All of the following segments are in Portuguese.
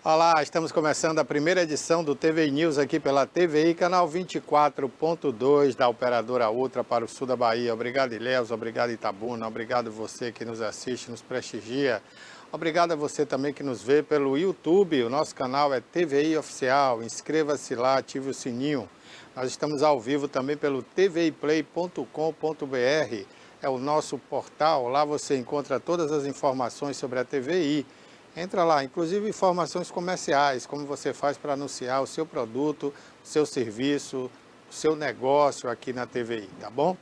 Olá, estamos começando a primeira edição do TV News aqui pela TVI, canal 24.2 da operadora Ultra para o sul da Bahia. Obrigado, Ilhéus, obrigado, Itabuna, obrigado você que nos assiste, nos prestigia. Obrigado a você também que nos vê pelo YouTube, o nosso canal é TVI Oficial. Inscreva-se lá, ative o sininho. Nós estamos ao vivo também pelo tviplay.com.br, é o nosso portal, lá você encontra todas as informações sobre a TVI. Entra lá, inclusive informações comerciais, como você faz para anunciar o seu produto, o seu serviço, o seu negócio aqui na TVI, tá bom?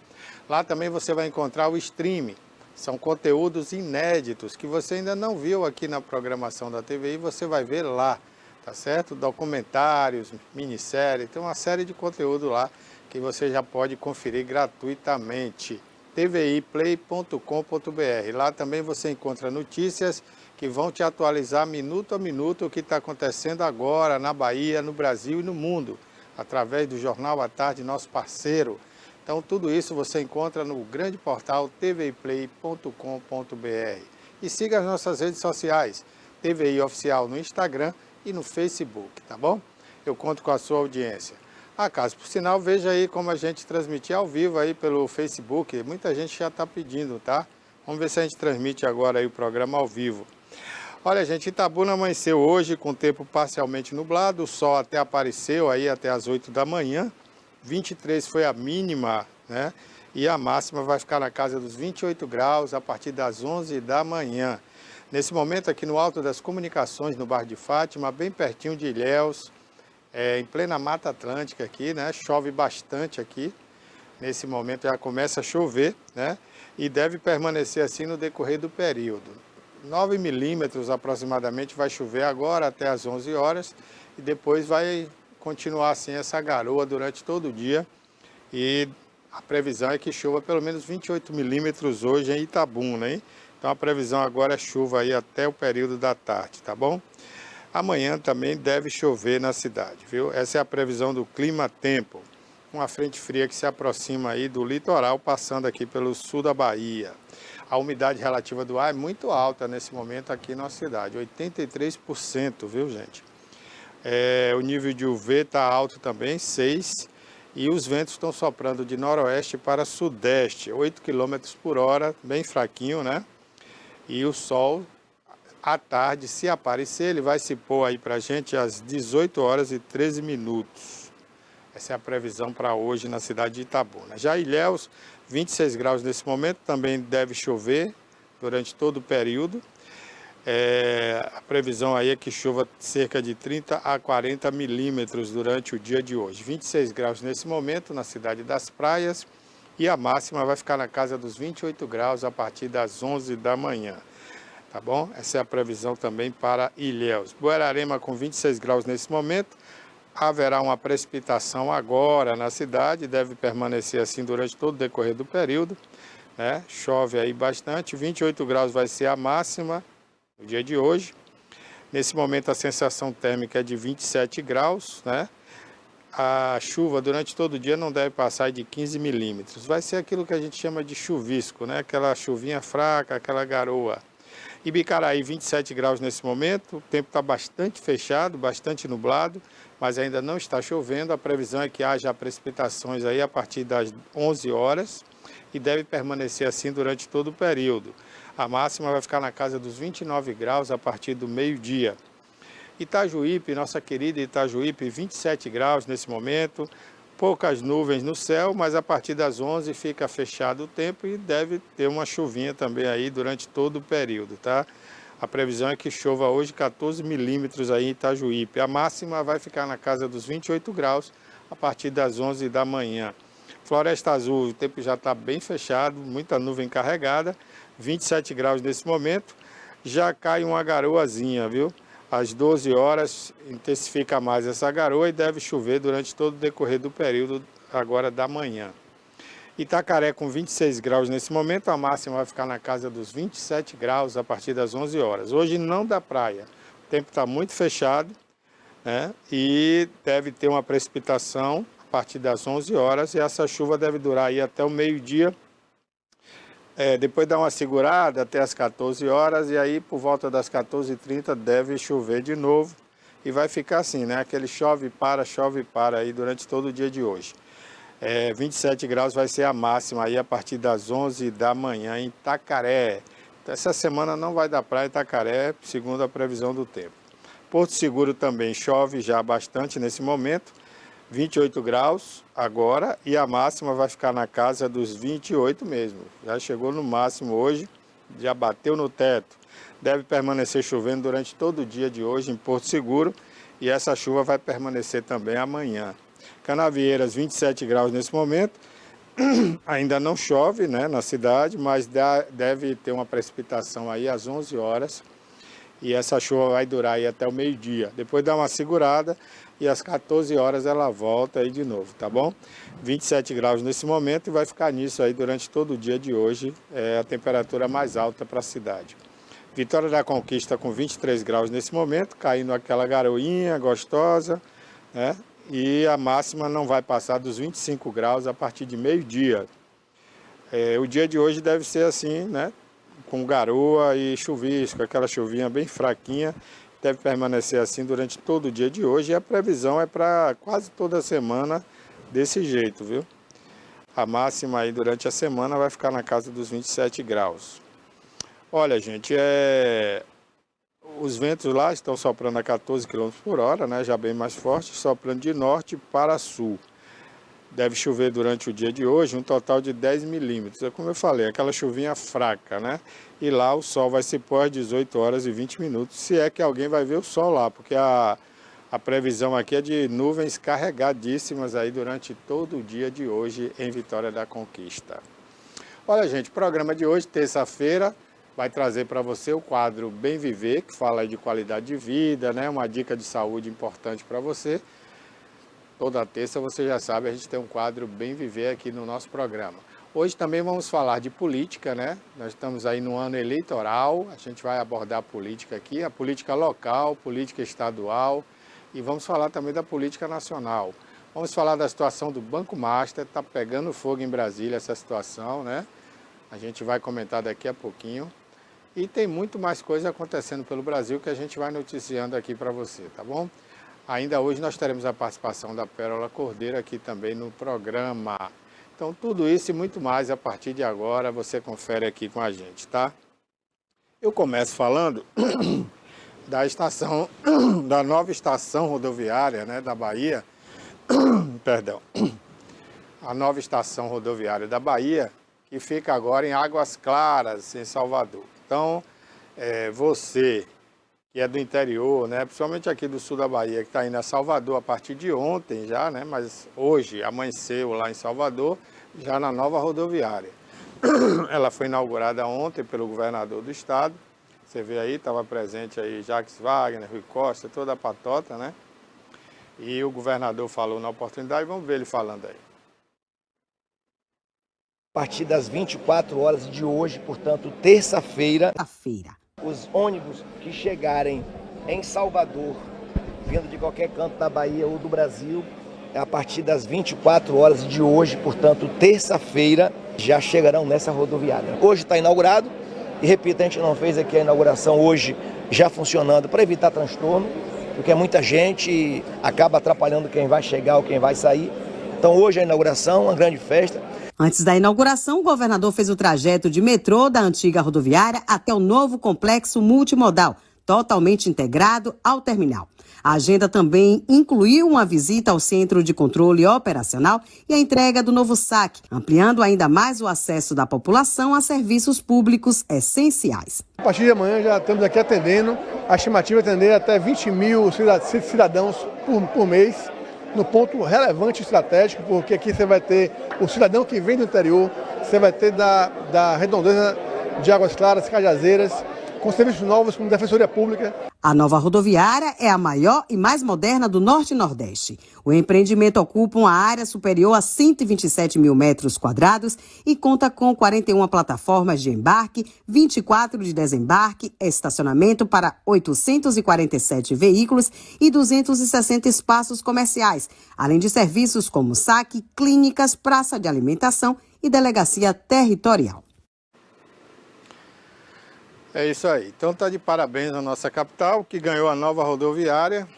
Lá também você vai encontrar o streaming, são conteúdos inéditos que você ainda não viu aqui na programação da TVI, você vai ver lá, tá certo? Documentários, minissérie, tem uma série de conteúdo lá que você já pode conferir gratuitamente. tviplay.com.br, lá também você encontra notícias que vão te atualizar minuto a minuto o que está acontecendo agora na Bahia, no Brasil e no mundo, através do Jornal à Tarde, nosso parceiro. Então tudo isso você encontra no grande portal tviplay.com.br. E siga as nossas redes sociais, TVI Oficial no Instagram e no Facebook, tá bom? Eu conto com a sua audiência. Caso por sinal, veja aí como a gente transmitir ao vivo aí pelo Facebook, muita gente já está pedindo, tá? Vamos ver se a gente transmite agora aí o programa ao vivo. Olha, gente, Itabuna amanheceu hoje com tempo parcialmente nublado, o sol até apareceu aí até as 8 da manhã, 23 foi a mínima, né? E a máxima vai ficar na casa dos 28 graus a partir das 11 da manhã. Nesse momento aqui no Alto das Comunicações, no bairro de Fátima, bem pertinho de Ilhéus, em plena Mata Atlântica aqui, né? Chove bastante aqui. Nesse momento já começa a chover, né? E deve permanecer assim no decorrer do período. 9 milímetros aproximadamente vai chover agora até as 11 horas e depois vai continuar assim essa garoa durante todo o dia. E a previsão é que chova pelo menos 28 milímetros hoje em Itabuna, hein? Então a previsão agora é chuva aí até o período da tarde, tá bom? Amanhã também deve chover na cidade, viu? Essa é a previsão do Clima Tempo. Uma frente fria que se aproxima aí do litoral, passando aqui pelo sul da Bahia. A umidade relativa do ar é muito alta nesse momento aqui na cidade, 83%, viu, gente? O nível de UV está alto também, 6, e os ventos estão soprando de noroeste para sudeste, 8 km por hora, bem fraquinho, né? E o sol, à tarde, se aparecer, ele vai se pôr aí para a gente às 18 horas e 13 minutos. Essa é a previsão para hoje na cidade de Itabuna. Já Ilhéus, 26 graus nesse momento, também deve chover durante todo o período. A previsão aí é que chova cerca de 30 a 40 milímetros durante o dia de hoje. 26 graus nesse momento na cidade das Praias e a máxima vai ficar na casa dos 28 graus a partir das 11 da manhã. Tá bom? Essa é a previsão também para Ilhéus. Buerarema com 26 graus nesse momento. Haverá uma precipitação agora na cidade, deve permanecer assim durante todo o decorrer do período, né? Chove aí bastante, 28 graus vai ser a máxima no dia de hoje. Nesse momento a sensação térmica é de 27 graus, né? A chuva durante todo o dia não deve passar de 15 milímetros. Vai ser aquilo que a gente chama de chuvisco, né? Aquela chuvinha fraca, aquela garoa. Ibicaraí, 27 graus nesse momento, o tempo está bastante fechado, bastante nublado, mas ainda não está chovendo. A previsão é que haja precipitações aí a partir das 11 horas e deve permanecer assim durante todo o período. A máxima vai ficar na casa dos 29 graus a partir do meio-dia. Itajuípe, nossa querida Itajuípe, 27 graus nesse momento, poucas nuvens no céu, mas a partir das 11 fica fechado o tempo e deve ter uma chuvinha também aí durante todo o período, tá? A previsão é que chova hoje 14 milímetros aí em Itajuípe. A máxima vai ficar na casa dos 28 graus a partir das 11 da manhã. Floresta Azul, o tempo já está bem fechado, muita nuvem carregada, 27 graus nesse momento. Já cai uma garoazinha, viu? Às 12 horas intensifica mais essa garoa e deve chover durante todo o decorrer do período agora da manhã. Itacaré com 26 graus nesse momento, a máxima vai ficar na casa dos 27 graus a partir das 11 horas. Hoje não dá praia, o tempo está muito fechado, né? E deve ter uma precipitação a partir das 11 horas e essa chuva deve durar aí até o meio-dia. Depois dá uma segurada até as 14 horas e aí por volta das 14h30 deve chover de novo e vai ficar assim, né? Aquele chove para aí durante todo o dia de hoje. 27 graus vai ser a máxima aí a partir das 11 da manhã em Itacaré. Essa semana não vai dar praia em Itacaré, segundo a previsão do tempo. Porto Seguro também chove já bastante nesse momento, 28 graus agora, e a máxima vai ficar na casa dos 28 mesmo. Já chegou no máximo hoje, já bateu no teto. Deve permanecer chovendo durante todo o dia de hoje em Porto Seguro, e essa chuva vai permanecer também amanhã. Canavieiras, 27 graus nesse momento, ainda não chove, né, na cidade, mas deve ter uma precipitação aí às 11 horas, e essa chuva vai durar aí até o meio-dia. Depois dá uma segurada e às 14 horas ela volta aí de novo, tá bom? 27 graus nesse momento e vai ficar nisso aí durante todo o dia de hoje, a temperatura mais alta para a cidade. Vitória da Conquista com 23 graus nesse momento, caindo aquela garoinha gostosa, né? E a máxima não vai passar dos 25 graus a partir de meio-dia. O dia de hoje deve ser assim, né? Com garoa e chuvisco, aquela chuvinha bem fraquinha, deve permanecer assim durante todo o dia de hoje. E a previsão é para quase toda a semana desse jeito, viu? A máxima aí durante a semana vai ficar na casa dos 27 graus. Olha, gente, os ventos lá estão soprando a 14 km por hora, né, já bem mais forte, soprando de norte para sul. Deve chover durante o dia de hoje um total de 10 milímetros. É como eu falei, aquela chuvinha fraca, né? E lá o sol vai se pôr às 18 horas e 20 minutos, se é que alguém vai ver o sol lá, porque a previsão aqui é de nuvens carregadíssimas aí durante todo o dia de hoje em Vitória da Conquista. Olha, gente, o programa de hoje, terça-feira, vai trazer para você o quadro Bem Viver, que fala aí de qualidade de vida, né? Uma dica de saúde importante para você. Toda terça, você já sabe, a gente tem um quadro Bem Viver aqui no nosso programa. Hoje também vamos falar de política, né? Nós estamos aí no ano eleitoral, a gente vai abordar a política aqui, a política local, política estadual, e vamos falar também da política nacional. Vamos falar da situação do Banco Master, está pegando fogo em Brasília essa situação, né? A gente vai comentar daqui a pouquinho. E tem muito mais coisa acontecendo pelo Brasil que a gente vai noticiando aqui para você, tá bom? Ainda hoje nós teremos a participação da Pérola Cordeiro aqui também no programa. Então tudo isso e muito mais a partir de agora você confere aqui com a gente, tá? Eu começo falando da estação, da nova estação rodoviária, né, da Bahia, perdão, a nova estação rodoviária da Bahia, que fica agora em Águas Claras, em Salvador. Então, você que é do interior, né, principalmente aqui do sul da Bahia, que está indo a Salvador a partir de ontem já, né, mas hoje amanheceu lá em Salvador, já na nova rodoviária. Ela foi inaugurada ontem pelo governador do estado. Você vê aí, estava presente aí Jacques Wagner, Rui Costa, toda a patota, né? E o governador falou na oportunidade, vamos ver ele falando aí. A partir das 24 horas de hoje, portanto, terça-feira, os ônibus que chegarem em Salvador, vindo de qualquer canto da Bahia ou do Brasil, a partir das 24 horas de hoje, portanto, terça-feira, já chegarão nessa rodoviária. Hoje está inaugurado, e repito, a gente não fez aqui a inauguração hoje já funcionando para evitar transtorno, porque muita gente acaba atrapalhando quem vai chegar ou quem vai sair. Então hoje a inauguração, uma grande festa. Antes da inauguração, o governador fez o trajeto de metrô da antiga rodoviária até o novo complexo multimodal, totalmente integrado ao terminal. A agenda também incluiu uma visita ao Centro de Controle Operacional e a entrega do novo SAC, ampliando ainda mais o acesso da população a serviços públicos essenciais. A partir de amanhã já estamos aqui atendendo, a estimativa é atender até 20 mil cidadãos por mês, no ponto relevante e estratégico, porque aqui você vai ter o cidadão que vem do interior, você vai ter da redondeza de Águas Claras, Cajazeiras, com serviços novos como Defensoria Pública. A nova rodoviária é a maior e mais moderna do Norte e Nordeste. O empreendimento ocupa uma área superior a 127 mil metros quadrados e conta com 41 plataformas de embarque, 24 de desembarque, estacionamento para 847 veículos e 260 espaços comerciais, além de serviços como saque, clínicas, praça de alimentação e delegacia territorial. É isso aí. Então tá de parabéns a nossa capital, que ganhou a nova rodoviária,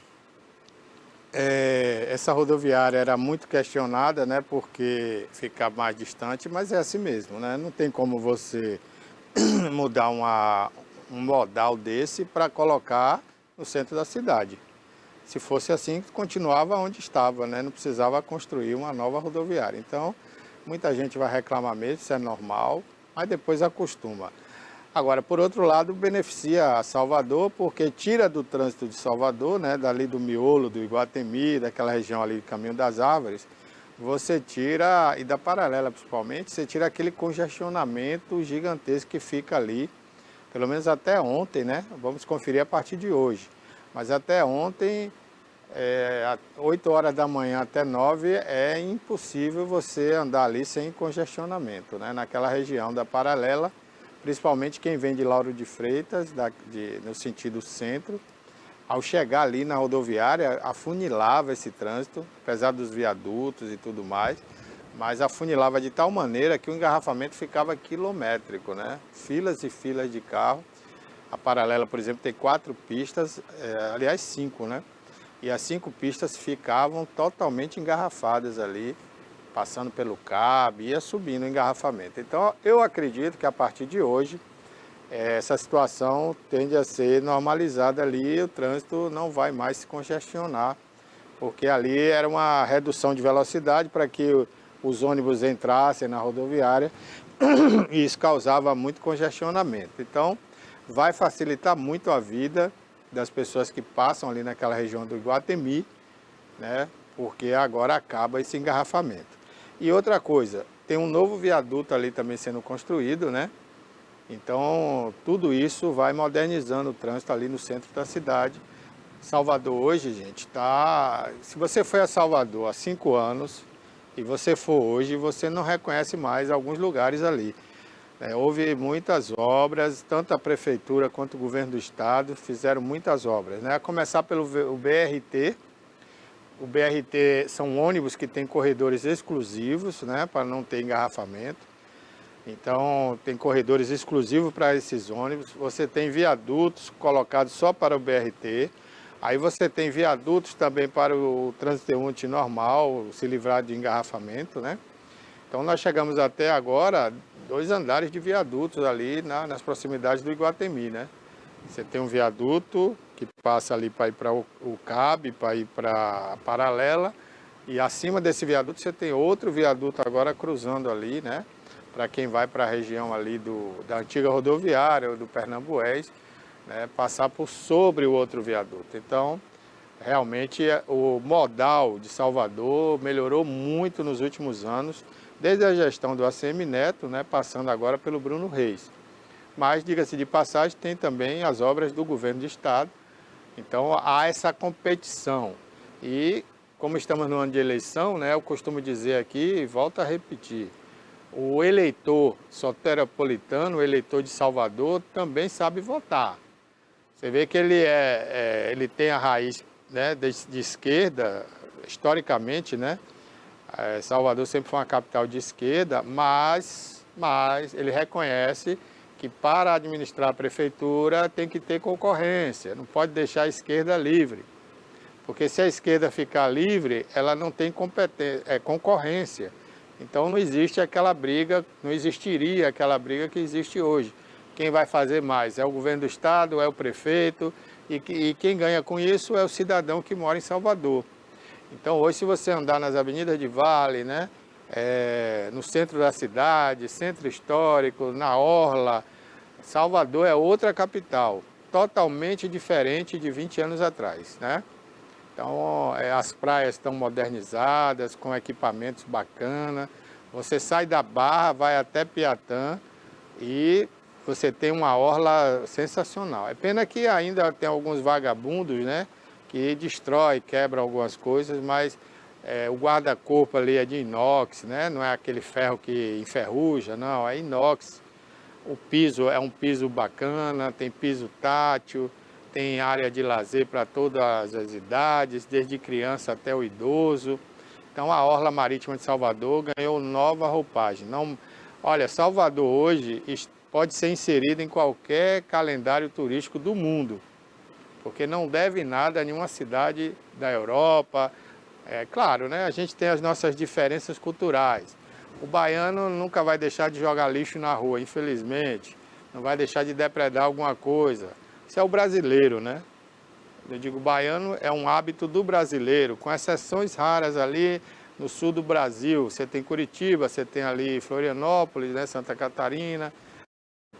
Essa rodoviária era muito questionada, né, porque fica mais distante, mas é assim mesmo, né? Não tem como você mudar um modal desse para colocar no centro da cidade. Se fosse assim, continuava onde estava, né? Não precisava construir uma nova rodoviária. Então, muita gente vai reclamar mesmo, isso é normal, mas depois acostuma. Agora, por outro lado, beneficia a Salvador, porque tira do trânsito de Salvador, né, dali do miolo, do Iguatemi, daquela região ali do Caminho das Árvores, você tira, e da Paralela principalmente, você tira aquele congestionamento gigantesco que fica ali, pelo menos até ontem, né? Vamos conferir a partir de hoje. Mas até ontem, 8 horas da manhã até 9, é impossível você andar ali sem congestionamento, né? Naquela região da Paralela, principalmente quem vem de Lauro de Freitas, no sentido centro, ao chegar ali na rodoviária, afunilava esse trânsito, apesar dos viadutos e tudo mais, mas afunilava de tal maneira que o engarrafamento ficava quilométrico, né? Filas e filas de carro. A Paralela, por exemplo, tem 4 pistas, aliás 5, né? E as 5 pistas ficavam totalmente engarrafadas ali, passando pelo cabo, ia subindo o engarrafamento. Então, eu acredito que a partir de hoje, essa situação tende a ser normalizada ali, o trânsito não vai mais se congestionar, porque ali era uma redução de velocidade para que os ônibus entrassem na rodoviária e isso causava muito congestionamento. Então, vai facilitar muito a vida das pessoas que passam ali naquela região do Iguatemi, né? Porque agora acaba esse engarrafamento. E outra coisa, tem um novo viaduto ali também sendo construído, né? Então, tudo isso vai modernizando o trânsito ali no centro da cidade. Salvador hoje, gente, tá... Se você foi a Salvador há 5 anos e você for hoje, você não reconhece mais alguns lugares ali. Houve muitas obras, tanto a prefeitura quanto o governo do estado fizeram muitas obras, né? A começar pelo BRT. O BRT são ônibus que têm corredores exclusivos, né, para não ter engarrafamento. Então, tem corredores exclusivos para esses ônibus. Você tem viadutos colocados só para o BRT. Aí você tem viadutos também para o transeunte normal, se livrar de engarrafamento, né? Então, nós chegamos até agora 2 andares de viadutos ali nas proximidades do Iguatemi, né? Você tem um viaduto que passa ali para ir para o CAB, para ir para a Paralela, e acima desse viaduto você tem outro viaduto agora cruzando ali, né? Para quem vai para a região ali da antiga rodoviária ou do Pernambués, né? Passar por sobre o outro viaduto. Então, realmente o modal de Salvador melhorou muito nos últimos anos, desde a gestão do ACM Neto, né? Passando agora pelo Bruno Reis. Mas, diga-se de passagem, tem também as obras do governo do estado. Então, há essa competição. E, como estamos no ano de eleição, né, eu costumo dizer aqui, e volto a repetir, o eleitor soteropolitano, o eleitor de Salvador, também sabe votar. Você vê que ele tem a raiz, né, de esquerda, historicamente, né? Salvador sempre foi uma capital de esquerda, mas ele reconhece que para administrar a prefeitura tem que ter concorrência, não pode deixar a esquerda livre. Porque se a esquerda ficar livre, ela não tem concorrência. Então não existe aquela briga, não existiria aquela briga que existe hoje. Quem vai fazer mais? É o governo do estado, é o prefeito, e quem ganha com isso é o cidadão que mora em Salvador. Então hoje, se você andar nas avenidas de Vale, né, no centro da cidade, centro histórico, na Orla, Salvador é outra capital, totalmente diferente de 20 anos atrás, né? Então, as praias estão modernizadas, com equipamentos bacanas. Você sai da Barra, vai até Piatã e você tem uma orla sensacional. É pena que ainda tem alguns vagabundos, né, que destrói, quebra algumas coisas, mas o guarda-corpo ali é de inox, né? Não é aquele ferro que enferruja, não, é inox. O piso é um piso bacana, tem piso tátil, tem área de lazer para todas as idades, desde criança até o idoso. Então a Orla Marítima de Salvador ganhou nova roupagem. Não, olha, Salvador hoje pode ser inserida em qualquer calendário turístico do mundo, porque não deve nada a nenhuma cidade da Europa. É claro, né? A gente tem as nossas diferenças culturais. O baiano nunca vai deixar de jogar lixo na rua, infelizmente. Não vai deixar de depredar alguma coisa. Isso é o brasileiro, né? Eu digo, baiano é um hábito do brasileiro, com exceções raras ali no sul do Brasil. Você tem Curitiba, você tem ali Florianópolis, né? Santa Catarina,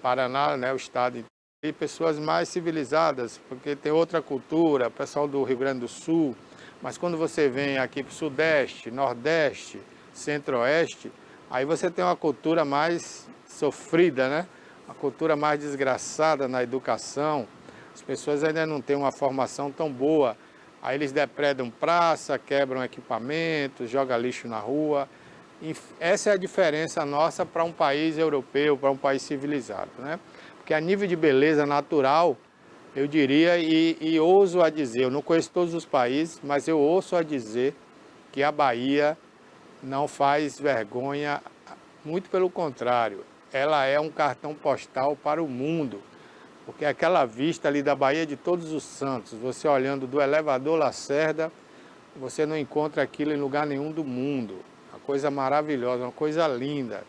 Paraná, né? O estado inteiro. E pessoas mais civilizadas, porque tem outra cultura, pessoal do Rio Grande do Sul. Mas quando você vem aqui para o Sudeste, Nordeste, Centro-Oeste, aí você tem uma cultura mais sofrida, né? Uma cultura mais desgraçada na educação. As pessoas ainda não têm uma formação tão boa. Aí eles depredam praça, quebram equipamentos, jogam lixo na rua. E essa é a diferença nossa para um país europeu, para um país civilizado, né? Porque a nível de beleza natural, eu diria e ouso a dizer, eu não conheço todos os países, mas eu ouço a dizer que a Bahia não faz vergonha, muito pelo contrário, ela é um cartão postal para o mundo, porque aquela vista ali da Baía de Todos os Santos, você olhando do elevador Lacerda, você não encontra aquilo em lugar nenhum do mundo, uma coisa maravilhosa, uma coisa linda.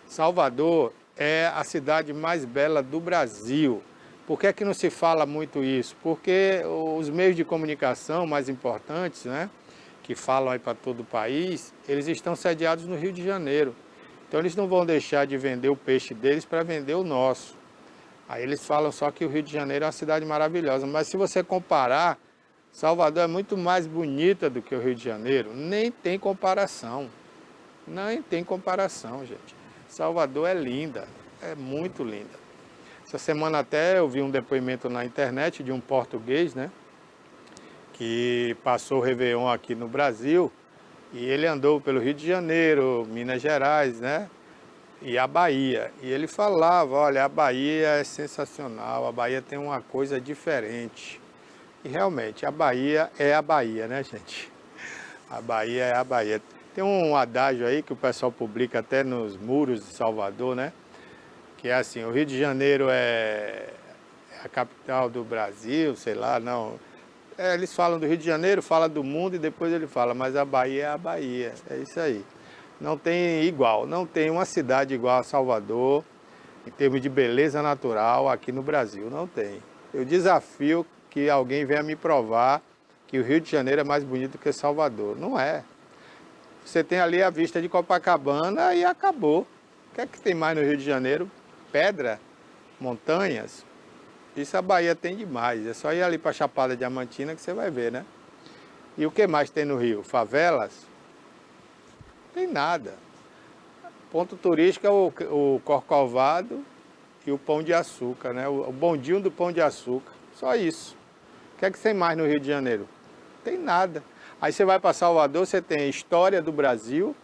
Salvador é a cidade mais bela do Brasil. Por que é que não se fala muito isso? Porque os meios de comunicação mais importantes, né, que falam aí para todo o país, eles estão sediados no Rio de Janeiro. Então eles não vão deixar de vender o peixe deles para vender o nosso. Aí eles falam só que o Rio de Janeiro é uma cidade maravilhosa, mas se você comparar, Salvador é muito mais bonita do que o Rio de Janeiro. Nem tem comparação. Nem tem comparação, gente. Salvador é linda, é muito linda. Essa semana até eu vi um depoimento na internet de um português, né? Que passou o Réveillon aqui no Brasil e ele andou pelo Rio de Janeiro, Minas Gerais, né? E a Bahia. E ele falava, olha, a Bahia é sensacional, a Bahia tem uma coisa diferente. E realmente, a Bahia é a Bahia, né, gente? A Bahia é a Bahia. Tem um adágio aí que o pessoal publica até nos muros de Salvador, né? Que é assim, o Rio de Janeiro é a capital do Brasil, sei lá, não. Eles falam do Rio de Janeiro, falam do mundo e depois ele fala, mas a Bahia é a Bahia, é isso aí. Não tem igual, não tem uma cidade igual a Salvador, em termos de beleza natural aqui no Brasil, não tem. Eu desafio que alguém venha me provar que o Rio de Janeiro é mais bonito que Salvador. Não é. Você tem ali a vista de Copacabana e acabou. O que é que tem mais no Rio de Janeiro? Pedra, montanhas. Isso a Bahia tem demais. É só ir ali para a Chapada Diamantina que você vai ver, né? E o que mais tem no Rio? Favelas? Tem nada. Ponto turístico é o Corcovado e o Pão de Açúcar, né? O bondinho do Pão de Açúcar. Só isso. O que é que tem mais no Rio de Janeiro? Tem nada. Aí você vai para Salvador, você tem a história do Brasil,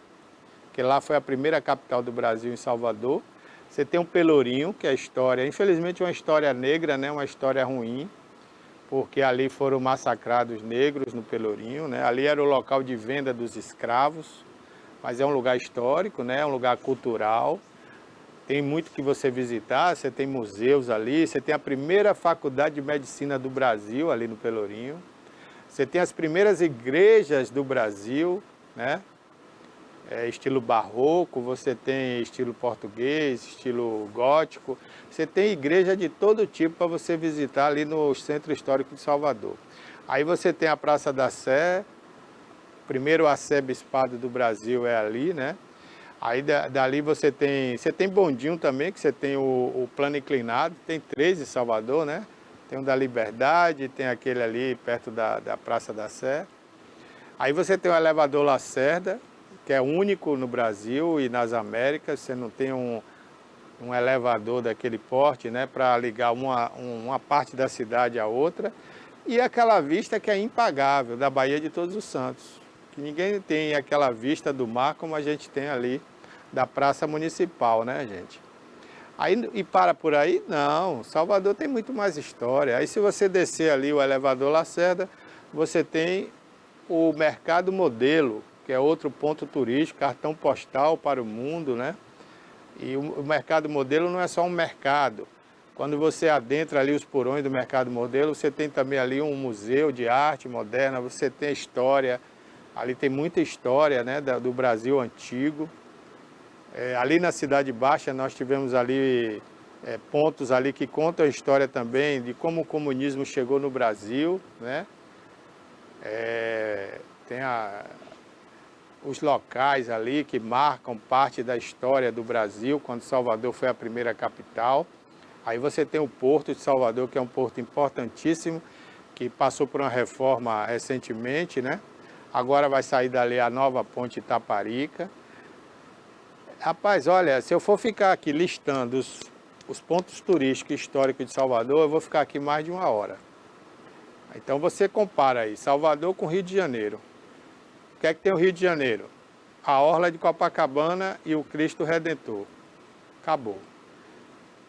que lá foi a primeira capital do Brasil, em Salvador. Você tem um Pelourinho, que é a história, infelizmente uma história negra, né? Uma história ruim, porque ali foram massacrados negros no Pelourinho, né? Ali era o local de venda dos escravos, mas é um lugar histórico, né? É um lugar cultural. Tem muito que você visitar, você tem museus ali, você tem a primeira faculdade de medicina do Brasil ali no Pelourinho. Você tem as primeiras igrejas do Brasil, né? Estilo barroco, você tem estilo português, estilo gótico. Você tem igreja de todo tipo para você visitar ali no Centro Histórico de Salvador. Aí você tem a Praça da Sé, primeiro arcebispado do Brasil é ali, né? Aí dali você tem bondinho também, que você tem o plano inclinado, tem 3 em Salvador, né? Tem o da Liberdade, tem aquele ali perto da Praça da Sé. Aí você tem o elevador Lacerda, que é único no Brasil e nas Américas. Você não tem um elevador daquele porte, né, para ligar uma parte da cidade à outra. E aquela vista que é impagável, da Baía de Todos os Santos. Que ninguém tem aquela vista do mar como a gente tem ali da Praça Municipal, né, gente? Aí, e para por aí? Não, Salvador tem muito mais história. Aí se você descer ali o elevador Lacerda, você tem o Mercado Modelo, que é outro ponto turístico, cartão postal para o mundo, né? E o Mercado Modelo não é só um mercado, Quando você adentra ali os porões do Mercado Modelo, você tem também ali um museu de arte moderna, você tem a história, ali tem muita história, né, do Brasil antigo. Ali na Cidade Baixa nós tivemos ali pontos ali que contam a história também de como o comunismo chegou no Brasil, né? Tem os locais ali que marcam parte da história do Brasil, quando Salvador foi a primeira capital. Aí você tem o Porto de Salvador, que é um porto importantíssimo, que passou por uma reforma recentemente, né? Agora vai sair dali a nova ponte Itaparica. Rapaz, olha, se eu for ficar aqui listando os pontos turísticos históricos de Salvador, eu vou ficar aqui mais de 1 hora. Então você compara aí, Salvador com Rio de Janeiro. O que é que tem o Rio de Janeiro? A Orla de Copacabana e o Cristo Redentor. Acabou.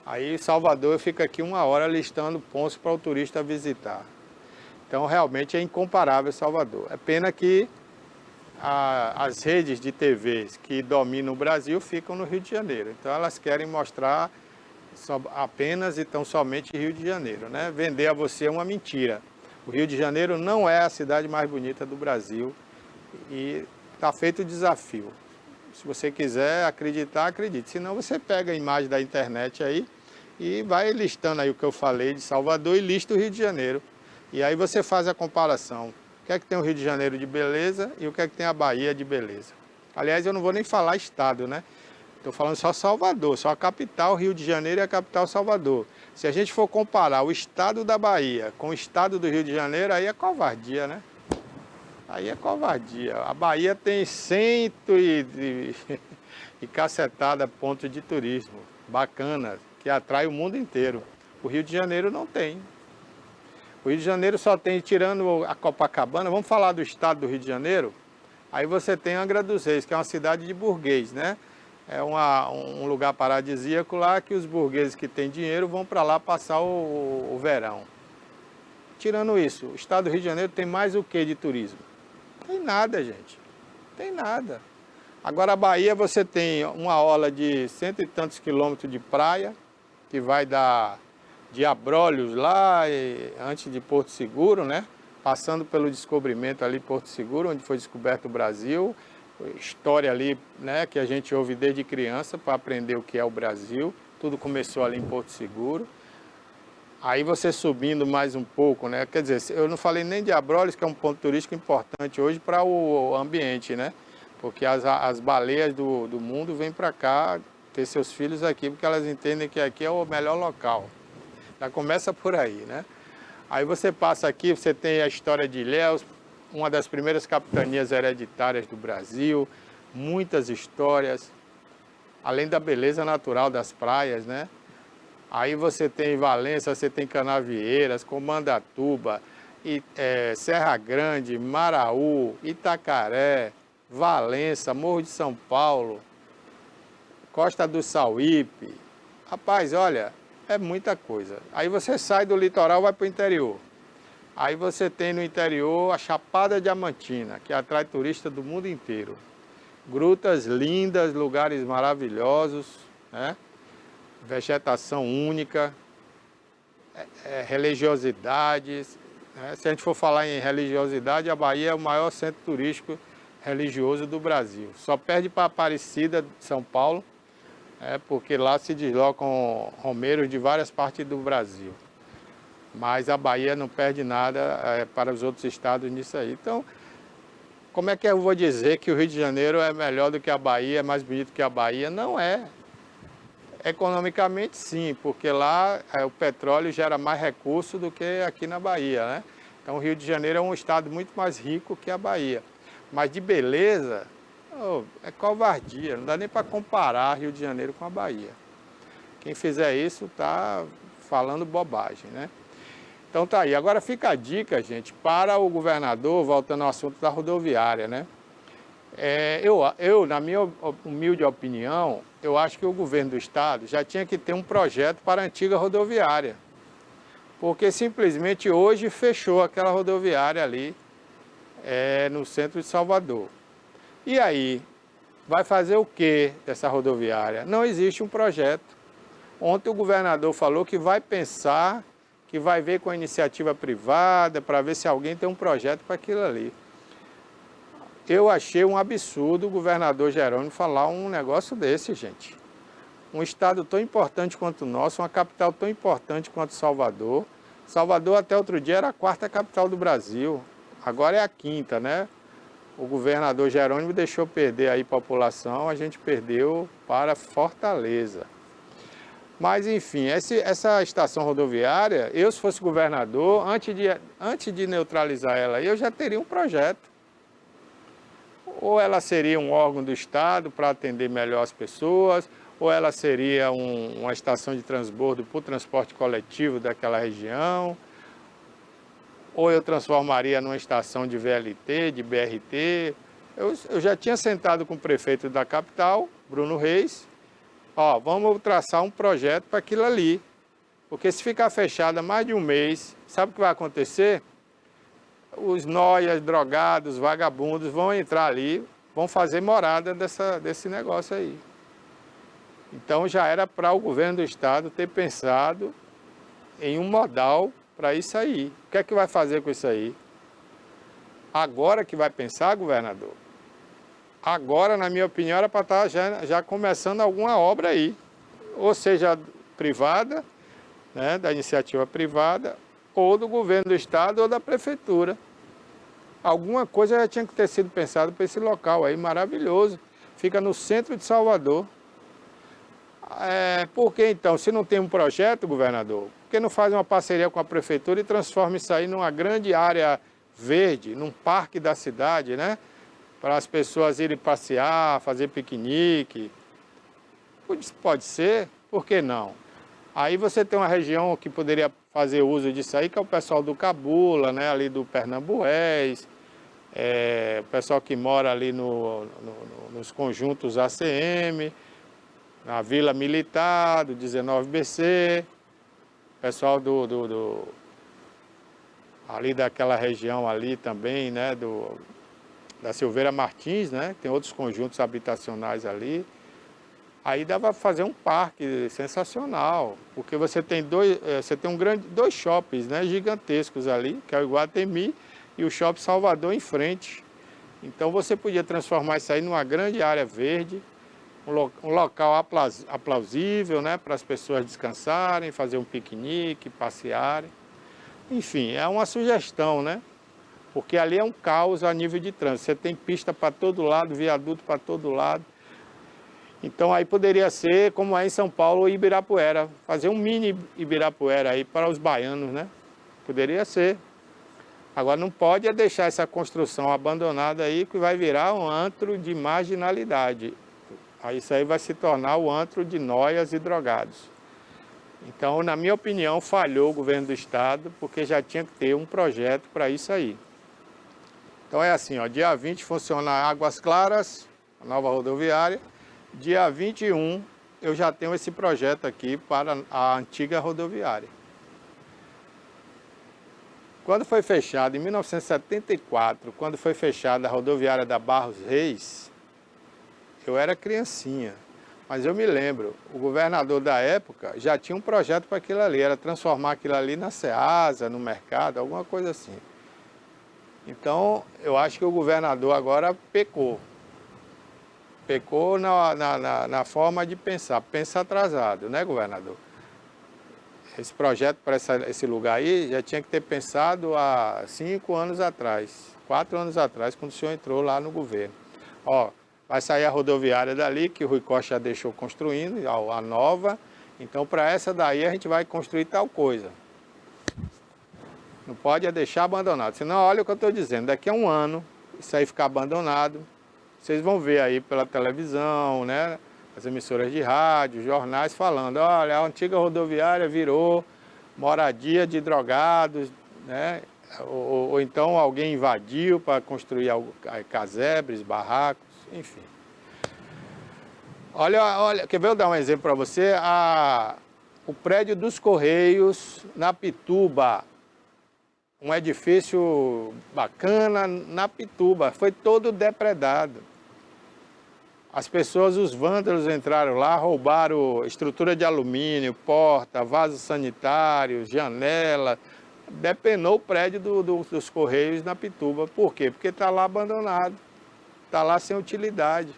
Aí Salvador fica aqui 1 hora listando pontos para o turista visitar. Então realmente é incomparável Salvador. É pena que as redes de TVs que dominam o Brasil ficam no Rio de Janeiro. Então elas querem mostrar apenas e tão somente Rio de Janeiro, né? Vender a você uma mentira. O Rio de Janeiro não é a cidade mais bonita do Brasil e está feito o desafio. Se você quiser acreditar, acredite. Senão você pega a imagem da internet aí e vai listando aí o que eu falei de Salvador e lista o Rio de Janeiro. E aí você faz a comparação. O que é que tem o Rio de Janeiro de beleza e o que é que tem a Bahia de beleza. Aliás, eu não vou nem falar estado, né? Estou falando só Salvador, só a capital, Rio de Janeiro e a capital Salvador. Se a gente for comparar o estado da Bahia com o estado do Rio de Janeiro, aí é covardia, né? Aí é covardia. A Bahia tem 100 e cacetada pontos de turismo bacana, que atrai o mundo inteiro. O Rio de Janeiro não tem. O Rio de Janeiro só tem, tirando a Copacabana, vamos falar do estado do Rio de Janeiro, aí você tem Angra dos Reis, que é uma cidade de burguês, né? É um lugar paradisíaco lá que os burgueses que têm dinheiro vão para lá passar o verão. Tirando isso, o estado do Rio de Janeiro tem mais o que de turismo? Tem nada, gente. Tem nada. Agora a Bahia você tem uma orla de 100 e tantos quilômetros de praia, que vai de Abrolhos lá, antes de Porto Seguro, né? Passando pelo descobrimento ali Porto Seguro, onde foi descoberto o Brasil. História ali, né, que a gente ouve desde criança para aprender o que é o Brasil. Tudo começou ali em Porto Seguro. Aí você subindo mais um pouco, né? Quer dizer, eu não falei nem de Abrolhos, que é um ponto turístico importante hoje para o ambiente, né? Porque as baleias do mundo vêm para cá ter seus filhos aqui, porque elas entendem que aqui é o melhor local. Já começa por aí, né? Aí você passa aqui, você tem a história de Ilhéus, uma das primeiras capitanias hereditárias do Brasil, muitas histórias, além da beleza natural das praias, né? Aí você tem Valença, você tem Canavieiras, Comandatuba, Serra Grande, Maraú, Itacaré, Valença, Morro de São Paulo, Costa do Sauípe. Rapaz, olha, é muita coisa. Aí você sai do litoral e vai para o interior. Aí você tem no interior a Chapada Diamantina, que atrai turistas do mundo inteiro. Grutas lindas, lugares maravilhosos, né? Vegetação única, religiosidades. Né? Se a gente for falar em religiosidade, a Bahia é o maior centro turístico religioso do Brasil. Só perde para Aparecida de São Paulo, porque lá se deslocam romeiros de várias partes do Brasil. Mas a Bahia não perde nada para os outros estados nisso aí. Então, como é que eu vou dizer que o Rio de Janeiro é melhor do que a Bahia, é mais bonito que a Bahia? Não é. Economicamente, sim, porque lá o petróleo gera mais recurso do que aqui na Bahia, né? Então, o Rio de Janeiro é um estado muito mais rico que a Bahia. Mas de beleza, é covardia, não dá nem para comparar Rio de Janeiro com a Bahia. Quem fizer isso está falando bobagem, né? Então tá aí. Agora fica a dica, gente, para o governador, voltando ao assunto da rodoviária, né? Na minha humilde opinião, eu acho que o governo do estado já tinha que ter um projeto para a antiga rodoviária. Porque simplesmente hoje fechou aquela rodoviária ali no centro de Salvador. E aí, vai fazer o que dessa rodoviária? Não existe um projeto. Ontem o governador falou que vai pensar, que vai ver com a iniciativa privada, para ver se alguém tem um projeto para aquilo ali. Eu achei um absurdo o governador Jerônimo falar um negócio desse, gente. Um estado tão importante quanto o nosso, uma capital tão importante quanto Salvador. Salvador até outro dia era a 4ª capital do Brasil, agora é a 5ª, né? O governador Jerônimo deixou perder aí população, a gente perdeu para Fortaleza. Mas enfim, essa estação rodoviária, eu se fosse governador, antes de neutralizar ela, eu já teria um projeto. Ou ela seria um órgão do Estado para atender melhor as pessoas, ou ela seria uma estação de transbordo para o transporte coletivo daquela região, ou eu transformaria numa estação de VLT, de BRT. Eu já tinha sentado com o prefeito da capital, Bruno Reis, ó, vamos traçar um projeto para aquilo ali, porque se ficar fechada mais de um mês, sabe o que vai acontecer? Os noias, drogados, vagabundos vão entrar ali, vão fazer morada desse negócio aí. Então já era para o governo do estado ter pensado em um modal para isso aí. O que é que vai fazer com isso aí? Agora que vai pensar, governador? Agora, na minha opinião, era para estar já começando alguma obra aí. Ou seja, privada, né, da iniciativa privada, ou do governo do estado ou da prefeitura. Alguma coisa já tinha que ter sido pensado para esse local aí, maravilhoso. Fica no centro de Salvador. Por que então, se não tem um projeto, governador, por que não faz uma parceria com a prefeitura e transforma isso aí numa grande área verde, num parque da cidade, né? Para as pessoas irem passear, fazer piquenique. Pode ser, por que não? Aí você tem uma região que poderia fazer uso disso aí, que é o pessoal do Cabula, né? Ali do Pernambués, o pessoal que mora ali nos conjuntos ACM, na Vila Militar, do 19BC, pessoal ali daquela região ali também, né, da Silveira Martins, né, tem outros conjuntos habitacionais ali. Aí dava para fazer um parque sensacional, porque você tem dois shoppings, né, gigantescos ali, que é o Iguatemi e o Shopping Salvador em frente. Então você podia transformar isso aí numa grande área verde, um local aplausível, né, para as pessoas descansarem, fazer um piquenique, passearem. Enfim, é uma sugestão, né? Porque ali é um caos a nível de trânsito. Você tem pista para todo lado, viaduto para todo lado. Então aí poderia ser, como é em São Paulo, Ibirapuera. Fazer um mini Ibirapuera aí para os baianos, né? Poderia ser. Agora não pode deixar essa construção abandonada aí, que vai virar um antro de marginalidade. Aí isso aí vai se tornar o antro de noias e drogados. Então, na minha opinião, falhou o governo do estado, porque já tinha que ter um projeto para isso aí. Então é assim, ó, dia 20 funciona Águas Claras, a nova rodoviária. Dia 21 eu já tenho esse projeto aqui para a antiga rodoviária. Quando foi fechada, em 1974, quando foi fechada a rodoviária da Barros Reis, eu era criancinha, mas eu me lembro, o governador da época já tinha um projeto para aquilo ali, era transformar aquilo ali na Ceasa, no mercado, alguma coisa assim. Então, eu acho que o governador agora pecou. Pecou na forma de pensar, pensa atrasado, né, governador? Esse projeto para esse lugar aí já tinha que ter pensado há 5 anos atrás, 4 anos atrás, quando o senhor entrou lá no governo. Ó, vai sair a rodoviária dali, que o Rui Costa já deixou construindo, a nova. Então, para essa daí, a gente vai construir tal coisa. Não pode deixar abandonado. Senão, olha o que eu estou dizendo. Daqui a um ano, isso aí ficar abandonado. Vocês vão ver aí pela televisão, né? As emissoras de rádio, jornais falando, olha, a antiga rodoviária virou moradia de drogados, né? Ou então alguém invadiu para construir casebres, barracos, enfim. Olha, quer ver eu dar um exemplo para você? O prédio dos Correios, na Pituba, um edifício bacana na Pituba, foi todo depredado. As pessoas, os vândalos entraram lá, roubaram estrutura de alumínio, porta, vaso sanitário, janela, depenou o prédio dos Correios na Pituba. Por quê? Porque está lá abandonado, está lá sem utilidade.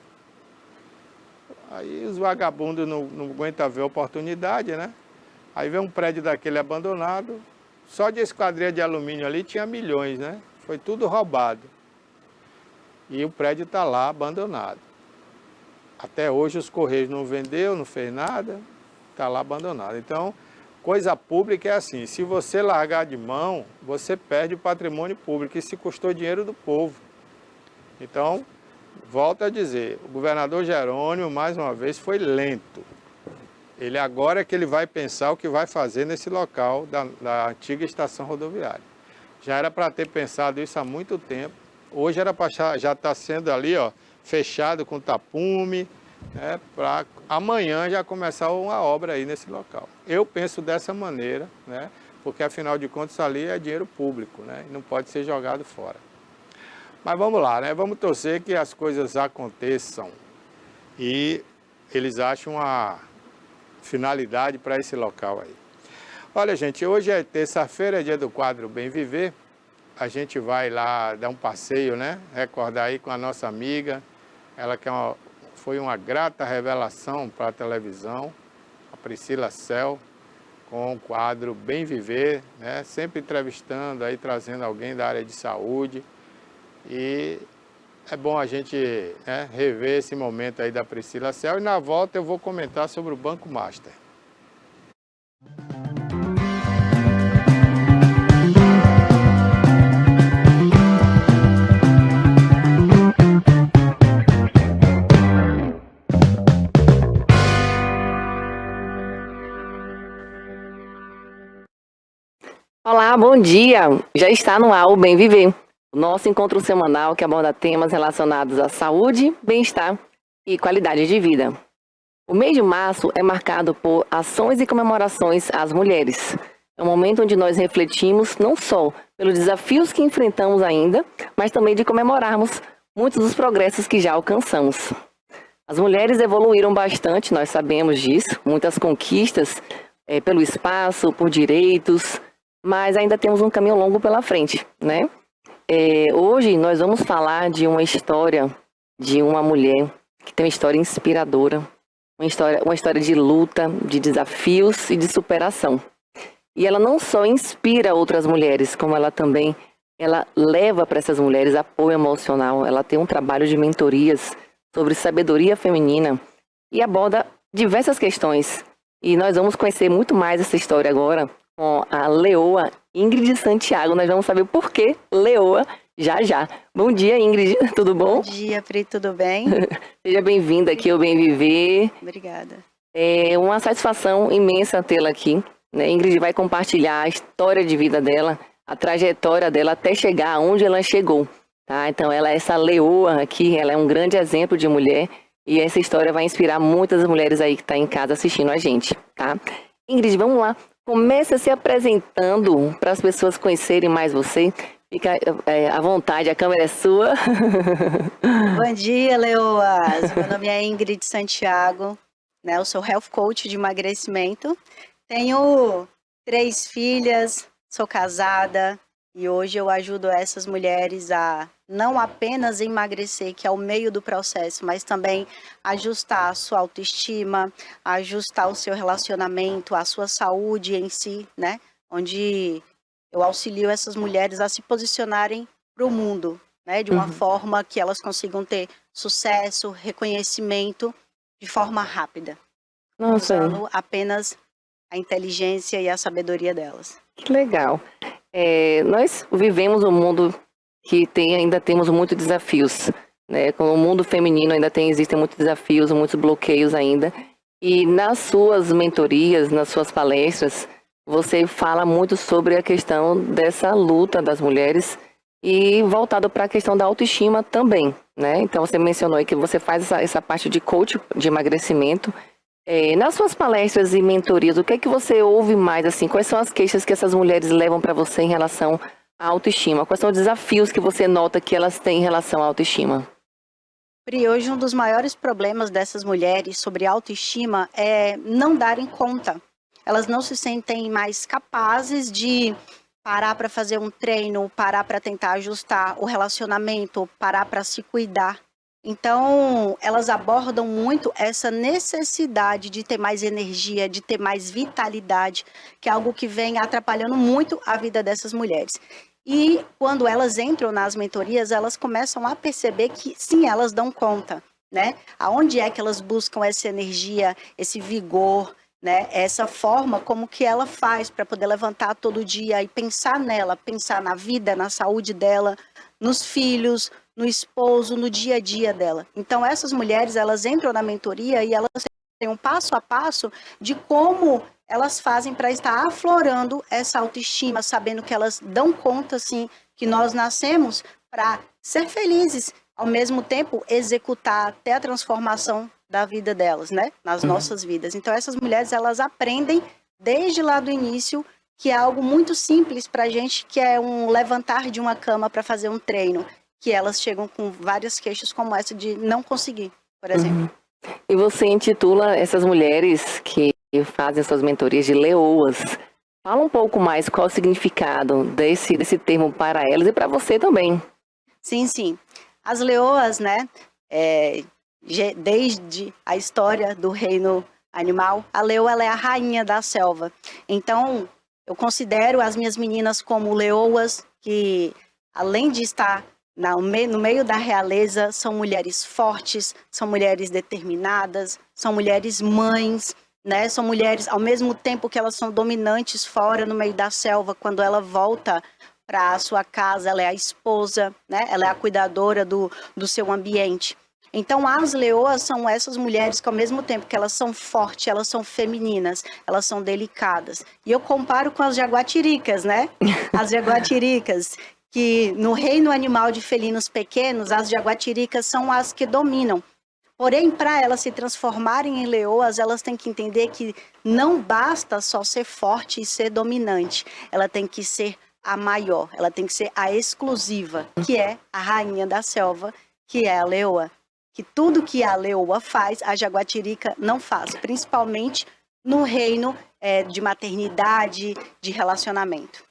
Aí os vagabundos não aguentam ver a oportunidade, né? Aí vem um prédio daquele abandonado, só de esquadria de alumínio ali tinha milhões, né? Foi tudo roubado. E o prédio está lá abandonado. Até hoje os Correios não vendeu, não fez nada, está lá abandonado. Então, coisa pública é assim, se você largar de mão, você perde o patrimônio público, e se custou dinheiro do povo. Então, volto a dizer, o governador Jerônimo, mais uma vez, foi lento. Ele agora é que ele vai pensar o que vai fazer nesse local da antiga estação rodoviária. Já era para ter pensado isso há muito tempo. Hoje era para já estar sendo ali, ó, fechado com tapume, né, para amanhã já começar uma obra aí nesse local. Eu penso dessa maneira, né, porque afinal de contas ali é dinheiro público, né, e não pode ser jogado fora. Mas vamos lá, né, vamos torcer que as coisas aconteçam e eles acham uma finalidade para esse local aí. Olha, gente, hoje é terça-feira, é dia do quadro Bem Viver. A gente vai lá dar um passeio, né? Recordar aí com a nossa amiga, ela que foi uma grata revelação para a televisão, a Priscila Cel, com o quadro Bem Viver, né? Sempre entrevistando aí, trazendo alguém da área de saúde. E é bom a gente, né, rever esse momento aí da Priscila Cel. E na volta eu vou comentar sobre o Banco Master. Olá, bom dia! Já está no ar o Bem Viver, o nosso encontro semanal que aborda temas relacionados à saúde, bem-estar e qualidade de vida. O mês de março é marcado por ações e comemorações às mulheres. É um momento onde nós refletimos não só pelos desafios que enfrentamos ainda, mas também de comemorarmos muitos dos progressos que já alcançamos. As mulheres evoluíram bastante, nós sabemos disso, muitas conquistas pelo espaço, por direitos, mas ainda temos um caminho longo pela frente, né? Hoje nós vamos falar de uma história de uma mulher que tem uma história inspiradora, uma história de luta, de desafios e de superação. E ela não só inspira outras mulheres, como ela também leva para essas mulheres apoio emocional. Ela tem um trabalho de mentorias sobre sabedoria feminina e aborda diversas questões. E nós vamos conhecer muito mais essa história agora com a leoa Ingrid Santiago. Nós vamos saber por que leoa já. Bom dia, Ingrid, tudo bom? Bom dia, Pri, tudo bem? Seja bem-vinda aqui ao Bem Viver. Obrigada. É uma satisfação imensa tê-la aqui, né? Ingrid vai compartilhar a história de vida dela, a trajetória dela até chegar onde ela chegou, tá? Então ela é essa leoa aqui, ela é um grande exemplo de mulher e essa história vai inspirar muitas mulheres aí que estão em casa assistindo a gente, tá? Ingrid, vamos lá. Começa se apresentando para as pessoas conhecerem mais você. Fica à vontade, a câmera é sua. Bom dia, leoas. Meu nome é Ingrid Santiago, né? Eu sou health coach de emagrecimento. Tenho 3 filhas, sou casada e hoje eu ajudo essas mulheres a não apenas emagrecer, que é o meio do processo, mas também ajustar a sua autoestima, ajustar o seu relacionamento, a sua saúde em si, né? Onde eu auxilio essas mulheres a se posicionarem para o mundo, né? De uma forma que elas consigam ter sucesso, reconhecimento de forma rápida. Nossa, usando apenas a inteligência e a sabedoria delas. que legal. Nós vivemos um mundo que ainda temos muitos desafios, né? Com o mundo feminino existem muitos desafios, muitos bloqueios ainda. E nas suas mentorias, nas suas palestras, você fala muito sobre a questão dessa luta das mulheres e voltado para a questão da autoestima também, né? Então você mencionou aí que você faz essa parte de coach de emagrecimento. Nas suas palestras e mentorias, o que é que você ouve mais, assim? Quais são as queixas que essas mulheres levam para você em relação à autoestima? Quais são os desafios que você nota que elas têm em relação à autoestima? Pri, hoje um dos maiores problemas dessas mulheres sobre autoestima é não darem conta. Elas não se sentem mais capazes de parar para fazer um treino, parar para tentar ajustar o relacionamento, parar para se cuidar. Então, elas abordam muito essa necessidade de ter mais energia, de ter mais vitalidade, que é algo que vem atrapalhando muito a vida dessas mulheres. E quando elas entram nas mentorias, elas começam a perceber que sim, elas dão conta, né? Aonde é que elas buscam essa energia, esse vigor, né? Essa forma como que ela faz para poder levantar todo dia e pensar nela, pensar na vida, na saúde dela, nos filhos, no esposo, no dia a dia dela. Então essas mulheres, elas entram na mentoria e elas têm um passo a passo de como elas fazem para estar aflorando essa autoestima, sabendo que elas dão conta, sim, que nós nascemos para ser felizes, ao mesmo tempo executar até a transformação da vida delas, né? Nas nossas vidas. Então essas mulheres, elas aprendem desde lá do início que é algo muito simples para a gente, que é um levantar de uma cama para fazer um treino, que elas chegam com várias queixas como essa de não conseguir, por exemplo. E você intitula essas mulheres que fazem suas mentorias de leoas. Fala um pouco mais qual o significado desse termo para elas e para você também. Sim, sim. As leoas, né, desde a história do reino animal, a leoa, ela é a rainha da selva. Então, eu considero as minhas meninas como leoas que, além de estar no meio da realeza, são mulheres fortes, são mulheres determinadas, são mulheres mães, né? São mulheres, ao mesmo tempo que elas são dominantes fora, no meio da selva, quando ela volta para a sua casa, ela é a esposa, né? Ela é a cuidadora do seu ambiente. Então, as leoas são essas mulheres que, ao mesmo tempo que elas são fortes, elas são femininas, elas são delicadas. E eu comparo com as jaguatiricas, né? As jaguatiricas, que no reino animal de felinos pequenos, as jaguatiricas são as que dominam. Porém, para elas se transformarem em leoas, elas têm que entender que não basta só ser forte e ser dominante. Ela tem que ser a maior, ela tem que ser a exclusiva, que é a rainha da selva, que é a leoa. Que tudo que a leoa faz, a jaguatirica não faz, principalmente no reino de maternidade, de relacionamento.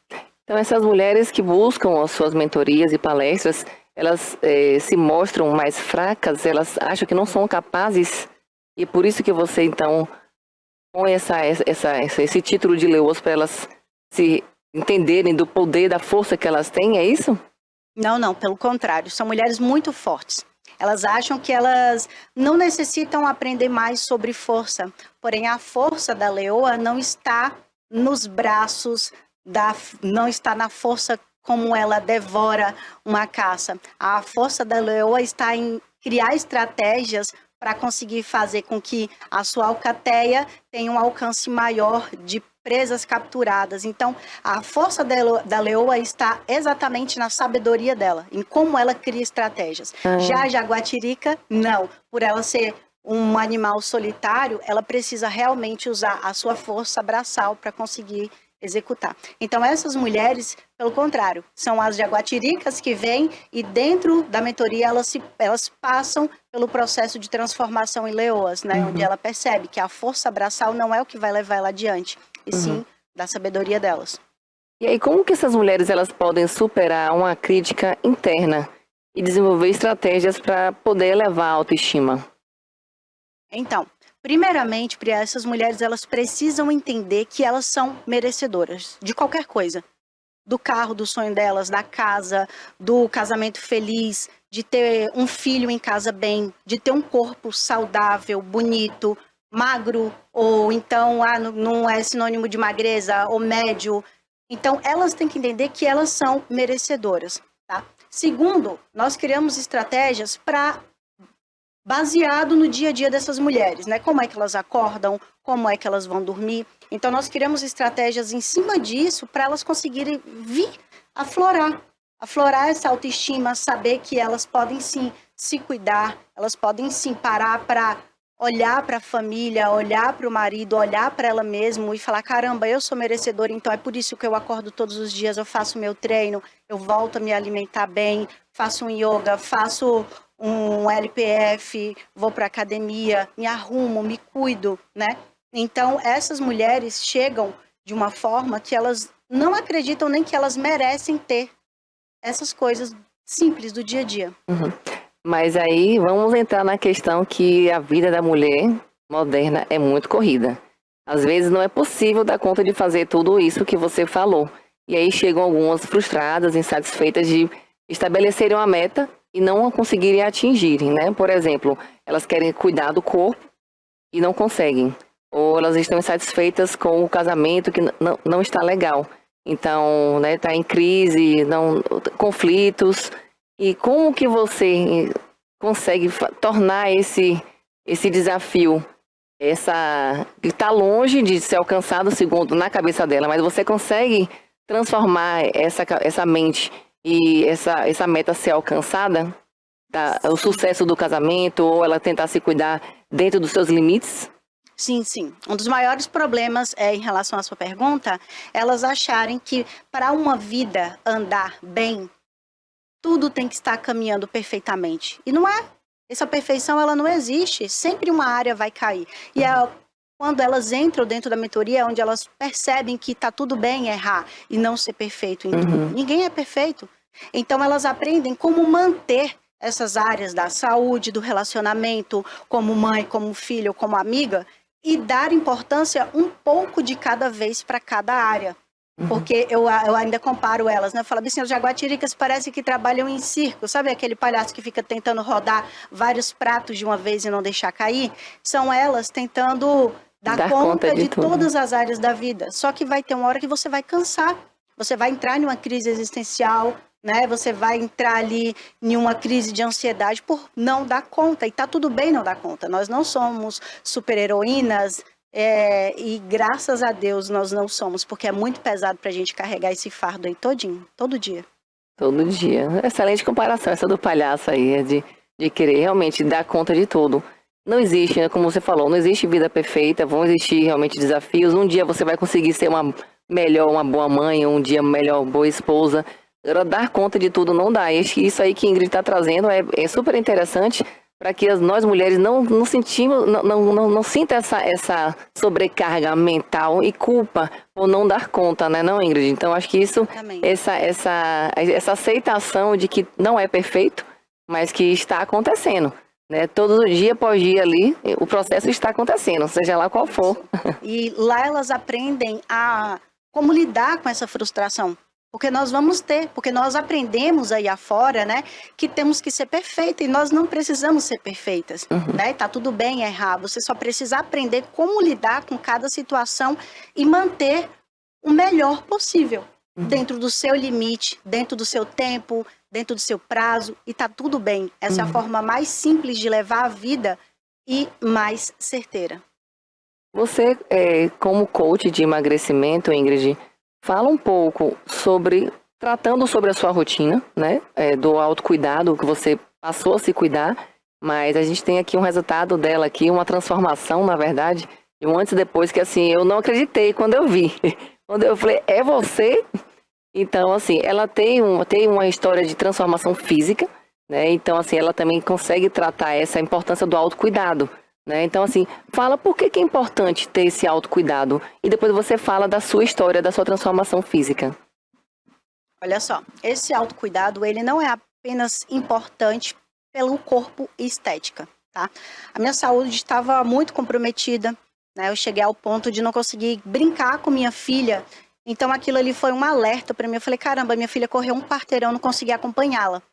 Então, essas mulheres que buscam as suas mentorias e palestras, elas se mostram mais fracas, elas acham que não são capazes, e por isso que você, então, põe esse título de leoas para elas se entenderem do poder, da força que elas têm, é isso? Não, pelo contrário, são mulheres muito fortes. Elas acham que elas não necessitam aprender mais sobre força, porém a força da leoa não está nos braços, não está na força como ela devora uma caça. A força da leoa está em criar estratégias para conseguir fazer com que a sua alcateia tenha um alcance maior de presas capturadas. Então, a força da leoa está exatamente na sabedoria dela, em como ela cria estratégias. Já a jaguatirica, não. Por ela ser um animal solitário, ela precisa realmente usar a sua força braçal para conseguir executar. Então, essas mulheres, pelo contrário, são as jaguatiricas que vêm e dentro da mentoria elas passam pelo processo de transformação em leoas, né? Onde ela percebe que a força braçal não é o que vai levar ela adiante, e sim da sabedoria delas. E aí, como que essas mulheres elas podem superar uma crítica interna e desenvolver estratégias para poder elevar a autoestima? Então, primeiramente, essas mulheres elas precisam entender que elas são merecedoras de qualquer coisa. Do carro, do sonho delas, da casa, do casamento feliz, de ter um filho em casa bem, de ter um corpo saudável, bonito, magro, ou então não é sinônimo de magreza, ou médio. Então, elas têm que entender que elas são merecedoras, tá? Segundo, nós criamos estratégias baseado no dia a dia dessas mulheres, né? Como é que elas acordam, como é que elas vão dormir. Então, nós criamos estratégias em cima disso para elas conseguirem vir aflorar essa autoestima, saber que elas podem sim se cuidar, elas podem sim parar para olhar para a família, olhar para o marido, olhar para ela mesma e falar, caramba, eu sou merecedora, então é por isso que eu acordo todos os dias, eu faço meu treino, eu volto a me alimentar bem, faço um yoga, faço um LPF, vou para academia, me arrumo, me cuido, né? Então, essas mulheres chegam de uma forma que elas não acreditam nem que elas merecem ter essas coisas simples do dia a dia. Uhum. Mas aí vamos entrar na questão que a vida da mulher moderna é muito corrida. Às vezes não é possível dar conta de fazer tudo isso que você falou. E aí chegam algumas frustradas, insatisfeitas de estabelecerem uma meta e não a conseguirem atingirem, né? Por exemplo, elas querem cuidar do corpo e não conseguem. Ou elas estão insatisfeitas com o casamento que não está legal. Então, né, está em crise, conflitos. E como que você consegue tornar esse desafio, que está longe de ser alcançado segundo na cabeça dela, mas você consegue transformar essa mente e essa meta ser alcançada, o sucesso do casamento, ou ela tentar se cuidar dentro dos seus limites? Sim, sim. Um dos maiores problemas em relação à sua pergunta, elas acharem que para uma vida andar bem, tudo tem que estar caminhando perfeitamente. E não é. Essa perfeição, ela não existe. Sempre uma área vai cair. E quando elas entram dentro da mentoria, é onde elas percebem que está tudo bem errar e não ser perfeito em tudo. Ninguém é perfeito. Então, elas aprendem como manter essas áreas da saúde, do relacionamento, como mãe, como filho, como amiga, e dar importância um pouco de cada vez para cada área. Porque eu ainda comparo elas, né? Eu falo assim, as jaguatiricas parece que trabalham em circo. Sabe aquele palhaço que fica tentando rodar vários pratos de uma vez e não deixar cair? São elas tentando dar conta de todas as áreas da vida. Só que vai ter uma hora que você vai cansar. Você vai entrar em uma crise existencial, né? Você vai entrar ali em uma crise de ansiedade por não dar conta. E tá tudo bem não dar conta. Nós não somos super-heroínas, e graças a Deus nós não somos, porque é muito pesado pra gente carregar esse fardo aí todinho, todo dia. Todo dia. Excelente comparação essa do palhaço aí, de querer realmente dar conta de tudo. Não existe, né, como você falou, não existe vida perfeita, vão existir realmente desafios. Um dia você vai conseguir ser uma boa mãe, um dia melhor, boa esposa. Dar conta de tudo não dá. E isso aí que a Ingrid está trazendo é super interessante, para que nós mulheres não sinta essa sobrecarga mental e culpa por não dar conta, né, não, Ingrid? Então, acho que isso, essa aceitação de que não é perfeito, mas que está acontecendo, né? Todo dia após dia ali, o processo está acontecendo, seja lá qual for. E lá elas aprendem a como lidar com essa frustração. Porque nós vamos ter, porque nós aprendemos aí afora, né, que temos que ser perfeitas e nós não precisamos ser perfeitas, né? Tá tudo bem errar, você só precisa aprender como lidar com cada situação e manter o melhor possível, dentro do seu limite, dentro do seu tempo, dentro do seu prazo, e tá tudo bem. Essa é a forma mais simples de levar a vida e mais certeira. Você, como coach de emagrecimento, Ingrid, fala um pouco tratando sobre a sua rotina, né, do autocuidado, que você passou a se cuidar, mas a gente tem aqui um resultado dela aqui, uma transformação, na verdade, e um antes e depois que, assim, eu não acreditei quando eu vi. Quando eu falei, é você? Então, assim, ela tem uma história de transformação física, né, então, assim, ela também consegue tratar essa importância do autocuidado. Né? Então, assim, fala por que é importante ter esse autocuidado e depois você fala da sua história, da sua transformação física. Olha só, esse autocuidado, ele não é apenas importante pelo corpo e estética, tá? A minha saúde estava muito comprometida, né? Eu cheguei ao ponto de não conseguir brincar com minha filha, então aquilo ali foi um alerta para mim. Eu falei, caramba, minha filha correu um quarteirão, não consegui acompanhá-la,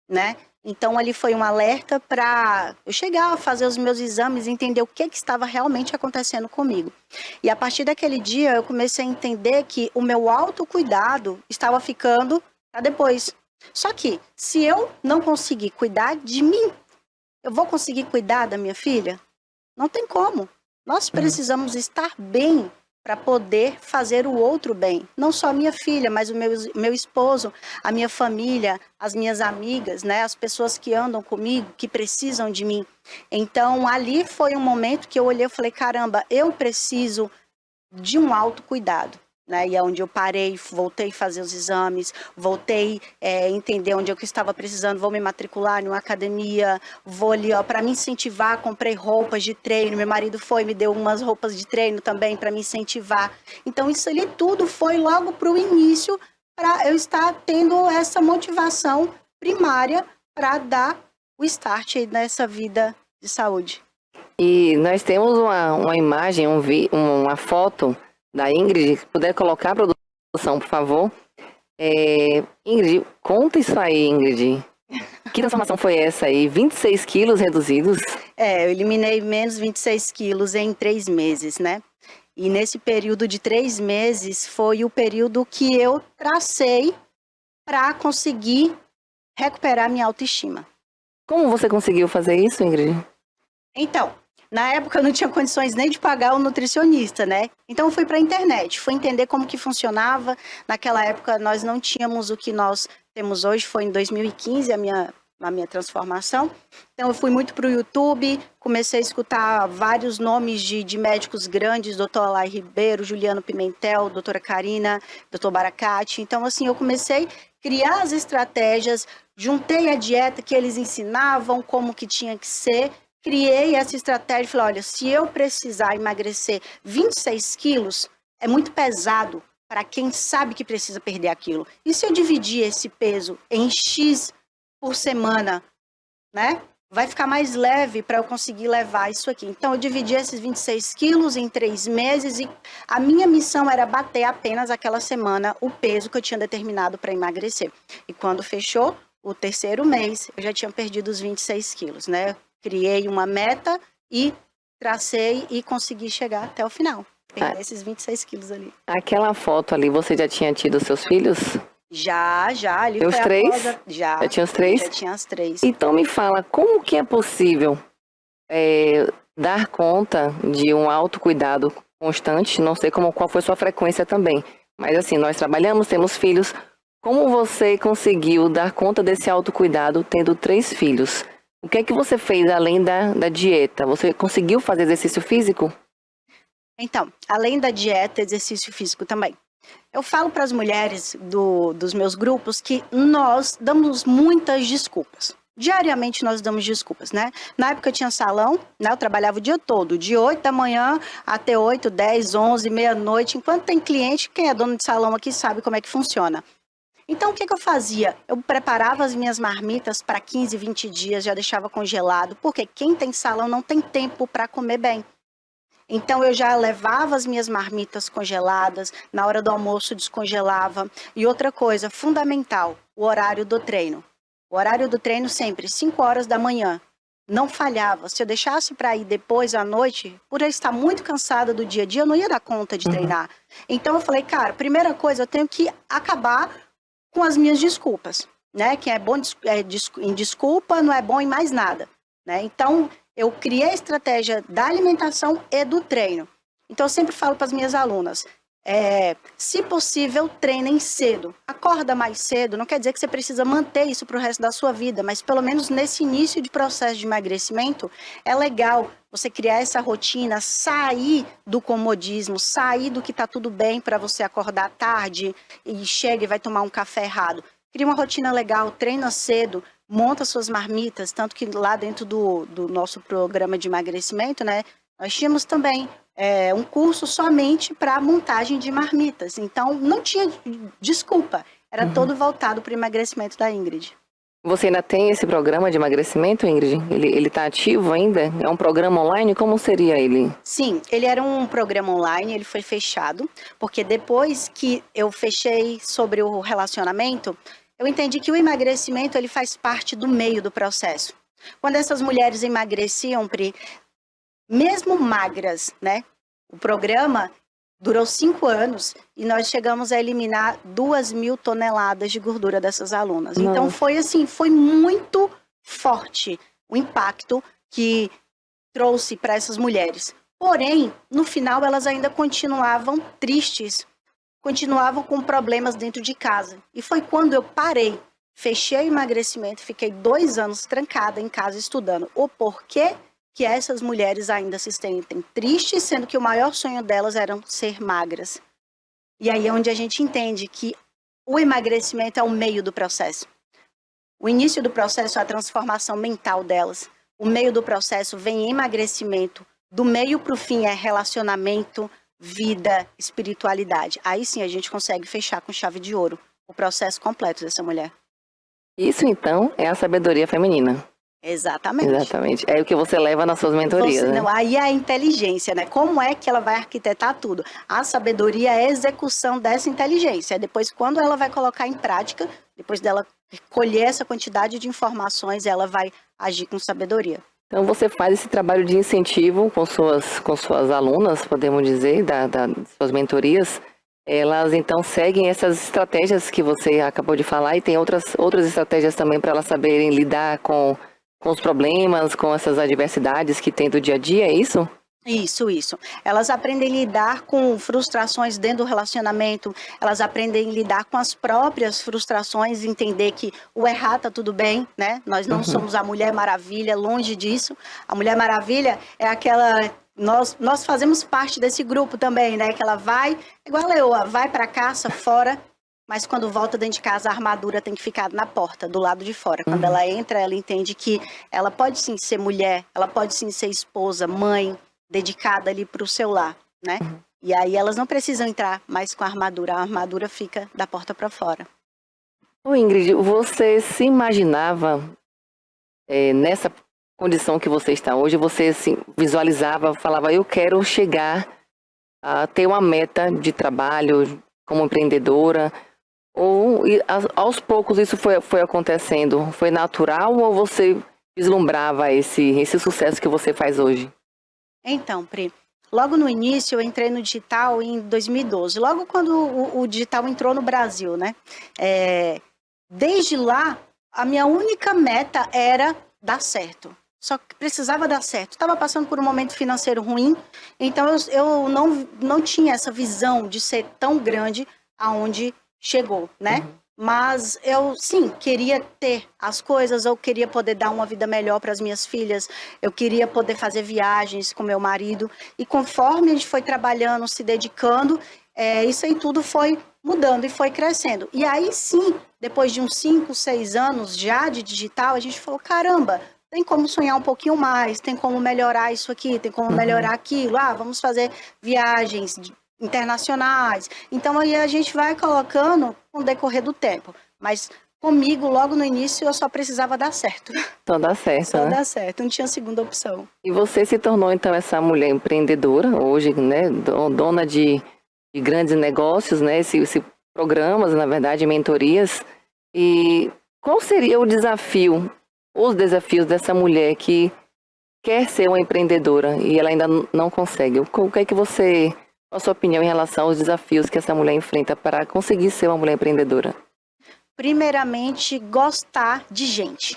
né? Então, ali foi um alerta para eu chegar a fazer os meus exames e entender o que estava realmente acontecendo comigo. E a partir daquele dia, eu comecei a entender que o meu autocuidado estava ficando para depois. Só que, se eu não conseguir cuidar de mim, eu vou conseguir cuidar da minha filha? Não tem como. Nós precisamos estar bem para poder fazer o outro bem. Não só a minha filha, mas o meu esposo, a minha família, as minhas amigas, né? As pessoas que andam comigo, que precisam de mim. Então, ali foi um momento que eu olhei e falei, caramba, eu preciso de um autocuidado. né? E é onde eu parei, voltei a fazer os exames, voltei a entender onde eu estava precisando, vou me matricular em uma academia, vou ali, ó, para me incentivar, comprei roupas de treino, meu marido me deu umas roupas de treino também para me incentivar. Então isso ali tudo foi logo para o início, para eu estar tendo essa motivação primária para dar o start aí nessa vida de saúde. E nós temos uma imagem, uma foto da Ingrid. Se puder colocar a produção, por favor. Ingrid, conta isso aí, Ingrid. Que transformação foi essa aí? 26 quilos reduzidos? Eu eliminei menos 26 quilos em 3 meses, né? E nesse período de 3 meses foi o período que eu tracei para conseguir recuperar minha autoestima. Como você conseguiu fazer isso, Ingrid? Então, na época eu não tinha condições nem de pagar o nutricionista, né? Então eu fui para a internet, fui entender como que funcionava. Naquela época nós não tínhamos o que nós temos hoje, foi em 2015 a minha transformação. Então eu fui muito para o YouTube, comecei a escutar vários nomes de médicos grandes, Dr. Alai Ribeiro, Juliano Pimentel, doutora Karina, Dr. Baracate. Então assim, eu comecei a criar as estratégias, juntei a dieta que eles ensinavam, como que tinha que ser, criei essa estratégia e falei, olha, se eu precisar emagrecer 26 quilos, é muito pesado para quem sabe que precisa perder aquilo. E se eu dividir esse peso em X por semana, né? Vai ficar mais leve para eu conseguir levar isso aqui. Então, eu dividi esses 26 quilos em 3 meses e a minha missão era bater apenas aquela semana o peso que eu tinha determinado para emagrecer. E quando fechou o 3º mês, eu já tinha perdido os 26 quilos, né? Criei uma meta e tracei e consegui chegar até o final. Perder esses 26 quilos ali. Aquela foto ali, você já tinha tido seus filhos? Já. Ali foi os 3? Já tinha os 3? Já tinha as 3. Então me fala, como que é possível dar conta de um autocuidado constante? Não sei qual foi sua frequência também. Mas assim, nós trabalhamos, temos filhos. Como você conseguiu dar conta desse autocuidado tendo 3 filhos? O que é que você fez além da dieta? Você conseguiu fazer exercício físico? Então, além da dieta, exercício físico também. Eu falo para as mulheres dos meus grupos que nós damos muitas desculpas. Diariamente nós damos desculpas, né? Na época eu tinha salão, né? Eu trabalhava o dia todo, de 8 da manhã até 8, 10, 11, meia-noite. Enquanto tem cliente, quem é dono de salão aqui sabe como é que funciona. Então, o que eu fazia? Eu preparava as minhas marmitas para 15, 20 dias, já deixava congelado, porque quem tem salão não tem tempo para comer bem. Então, eu já levava as minhas marmitas congeladas, na hora do almoço descongelava. E outra coisa, fundamental, o horário do treino. O horário do treino sempre, 5 horas da manhã. Não falhava. Se eu deixasse para ir depois à noite, por eu estar muito cansada do dia a dia, eu não ia dar conta de treinar. Então, eu falei, cara, primeira coisa, eu tenho que acabar com as minhas desculpas, né? Quem é bom em desculpa não é bom em mais nada, né? Então, eu criei a estratégia da alimentação e do treino. Então, eu sempre falo para as minhas alunas, se possível, treinem cedo. Acorda mais cedo, não quer dizer que você precisa manter isso para o resto da sua vida, mas pelo menos nesse início de processo de emagrecimento, é legal você criar essa rotina, sair do comodismo, sair do que está tudo bem para você acordar tarde e chega e vai tomar um café errado. Cria uma rotina legal, treina cedo, monta suas marmitas, tanto que lá dentro do nosso programa de emagrecimento, né, nós tínhamos também um curso somente para montagem de marmitas. Então, não tinha desculpa, era todo voltado para o emagrecimento da Ingrid. Você ainda tem esse programa de emagrecimento, Ingrid? Ele está ativo ainda? É um programa online? Como seria ele? Sim, ele era um programa online, ele foi fechado, porque depois que eu fechei sobre o relacionamento, eu entendi que o emagrecimento ele faz parte do meio do processo. Quando essas mulheres emagreciam, Pri, mesmo magras, né? O programa durou 5 anos e nós chegamos a eliminar 2.000 toneladas de gordura dessas alunas. Nossa. Então foi assim, foi muito forte o impacto que trouxe para essas mulheres. Porém, no final elas ainda continuavam tristes, continuavam com problemas dentro de casa. E foi quando eu parei, fechei o emagrecimento, fiquei 2 anos trancada em casa estudando o porquê que essas mulheres ainda se sentem tristes, sendo que o maior sonho delas era ser magras. E aí é onde a gente entende que o emagrecimento é o meio do processo. O início do processo é a transformação mental delas. O meio do processo vem emagrecimento. Do meio para o fim é relacionamento, vida, espiritualidade. Aí sim a gente consegue fechar com chave de ouro o processo completo dessa mulher. Isso, então, é a sabedoria feminina. Exatamente. Exatamente. É o que você leva nas suas mentorias, né? Não, aí é a inteligência, né? Como é que ela vai arquitetar tudo? A sabedoria é a execução dessa inteligência. Depois, quando ela vai colocar em prática, depois dela colher essa quantidade de informações, ela vai agir com sabedoria. Então, você faz esse trabalho de incentivo com suas alunas, podemos dizer, das suas mentorias. Elas, então, seguem essas estratégias que você acabou de falar e tem outras estratégias também para elas saberem lidar com os problemas, com essas adversidades que tem do dia a dia, é isso? Isso. Elas aprendem a lidar com frustrações dentro do relacionamento, elas aprendem a lidar com as próprias frustrações, entender que o errar tá tudo bem, né? Nós não somos a Mulher Maravilha, longe disso. A Mulher Maravilha é aquela... Nós fazemos parte desse grupo também, né? Que ela vai, igual a leoa, vai para caça, fora... Mas quando volta dentro de casa, a armadura tem que ficar na porta, do lado de fora. Quando ela entra, ela entende que ela pode sim ser mulher, ela pode sim ser esposa, mãe, dedicada ali para o seu lar, né? E aí elas não precisam entrar mais com a armadura fica da porta para fora. Ô Ingrid, você se imaginava nessa condição que você está hoje, você assim, visualizava, falava, eu quero chegar a ter uma meta de trabalho como empreendedora, ou aos poucos isso foi acontecendo? Foi natural ou você vislumbrava esse sucesso que você faz hoje? Então, Pri, logo no início eu entrei no digital em 2012, logo quando o digital entrou no Brasil, né? Desde lá, a minha única meta era dar certo. Só que precisava dar certo. Estava passando por um momento financeiro ruim, então eu não tinha essa visão de ser tão grande aonde chegou, né? Mas eu, sim, queria ter as coisas, eu queria poder dar uma vida melhor para as minhas filhas, eu queria poder fazer viagens com meu marido. E conforme a gente foi trabalhando, se dedicando, isso aí tudo foi mudando e foi crescendo. E aí sim, depois de uns 5, 6 anos já de digital, a gente falou, caramba, tem como sonhar um pouquinho mais, tem como melhorar isso aqui, tem como melhorar aquilo. Vamos fazer viagens internacionais. Então aí a gente vai colocando com o decorrer do tempo. Mas comigo, logo no início, eu só precisava dar certo. Só dar certo, Só dar certo, não tinha segunda opção. E você se tornou então essa mulher empreendedora hoje, né? Dona de grandes negócios, né? Esses programas, na verdade, mentorias. E qual seria o desafio, os desafios dessa mulher que quer ser uma empreendedora e ela ainda não consegue? O que é que você... Qual a sua opinião em relação aos desafios que essa mulher enfrenta para conseguir ser uma mulher empreendedora? Primeiramente, gostar de gente.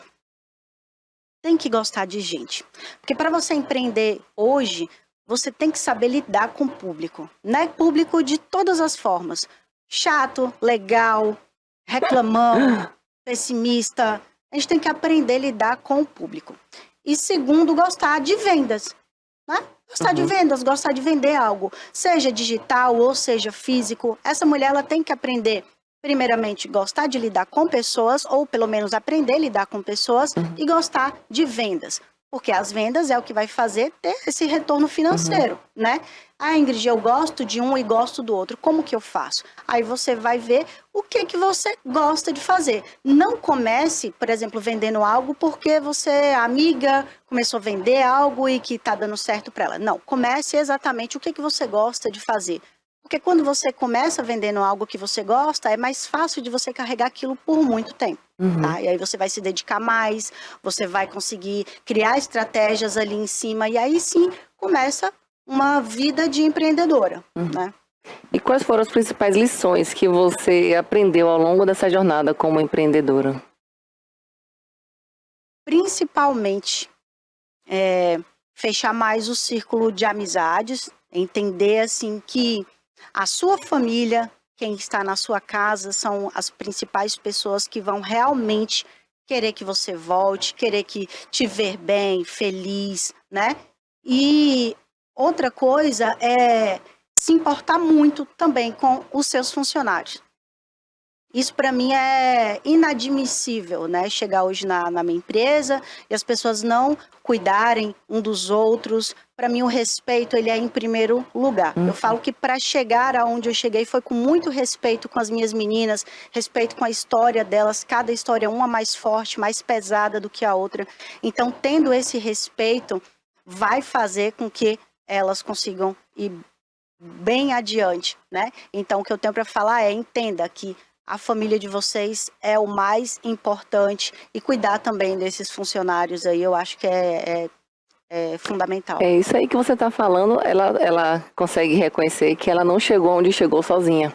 Tem que gostar de gente. Porque para você empreender hoje, você tem que saber lidar com o público. Né? Público de todas as formas. Chato, legal, reclamão, pessimista. A gente tem que aprender a lidar com o público. E segundo, gostar de vendas. Né? Gostar de vendas, gostar de vender algo, seja digital ou seja físico. Essa mulher ela tem que aprender, primeiramente, gostar de lidar com pessoas, ou pelo menos aprender a lidar com pessoas e gostar de vendas. Porque as vendas é o que vai fazer ter esse retorno financeiro, né? Ingrid, eu gosto de um e gosto do outro. Como que eu faço? Aí você vai ver o que você gosta de fazer. Não comece, por exemplo, vendendo algo porque você é amiga, começou a vender algo e que está dando certo para ela. Não, comece exatamente o que você gosta de fazer. Porque quando você começa vendendo algo que você gosta, é mais fácil de você carregar aquilo por muito tempo. Tá? E aí você vai se dedicar mais, você vai conseguir criar estratégias ali em cima, e aí sim começa uma vida de empreendedora. Né? E quais foram as principais lições que você aprendeu ao longo dessa jornada como empreendedora? Principalmente, fechar mais o círculo de amizades, entender assim que a sua família, quem está na sua casa, são as principais pessoas que vão realmente querer que você volte, querer que te ver bem, feliz, né? E outra coisa é se importar muito também com os seus funcionários. Isso para mim é inadmissível, né? Chegar hoje na minha empresa e as pessoas não cuidarem um dos outros. Para mim o respeito ele é em primeiro lugar. Eu falo que para chegar aonde eu cheguei foi com muito respeito com as minhas meninas, respeito com a história delas, cada história uma mais forte, mais pesada do que a outra. Então, tendo esse respeito, vai fazer com que elas consigam ir bem adiante, né? Então, o que eu tenho para falar é, entenda que a família de vocês é o mais importante e cuidar também desses funcionários aí, eu acho que é fundamental. É isso aí que você está falando, ela consegue reconhecer que ela não chegou onde chegou sozinha.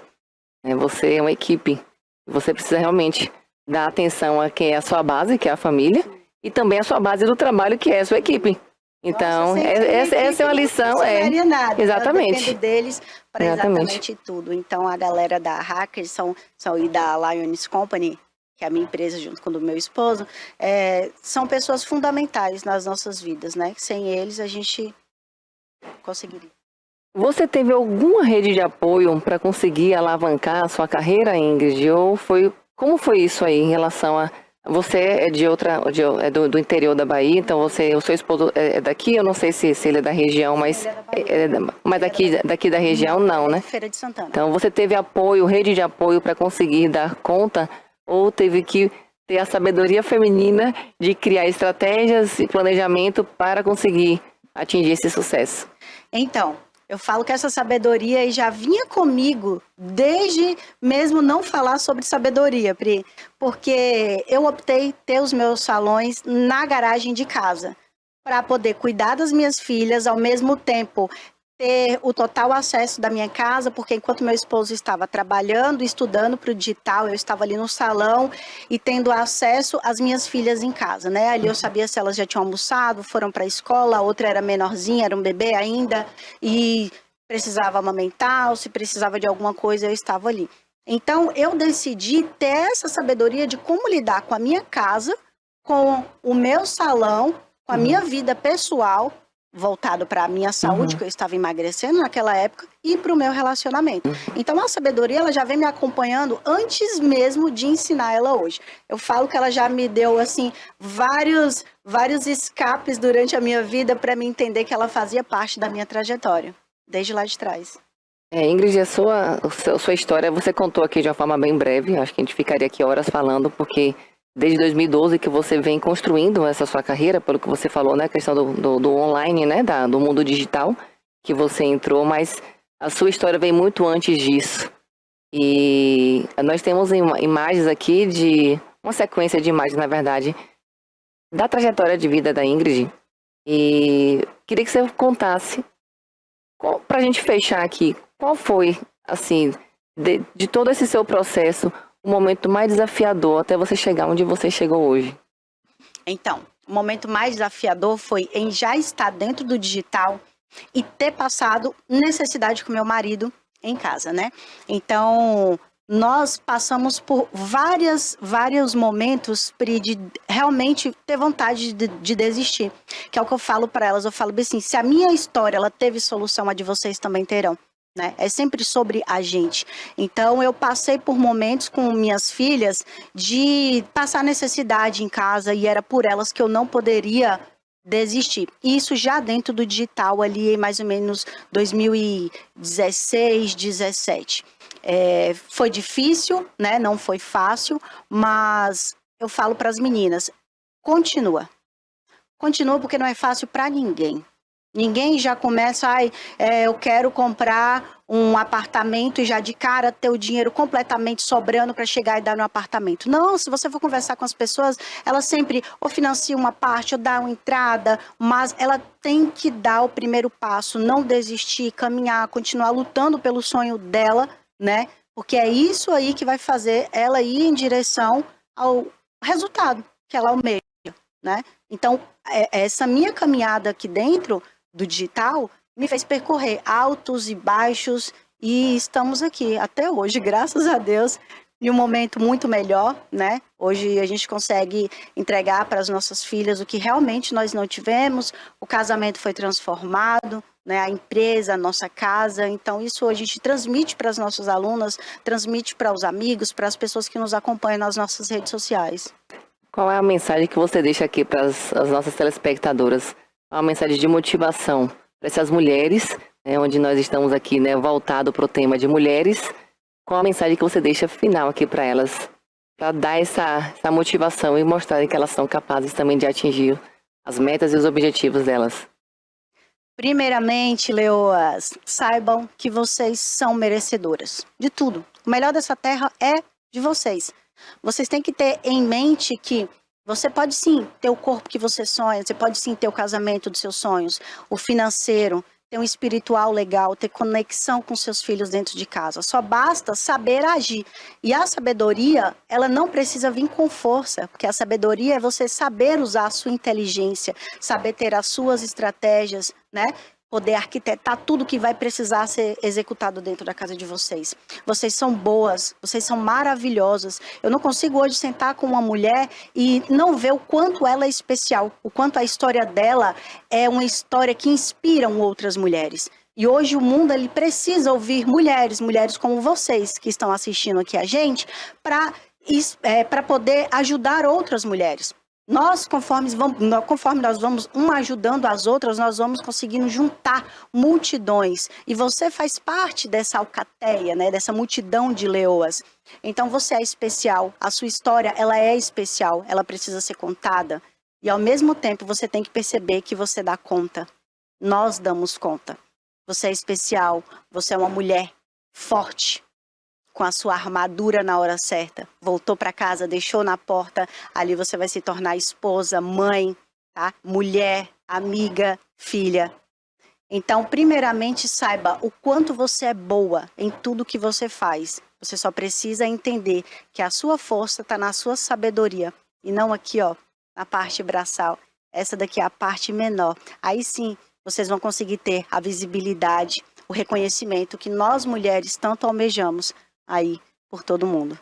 Você é uma equipe, você precisa realmente dar atenção a quem é a sua base, que é a família, e também a sua base do trabalho, que é a sua equipe. Então, Nossa, essa é uma lição. Não nada, exatamente. Eu dependo deles para exatamente tudo. Então, a galera da Hackers e da Lions Company, que é a minha empresa junto com o do meu esposo, são pessoas fundamentais nas nossas vidas, né? Sem eles, a gente conseguiria. Você teve alguma rede de apoio para conseguir alavancar a sua carreira, Ingrid? Ou como foi isso aí em relação a... Você é do interior da Bahia, então o seu esposo é daqui, eu não sei se ele é da região, mas daqui da região não, né? Feira de Santana. Então você teve apoio, rede de apoio para conseguir dar conta, ou teve que ter a sabedoria feminina de criar estratégias e planejamento para conseguir atingir esse sucesso? Então, eu falo que essa sabedoria já vinha comigo desde mesmo não falar sobre sabedoria, Pri, porque eu optei ter os meus salões na garagem de casa para poder cuidar das minhas filhas, ao mesmo tempo ter o total acesso da minha casa, porque enquanto meu esposo estava trabalhando, estudando para o digital, eu estava ali no salão e tendo acesso às minhas filhas em casa, né? Ali eu sabia se elas já tinham almoçado, foram para a escola, a outra era menorzinha, era um bebê ainda, e precisava amamentar, ou se precisava de alguma coisa, eu estava ali. Então, eu decidi ter essa sabedoria de como lidar com a minha casa, com o meu salão, com a minha vida pessoal, voltado para a minha saúde, que eu estava emagrecendo naquela época, e para o meu relacionamento. Então, a sabedoria, ela já vem me acompanhando antes mesmo de ensinar ela hoje. Eu falo que ela já me deu, assim, vários escapes durante a minha vida para me entender que ela fazia parte da minha trajetória, desde lá de trás. Ingrid, a sua história, você contou aqui de uma forma bem breve, acho que a gente ficaria aqui horas falando, porque... Desde 2012 que você vem construindo essa sua carreira, pelo que você falou, né? A questão do online, né? Do mundo digital que você entrou, mas a sua história vem muito antes disso. E nós temos imagens aqui uma sequência de imagens, na verdade, da trajetória de vida da Ingrid. E queria que você contasse, para a gente fechar aqui, qual foi, assim, de todo esse seu processo, o momento mais desafiador até você chegar onde você chegou hoje? Então, o momento mais desafiador foi em já estar dentro do digital e ter passado necessidade com meu marido em casa, né? Então, nós passamos por vários momentos, Pri, de realmente ter vontade de desistir. Que é o que eu falo para elas. Eu falo assim, se a minha história ela teve solução, a de vocês também terão. Né? É sempre sobre a gente. Então, eu passei por momentos com minhas filhas de passar necessidade em casa e era por elas que eu não poderia desistir. Isso já dentro do digital ali em mais ou menos 2016, 17. Foi difícil, né? Não foi fácil, mas eu falo para as meninas, continua. Continua porque não é fácil para ninguém. Ninguém já começa, eu quero comprar um apartamento e já de cara ter o dinheiro completamente sobrando para chegar e dar no apartamento. Não, se você for conversar com as pessoas, elas sempre ou financiam uma parte ou dão uma entrada, mas ela tem que dar o primeiro passo, não desistir, caminhar, continuar lutando pelo sonho dela, né? Porque é isso aí que vai fazer ela ir em direção ao resultado que ela almeja, né? Então, essa minha caminhada aqui dentro do digital me fez percorrer altos e baixos e estamos aqui até hoje, graças a Deus, em um momento muito melhor, né? Hoje a gente consegue entregar para as nossas filhas o que realmente nós não tivemos, o casamento foi transformado, né, a empresa, a nossa casa. Então, isso a gente transmite para as nossas alunas, transmite para os amigos, para as pessoas que nos acompanham nas nossas redes sociais. Qual é a mensagem que você deixa aqui para as nossas telespectadoras? Uma mensagem de motivação para essas mulheres, né, onde nós estamos aqui, né, voltado para o tema de mulheres. Qual a mensagem que você deixa final aqui para elas? Para dar essa motivação e mostrarem que elas são capazes também de atingir as metas e os objetivos delas. Primeiramente, leoas, saibam que vocês são merecedoras de tudo. O melhor dessa terra é de vocês. Vocês têm que ter em mente que você pode sim ter o corpo que você sonha, você pode sim ter o casamento dos seus sonhos, o financeiro, ter um espiritual legal, ter conexão com seus filhos dentro de casa. Só basta saber agir. E a sabedoria, ela não precisa vir com força, porque a sabedoria é você saber usar a sua inteligência, saber ter as suas estratégias, né? Poder arquitetar tudo que vai precisar ser executado dentro da casa de vocês. Vocês são boas, vocês são maravilhosas. Eu não consigo hoje sentar com uma mulher e não ver o quanto ela é especial, o quanto a história dela é uma história que inspira outras mulheres. E hoje o mundo ele precisa ouvir mulheres como vocês que estão assistindo aqui a gente, para poder ajudar outras mulheres. Nós, conforme nós vamos uma ajudando as outras, nós vamos conseguindo juntar multidões. E você faz parte dessa alcateia, né, dessa multidão de leoas. Então você é especial, a sua história ela é especial, ela precisa ser contada. E ao mesmo tempo você tem que perceber que você dá conta. Nós damos conta. Você é especial, você é uma mulher forte, com a sua armadura na hora certa. Voltou para casa, deixou na porta, ali você vai se tornar esposa, mãe, tá? Mulher, amiga, filha. Então, primeiramente, saiba o quanto você é boa em tudo que você faz. Você só precisa entender que a sua força está na sua sabedoria e não aqui, ó, na parte braçal. Essa daqui é a parte menor. Aí sim, vocês vão conseguir ter a visibilidade, o reconhecimento que nós mulheres tanto almejamos aí por todo mundo.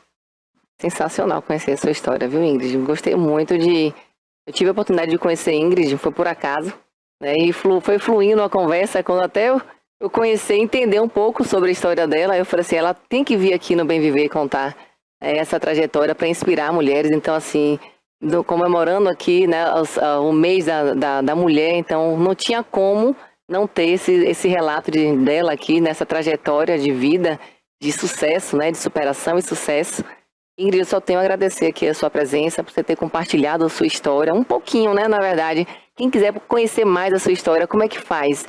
Sensacional conhecer a sua história, viu, Ingrid? Gostei muito Eu tive a oportunidade de conhecer a Ingrid, foi por acaso, né? E foi fluindo a conversa, quando até eu conheci, entender um pouco sobre a história dela, eu falei assim, ela tem que vir aqui no Bem Viver contar essa trajetória para inspirar mulheres. Então, assim, comemorando aqui, né, o mês da mulher, então não tinha como não ter esse relato dela aqui, nessa trajetória de vida, de sucesso, né, de superação e sucesso. Ingrid, eu só tenho a agradecer aqui a sua presença, por você ter compartilhado a sua história, um pouquinho, né, na verdade. Quem quiser conhecer mais a sua história, como é que faz?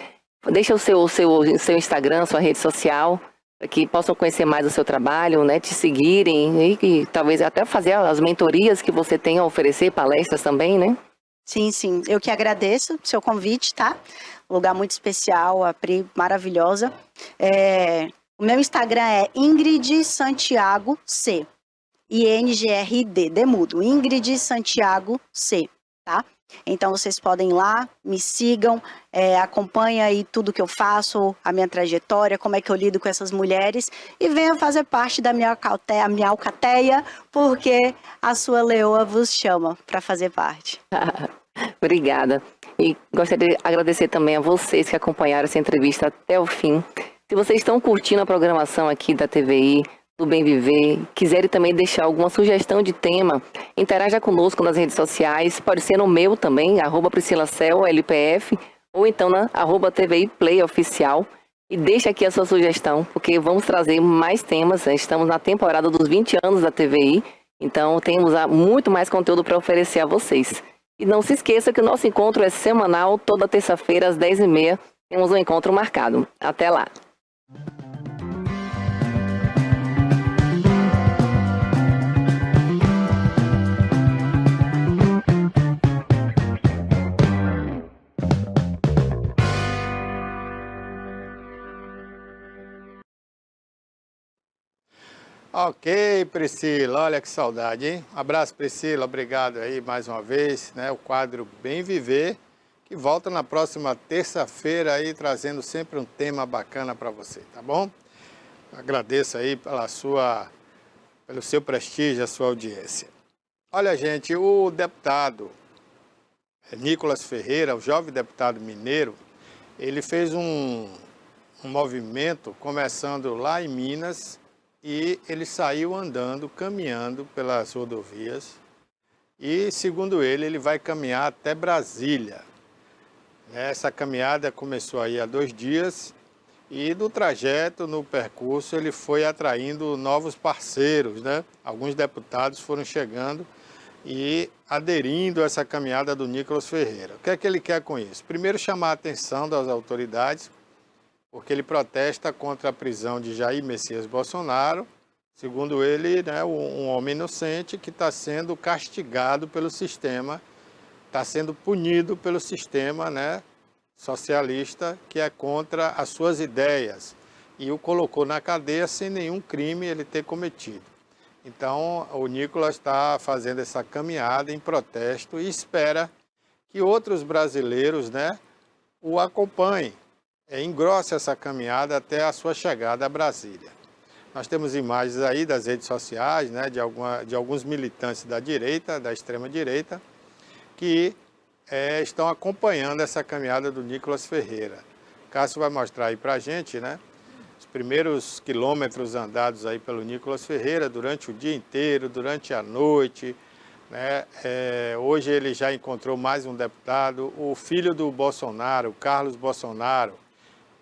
Deixa o seu Instagram, sua rede social, para que possam conhecer mais o seu trabalho, né, te seguirem e talvez até fazer as mentorias que você tem a oferecer, palestras também, né? Sim, sim. Eu que agradeço o seu convite, tá? Um lugar muito especial, a Pri maravilhosa. O meu Instagram é Ingrid Santiago C. INGRD, Demudo. Ingrid Santiago C, tá? Então vocês podem ir lá, me sigam, acompanhem aí tudo que eu faço, a minha trajetória, como é que eu lido com essas mulheres e venham fazer parte da minha alcateia, porque a sua leoa vos chama para fazer parte. Obrigada. E gostaria de agradecer também a vocês que acompanharam essa entrevista até o fim. Se vocês estão curtindo a programação aqui da TVI, do Bem Viver, quiserem também deixar alguma sugestão de tema, interaja conosco nas redes sociais, pode ser no meu também, @PriscilaCel, LPF, ou então na @TVI Play Oficial, e deixa aqui a sua sugestão, porque vamos trazer mais temas, né? Estamos na temporada dos 20 anos da TVI, então temos muito mais conteúdo para oferecer a vocês. E não se esqueça que o nosso encontro é semanal, toda terça-feira às 10h30, temos um encontro marcado. Até lá! Ok, Priscila, olha que saudade, hein? Abraço, Priscila, obrigado aí mais uma vez, né? O quadro Bem Viver, que volta na próxima terça-feira aí, trazendo sempre um tema bacana para você, tá bom? Agradeço aí pelo seu prestígio, a sua audiência. Olha, gente, o deputado Nicolas Ferreira, o jovem deputado mineiro, ele fez um movimento começando lá em Minas e ele saiu andando, caminhando pelas rodovias e, segundo ele vai caminhar até Brasília. Essa caminhada começou aí há 2 dias e do trajeto, no percurso, ele foi atraindo novos parceiros, né? Alguns deputados foram chegando e aderindo a essa caminhada do Nicolas Ferreira. O que é que ele quer com isso? Primeiro, chamar a atenção das autoridades, porque ele protesta contra a prisão de Jair Messias Bolsonaro, segundo ele, né, um homem inocente que está sendo castigado pelo sistema, está sendo punido pelo sistema, né, socialista, que é contra as suas ideias, e o colocou na cadeia sem nenhum crime ele ter cometido. Então, o Nicolas está fazendo essa caminhada em protesto e espera que outros brasileiros, né, o acompanhem, engrosse essa caminhada até a sua chegada a Brasília. Nós temos imagens aí das redes sociais, né, de alguns militantes da direita, da extrema-direita, que estão acompanhando essa caminhada do Nicolas Ferreira. Cássio vai mostrar aí para a gente, né, os primeiros quilômetros andados aí pelo Nicolas Ferreira durante o dia inteiro, durante a noite, né? Hoje ele já encontrou mais um deputado, o filho do Bolsonaro, Carlos Bolsonaro,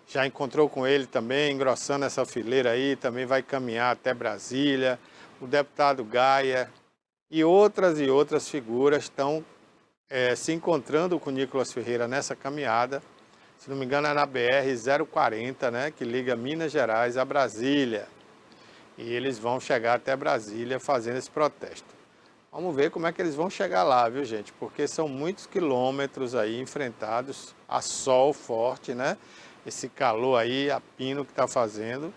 já encontrou com ele também, engrossando essa fileira aí, também vai caminhar até Brasília. O deputado Gaia e outras figuras estão se encontrando com o Nicolas Ferreira nessa caminhada. Se não me engano é na BR-040, né, que liga Minas Gerais a Brasília. E eles vão chegar até Brasília fazendo esse protesto. Vamos ver como é que eles vão chegar lá, viu, gente? Porque são muitos quilômetros aí enfrentados a sol forte, né? Esse calor aí, a pino que está fazendo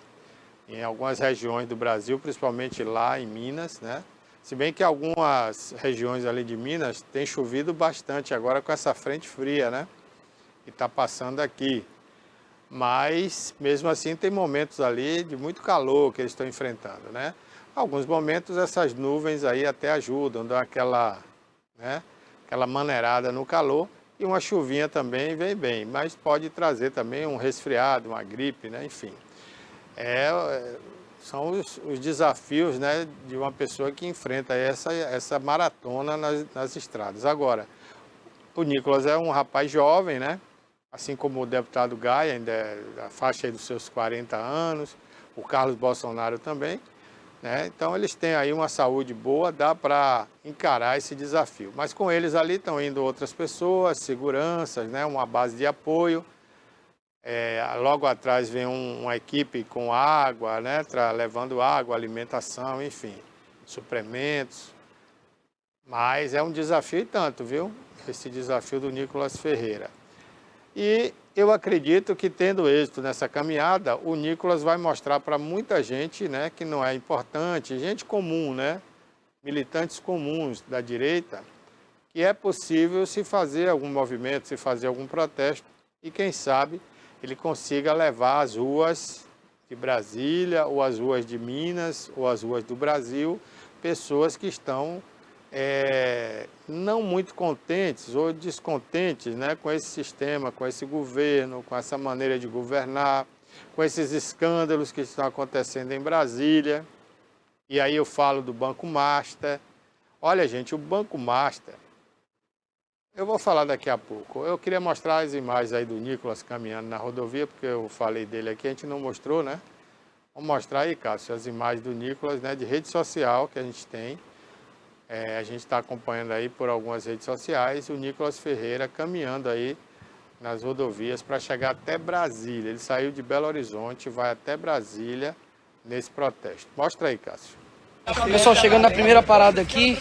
em algumas regiões do Brasil, principalmente lá em Minas, né? Se bem que algumas regiões ali de Minas tem chovido bastante agora com essa frente fria, né? Que está passando aqui. Mas, mesmo assim, tem momentos ali de muito calor que eles estão enfrentando, né? Alguns momentos essas nuvens aí até ajudam, dão aquela maneirada no calor. E uma chuvinha também vem bem, mas pode trazer também um resfriado, uma gripe, né? Enfim. São os desafios, né, de uma pessoa que enfrenta essa maratona nas estradas. Agora, o Nicolas é um rapaz jovem, né? Assim como o deputado Gaia, ainda é da faixa aí dos seus 40 anos, o Carlos Bolsonaro também, né? Então eles têm aí uma saúde boa, dá para encarar esse desafio. Mas com eles ali estão indo outras pessoas, seguranças, né? Uma base de apoio. Logo atrás vem uma equipe com água, né? Levando água, alimentação, enfim, suplementos. Mas é um desafio e tanto, viu? Esse desafio do Nicolas Ferreira. E eu acredito que, tendo êxito nessa caminhada, o Nicolas vai mostrar para muita gente, né, que não é importante, gente comum, né, militantes comuns da direita, que é possível se fazer algum movimento, se fazer algum protesto e, quem sabe, ele consiga levar às ruas de Brasília, ou às ruas de Minas, ou às ruas do Brasil, pessoas que estão não muito contentes ou descontentes, né, com esse sistema, com esse governo, com essa maneira de governar, com esses escândalos que estão acontecendo em Brasília. E aí eu falo do Banco Master. Olha, gente, o Banco Master, eu vou falar daqui a pouco. Eu queria mostrar as imagens aí do Nicolas caminhando na rodovia, porque eu falei dele aqui, a gente não mostrou, né? Vamos mostrar aí, Cássio, as imagens do Nicolas, né, de rede social que a gente tem. A gente está acompanhando aí por algumas redes sociais o Nicolas Ferreira caminhando aí nas rodovias para chegar até Brasília. Ele saiu de Belo Horizonte, vai até Brasília nesse protesto. Mostra aí, Cássio. Pessoal, chegando na primeira parada aqui.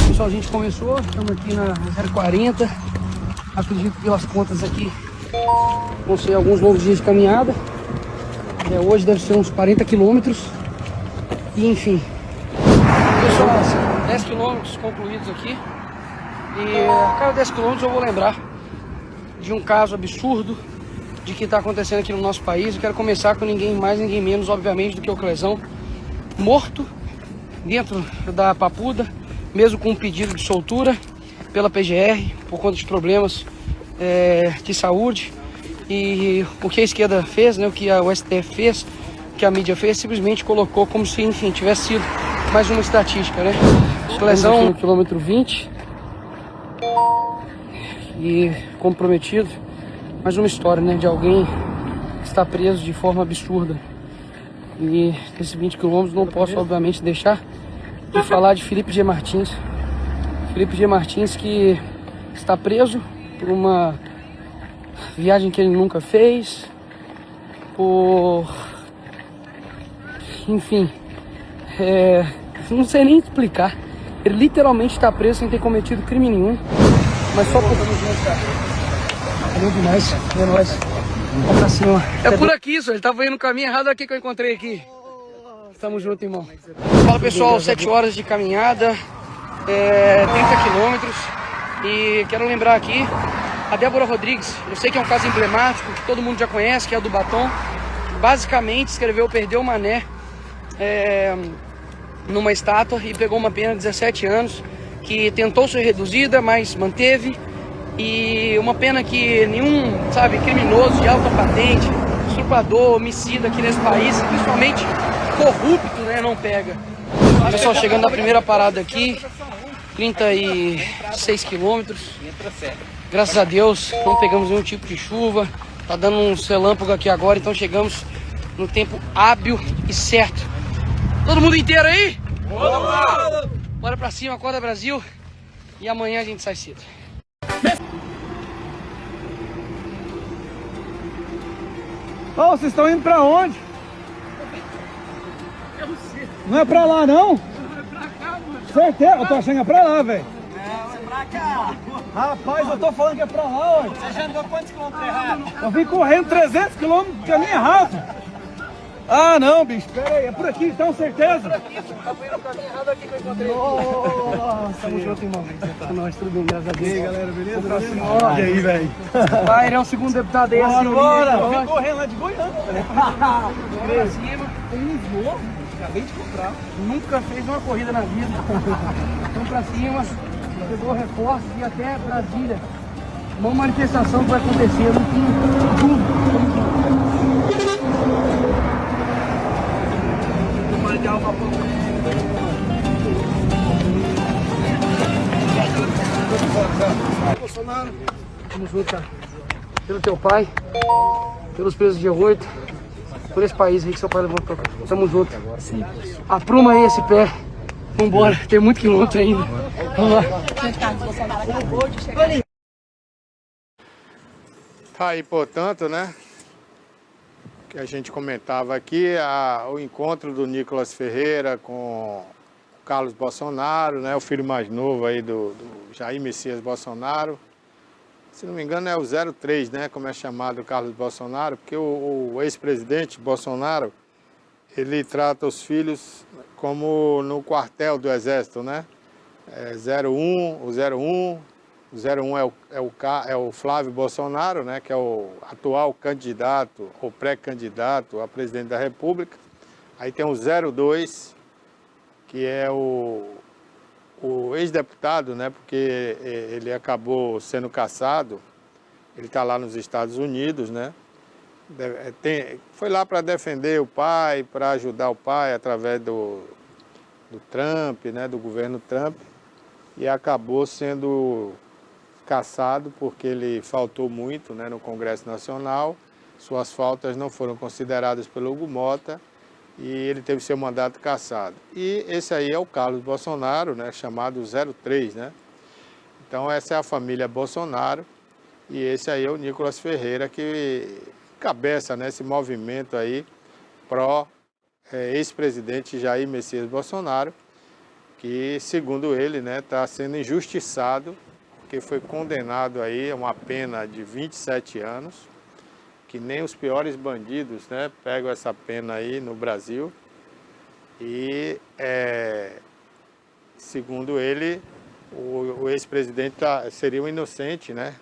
Pessoal, a gente começou, estamos aqui na 040. Acredito que pelas contas aqui vão ser alguns longos dias de caminhada. Hoje deve ser uns 40 quilômetros. E enfim. Pessoal, 10 quilômetros concluídos aqui. E a cada 10 quilômetros eu vou lembrar de um caso absurdo de que está acontecendo aqui no nosso país. Eu quero começar com ninguém mais, ninguém menos, obviamente, do que o Clezão, morto dentro da Papuda, mesmo com um pedido de soltura pela PGR, por conta de problemas de saúde. E o que a esquerda fez, né, o que o STF fez, o que a mídia fez, simplesmente colocou como se, enfim, tivesse sido mais uma estatística, né? Lesão no quilômetro 20 e comprometido, mais uma história, né, de alguém que está preso de forma absurda. E nesses 20 quilômetros não posso, obviamente, deixar de falar de Felipe G. Martins. Felipe G. Martins, que está preso por uma viagem que ele nunca fez, enfim, não sei nem explicar. Ele literalmente está preso sem ter cometido crime nenhum, mas só por... Valeu demais, é nóis. Vamos pra cima. É por aqui, isso. Ele tava indo no caminho errado aqui que eu encontrei aqui. Tamo junto, irmão. Fala, pessoal, 7 horas de caminhada, 30 quilômetros. E quero lembrar aqui a Débora Rodrigues. Eu sei que é um caso emblemático, que todo mundo já conhece, que é o do batom. Basicamente escreveu Perdeu o Mané numa estátua e pegou uma pena de 17 anos, que tentou ser reduzida, mas manteve. E uma pena que nenhum, criminoso de alta patente, estuprador, homicida aqui nesse país, principalmente corrupto, né, não pega. Pessoal, chegando na primeira parada aqui, 36 quilômetros. Graças a Deus não pegamos nenhum tipo de chuva. Tá dando um relâmpago aqui agora, então chegamos no tempo hábil e certo. Todo mundo inteiro aí? Bora pra cima, acorda Brasil. E amanhã a gente sai cedo. Ó, vocês estão indo pra onde? Não é pra lá, não? Não, é pra cá, mano. Certeza? Eu tô achando que é pra lá, velho. Não, é pra cá. Rapaz, eu tô falando que é pra lá, ó. Você já andou quantos quilômetros errado? Eu vim correndo 300 quilômetros de caminho errado. Ah, não, bicho, pera aí. É por aqui, então, certeza? É por aqui, tá vendo o caminho errado aqui que eu encontrei. Nossa, tamo junto, irmão. Nós, tudo bem, graças a Deus. E aí, galera, beleza? E aí, velho? Vai, ele é o segundo deputado aí. Bora! Eu vim correndo lá de Goiânia. Pra cima. Tem um novo, acabei de comprar. Nunca fez uma corrida na vida. Vamos pra cima, pegou reforços e até Brasília. Uma manifestação que vai acontecer no fim de tudo. Bolsonaro, vamos junto, cara. Pelo teu pai, pelos presos de G8, por esse país aí que seu pai levou pra cá. Tamo junto. Apruma aí esse pé. Vambora, tem muito quilômetro ainda. Vamos lá. Tá aí, portanto, né? Que a gente comentava aqui, o encontro do Nicolas Ferreira com o Carlos Bolsonaro, né? O filho mais novo aí do Jair Messias Bolsonaro. Se não me engano é o 03, né? Como é chamado o Carlos Bolsonaro, porque o ex-presidente Bolsonaro, ele trata os filhos como no quartel do Exército, né? 01, o 01 é o Flávio Bolsonaro, né, que é o atual candidato ou pré-candidato a presidente da República. Aí tem o 02, que é o ex-deputado, né, porque ele acabou sendo cassado. Ele está lá nos Estados Unidos, né? Foi lá para defender o pai, para ajudar o pai através do Trump, né, do governo Trump, e acabou sendo cassado porque ele faltou muito, né, no Congresso Nacional. Suas faltas não foram consideradas pelo Hugo Mota e ele teve seu mandato cassado. E esse aí é o Carlos Bolsonaro, né, chamado 03, né? Então essa é a família Bolsonaro e esse aí é o Nicolas Ferreira, que cabeça nesse movimento aí pró ex-presidente Jair Messias Bolsonaro, que segundo ele, né, está sendo injustiçado, que foi condenado aí a uma pena de 27 anos, que nem os piores bandidos, né, pegam essa pena aí no Brasil. E, segundo ele, o ex-presidente seria um inocente, né?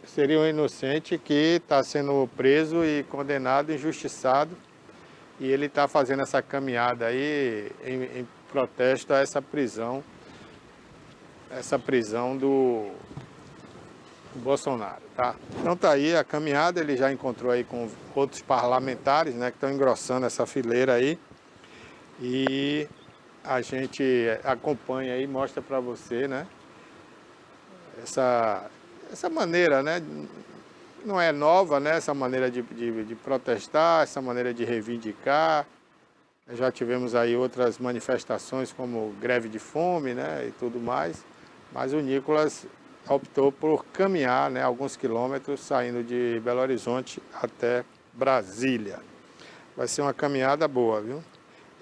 Seria um inocente que está sendo preso e condenado, injustiçado. E ele está fazendo essa caminhada aí em protesto a essa prisão o Bolsonaro, tá? Então tá aí a caminhada, ele já encontrou aí com outros parlamentares, né, que estão engrossando essa fileira aí. E a gente acompanha aí, mostra para você, né, essa maneira, né, não é nova, né, essa maneira de protestar, essa maneira de reivindicar. Já tivemos aí outras manifestações como greve de fome, né, e tudo mais, mas o Nicolas optou por caminhar, né, alguns quilômetros saindo de Belo Horizonte até Brasília. Vai ser uma caminhada boa, viu?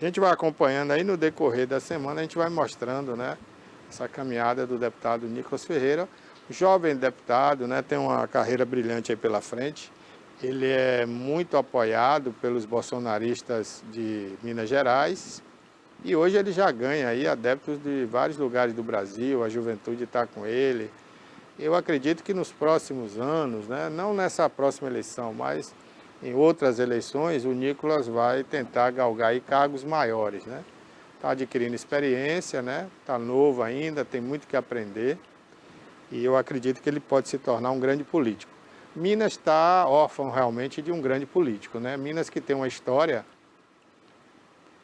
A gente vai acompanhando aí no decorrer da semana, a gente vai mostrando, né, essa caminhada do deputado Nicolas Ferreira, jovem deputado, né, tem uma carreira brilhante aí pela frente. Ele é muito apoiado pelos bolsonaristas de Minas Gerais e hoje ele já ganha aí adeptos de vários lugares do Brasil, a juventude está com ele. Eu acredito que nos próximos anos, né, não nessa próxima eleição, mas em outras eleições, o Nicolas vai tentar galgar aí cargos maiores, né? Está adquirindo experiência, né? Está novo ainda, tem muito que aprender e eu acredito que ele pode se tornar um grande político. Minas está órfão realmente de um grande político, né? Minas que tem uma história...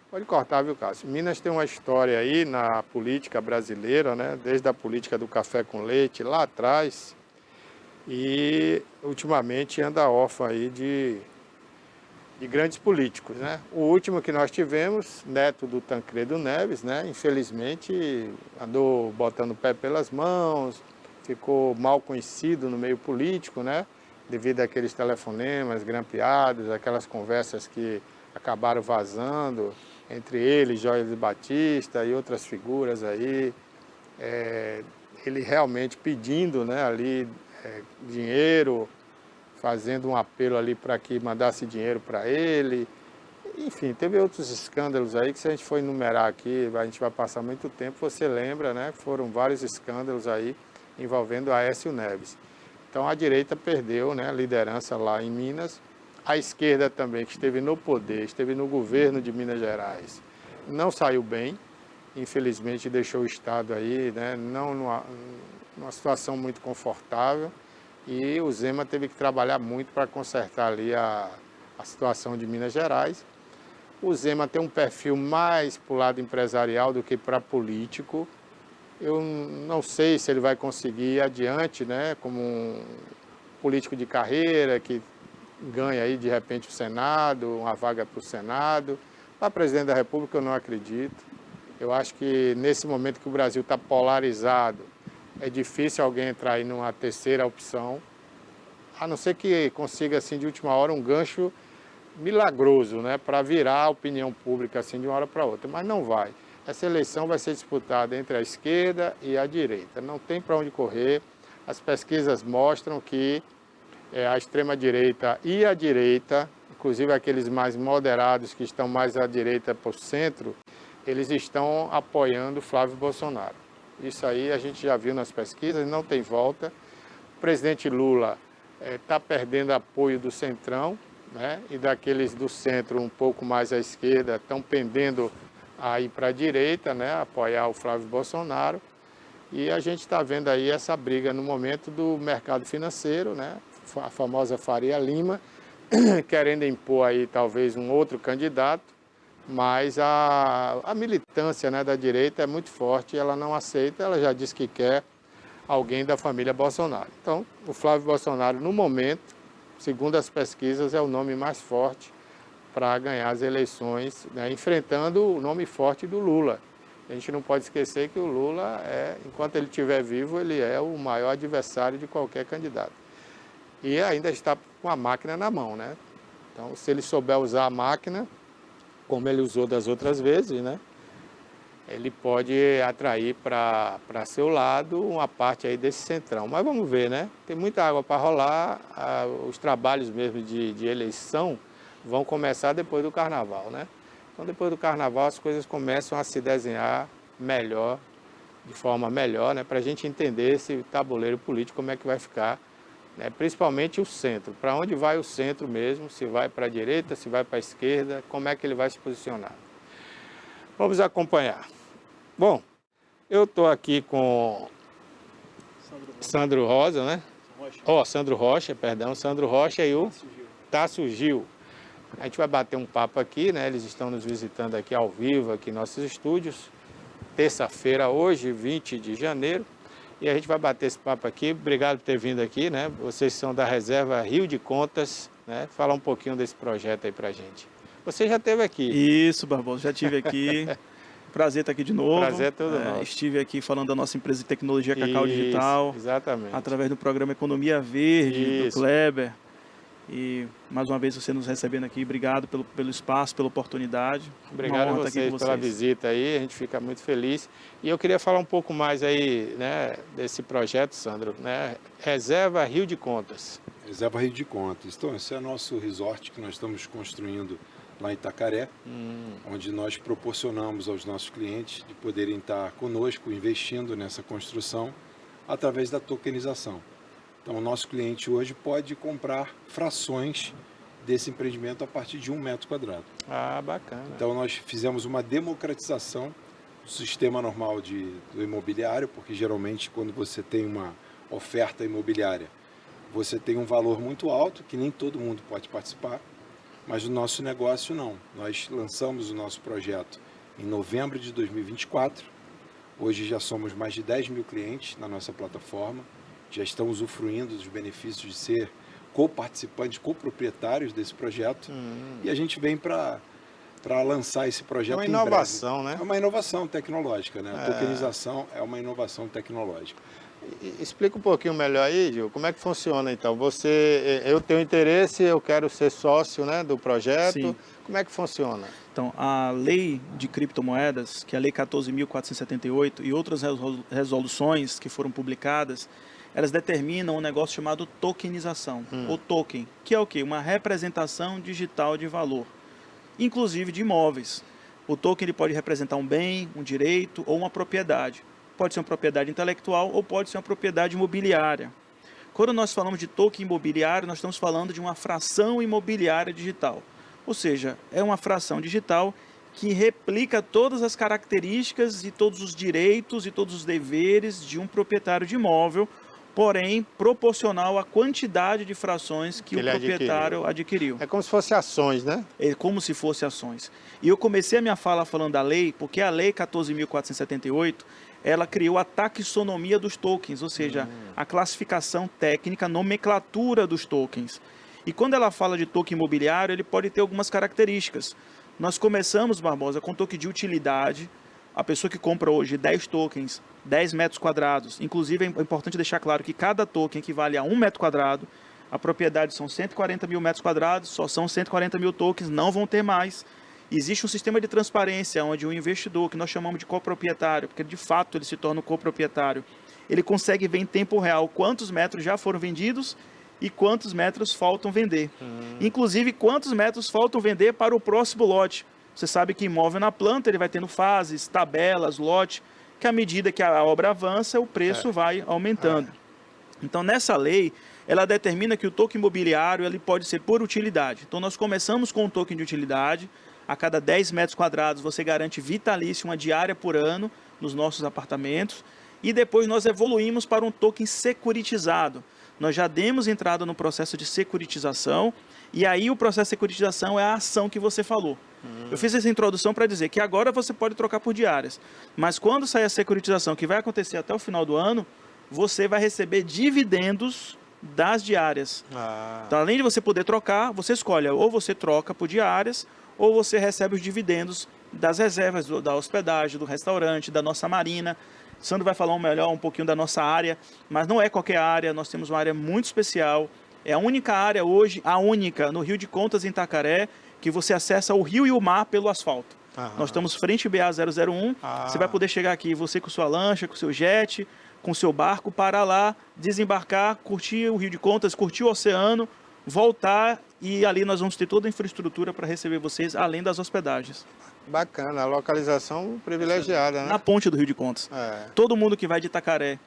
Pode cortar, viu, Cássio? Minas tem uma história aí na política brasileira, né? Desde a política do café com leite, lá atrás. E ultimamente anda órfã aí de grandes políticos, né? O último que nós tivemos, neto do Tancredo Neves, né? Infelizmente andou botando o pé pelas mãos, ficou mal conhecido no meio político, né? Devido àqueles telefonemas grampeados, aquelas conversas que acabaram vazando entre ele, Joias Batista e outras figuras aí. Ele realmente pedindo, né, ali dinheiro, fazendo um apelo ali para que mandasse dinheiro para ele. Enfim, teve outros escândalos aí que se a gente for enumerar aqui, a gente vai passar muito tempo, você lembra, né? Foram vários escândalos aí envolvendo Aécio Neves. Então a direita perdeu, né, a liderança lá em Minas. A esquerda também, que esteve no poder, esteve no governo de Minas Gerais, não saiu bem. Infelizmente deixou o Estado aí, né, não numa situação muito confortável. E o Zema teve que trabalhar muito para consertar ali a situação de Minas Gerais. O Zema tem um perfil mais para o lado empresarial do que para político. Eu não sei se ele vai conseguir ir adiante, né, como um político de carreira que ganha aí de repente o Senado, uma vaga para o Senado. Para presidente da República eu não acredito. Eu acho que nesse momento que o Brasil está polarizado, é difícil alguém entrar aí numa terceira opção, a não ser que consiga assim de última hora um gancho milagroso, né, para virar a opinião pública assim de uma hora para outra, mas não vai. Essa eleição vai ser disputada entre a esquerda e a direita, não tem para onde correr. As pesquisas mostram que a extrema-direita e a direita, inclusive aqueles mais moderados que estão mais à direita para o centro, eles estão apoiando Flávio Bolsonaro. Isso aí a gente já viu nas pesquisas, não tem volta. O presidente Lula está perdendo apoio do centrão, né? E daqueles do centro um pouco mais à esquerda estão pendendo a ir para a direita, né? Apoiar o Flávio Bolsonaro. E a gente está vendo aí essa briga no momento do mercado financeiro, né? A famosa Faria Lima, querendo impor aí talvez um outro candidato, mas a militância, né, da direita é muito forte, ela não aceita, ela já disse que quer alguém da família Bolsonaro. Então, o Flávio Bolsonaro, no momento, segundo as pesquisas, é o nome mais forte para ganhar as eleições, né, enfrentando o nome forte do Lula. A gente não pode esquecer que o Lula, enquanto ele estiver vivo, ele é o maior adversário de qualquer candidato. E ainda está com a máquina na mão, né? Então, se ele souber usar a máquina, como ele usou das outras vezes, né? Ele pode atrair para seu lado uma parte aí desse centrão. Mas vamos ver, né? Tem muita água para rolar, os trabalhos mesmo de eleição vão começar depois do Carnaval, né? Então, depois do Carnaval, as coisas começam a se desenhar melhor, de forma melhor, né? Para a gente entender esse tabuleiro político, como é que vai ficar, né? Principalmente o centro. Para onde vai o centro mesmo? Se vai para a direita, se vai para a esquerda, como é que ele vai se posicionar? Vamos acompanhar. Bom, eu estou aqui com Sandro Rosa, né? Sandro Rocha, perdão, Sandro Rocha e o Tássio Gil. A gente vai bater um papo aqui, né? Eles estão nos visitando aqui ao vivo, aqui em nossos estúdios. Terça-feira, hoje, 20 de janeiro. E a gente vai bater esse papo aqui. Obrigado por ter vindo aqui, né? Vocês são da Reserva Rio de Contas, né? Falar um pouquinho desse projeto aí pra gente. Você já esteve aqui. Isso, Barbosa, já estive aqui. Prazer estar aqui de novo. Prazer é todo nosso. Estive aqui falando da nossa empresa de tecnologia Cacau Digital. Exatamente. Através do programa Economia Verde, do Kleber. E mais uma vez você nos recebendo aqui. Obrigado pelo espaço, pela oportunidade. Obrigado a vocês pela visita aí, a gente fica muito feliz. E eu queria falar um pouco mais aí, né, desse projeto, Sandro, né? Reserva Rio de Contas. Reserva Rio de Contas. Então, esse é o nosso resort que nós estamos construindo lá em Itacaré, onde nós proporcionamos aos nossos clientes de poderem estar conosco, investindo nessa construção através da tokenização. Então, o nosso cliente hoje pode comprar frações desse empreendimento a partir de 1 metro quadrado. Ah, bacana. Então, nós fizemos uma democratização do sistema normal do imobiliário, porque geralmente quando você tem uma oferta imobiliária, você tem um valor muito alto, que nem todo mundo pode participar, mas o nosso negócio não. Nós lançamos o nosso projeto em novembro de 2024, hoje já somos mais de 10 mil clientes na nossa plataforma, já estão usufruindo dos benefícios de ser co-participantes, co-proprietários desse projeto, e a gente vem para lançar esse projeto em breve. É uma inovação, né? É uma inovação tecnológica, né? A tokenização é uma inovação tecnológica. Explica um pouquinho melhor aí, Gil, como é que funciona então? Eu tenho interesse, eu quero ser sócio, né, do projeto. Sim. Como é que funciona? Então, a lei de criptomoedas, que é a lei 14.478 e outras resoluções que foram publicadas, elas determinam um negócio chamado tokenização, ou token, que é o quê? Uma representação digital de valor, inclusive de imóveis. O token ele pode representar um bem, um direito ou uma propriedade. Pode ser uma propriedade intelectual ou pode ser uma propriedade imobiliária. Quando nós falamos de token imobiliário, nós estamos falando de uma fração imobiliária digital. Ou seja, é uma fração digital que replica todas as características e todos os direitos e todos os deveres de um proprietário de imóvel, porém proporcional à quantidade de frações que o proprietário adquiriu. É como se fosse ações, né? É como se fosse ações. E eu comecei a minha fala falando da lei, porque a lei 14.478, ela criou a taxonomia dos tokens, ou seja, a classificação técnica, a nomenclatura dos tokens. E quando ela fala de token imobiliário, ele pode ter algumas características. Nós começamos, Barbosa, com token de utilidade. A pessoa que compra hoje 10 tokens, 10 metros quadrados, inclusive é importante deixar claro que cada token equivale a 1 metro quadrado, a propriedade são 140 mil metros quadrados, só são 140 mil tokens, não vão ter mais. Existe um sistema de transparência onde o investidor, que nós chamamos de coproprietário, porque de fato ele se torna um coproprietário, ele consegue ver em tempo real quantos metros já foram vendidos e quantos metros faltam vender. Inclusive quantos metros faltam vender para o próximo lote. Você sabe que imóvel na planta ele vai tendo fases, tabelas, lote, que à medida que a obra avança, o preço vai aumentando. Então nessa lei, ela determina que o token imobiliário ele pode ser por utilidade. Então nós começamos com um token de utilidade. A cada 10 metros quadrados você garante vitalício, uma diária por ano nos nossos apartamentos. E depois nós evoluímos para um token securitizado. Nós já demos entrada no processo de securitização. E aí o processo de securitização é a ação que você falou. Eu fiz essa introdução para dizer que agora você pode trocar por diárias. Mas quando sair a securitização, que vai acontecer até o final do ano, você vai receber dividendos das diárias. Então, além de você poder trocar, você escolhe ou você troca por diárias, ou você recebe os dividendos das reservas, da hospedagem, do restaurante, da nossa marina. Sandro vai falar um pouquinho da nossa área, mas não é qualquer área, nós temos uma área muito especial. É a única área hoje, a única, no Rio de Contas, em Itacaré, que você acessa o rio e o mar pelo asfalto. Nós estamos frente ao BA-001, você vai poder chegar aqui, você com sua lancha, com seu jet, com seu barco, parar lá, desembarcar, curtir o Rio de Contas, curtir o oceano, voltar e ali nós vamos ter toda a infraestrutura para receber vocês, além das hospedagens. Bacana, a localização privilegiada, né? Na ponte do Rio de Contas. Todo mundo que vai de Itacaré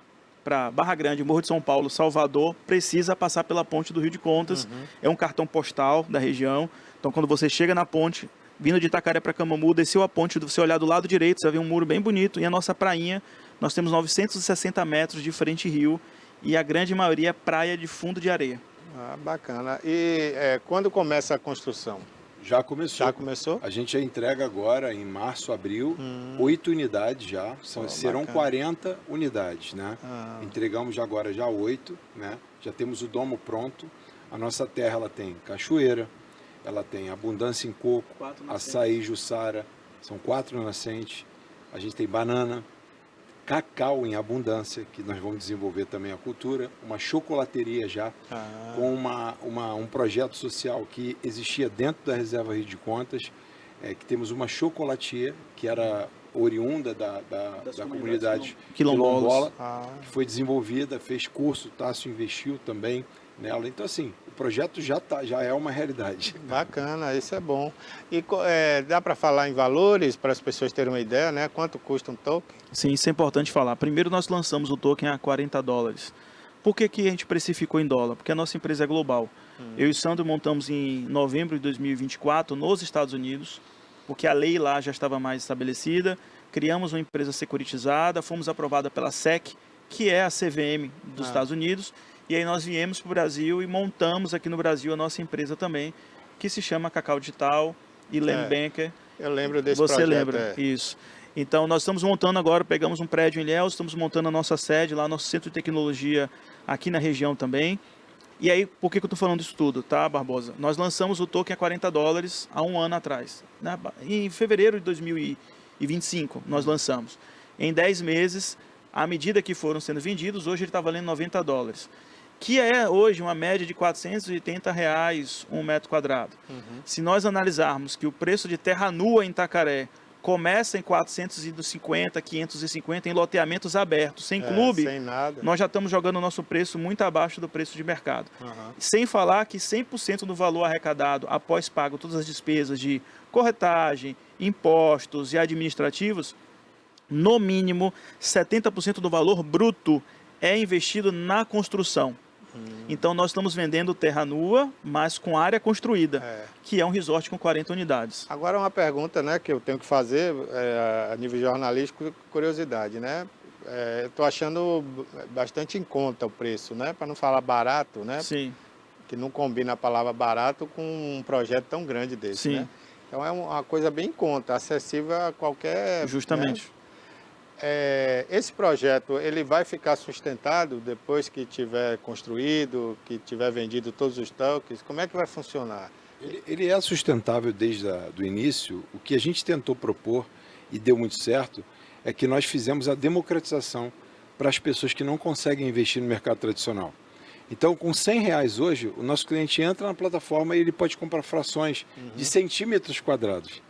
para Barra Grande, Morro de São Paulo, Salvador, precisa passar pela ponte do Rio de Contas. É um cartão postal da região. Então, quando você chega na ponte, vindo de Itacaré para Camamu, desceu a ponte, você olhar do lado direito, você vai ver um muro bem bonito. E a nossa prainha, nós temos 960 metros de frente rio. e a grande maioria é praia de fundo de areia. Ah, bacana. E quando começa a construção? Já começou. Já começou? A gente já entrega agora, em março, abril, 8 unidades já. Serão bacana. 40 unidades, né? Entregamos agora já 8, né? Já temos o domo pronto. A nossa terra, ela tem cachoeira, ela tem abundância em coco, açaí, jussara, são 4 nascentes. A gente tem banana, cacau em abundância, que nós vamos desenvolver também a cultura, uma chocolateria já, com um projeto social que existia dentro da Reserva Rio de Contas, que temos uma chocolatia, que era oriunda da comunidade quilombola, que foi desenvolvida, fez curso, o Tássio investiu também nela. Então, assim, o projeto já é uma realidade. Bacana, isso é bom. E dá para falar em valores, para as pessoas terem uma ideia, né? Quanto custa um token? Sim, isso é importante falar. Primeiro, nós lançamos o token a $40. Por que a gente precificou em dólar? Porque a nossa empresa é global. Eu e o Sandro montamos em novembro de 2024 nos Estados Unidos, porque a lei lá já estava mais estabelecida. Criamos uma empresa securitizada, fomos aprovada pela SEC, que é a CVM dos Estados Unidos. E aí nós viemos para o Brasil e montamos aqui no Brasil a nossa empresa também, que se chama Cacau Digital e Land Banker. Eu lembro desse projeto. Você projeto. lembra? Isso. Então nós estamos montando agora, pegamos um prédio em Ilhéus, estamos montando a nossa sede lá, nosso centro de tecnologia aqui na região também. E aí, por que eu estou falando isso tudo, tá, Barbosa? Nós lançamos o token a $40 há um ano atrás. Em fevereiro de 2025 nós lançamos. Em 10 meses, à medida que foram sendo vendidos, hoje ele está valendo $90. Que é hoje uma média de R$480 um metro quadrado. Se nós analisarmos que o preço de terra nua em Itacaré começa em 450, 550 em loteamentos abertos, sem clube, sem nada. Nós já estamos jogando o nosso preço muito abaixo do preço de mercado. Sem falar que 100% do valor arrecadado, após pago todas as despesas de corretagem, impostos e administrativos, no mínimo 70% do valor bruto é investido na construção. Então nós estamos vendendo terra nua, mas com área construída, que é um resort com 40 unidades. Agora uma pergunta, né, que eu tenho que fazer a nível jornalístico, curiosidade, né? Estou achando bastante em conta o preço, né? Para não falar barato, né? Sim. Que não combina a palavra barato com um projeto tão grande desse, Sim. né? Então é uma coisa bem em conta, acessível a qualquer... Justamente. Né? Esse projeto, ele vai ficar sustentado depois que tiver construído, que tiver vendido todos os tokens? Como é que vai funcionar? Ele é sustentável desde o início. O que a gente tentou propor, e deu muito certo, é que nós fizemos a democratização para as pessoas que não conseguem investir no mercado tradicional. Então, com R$100 hoje, o nosso cliente entra na plataforma e ele pode comprar frações de centímetros quadrados.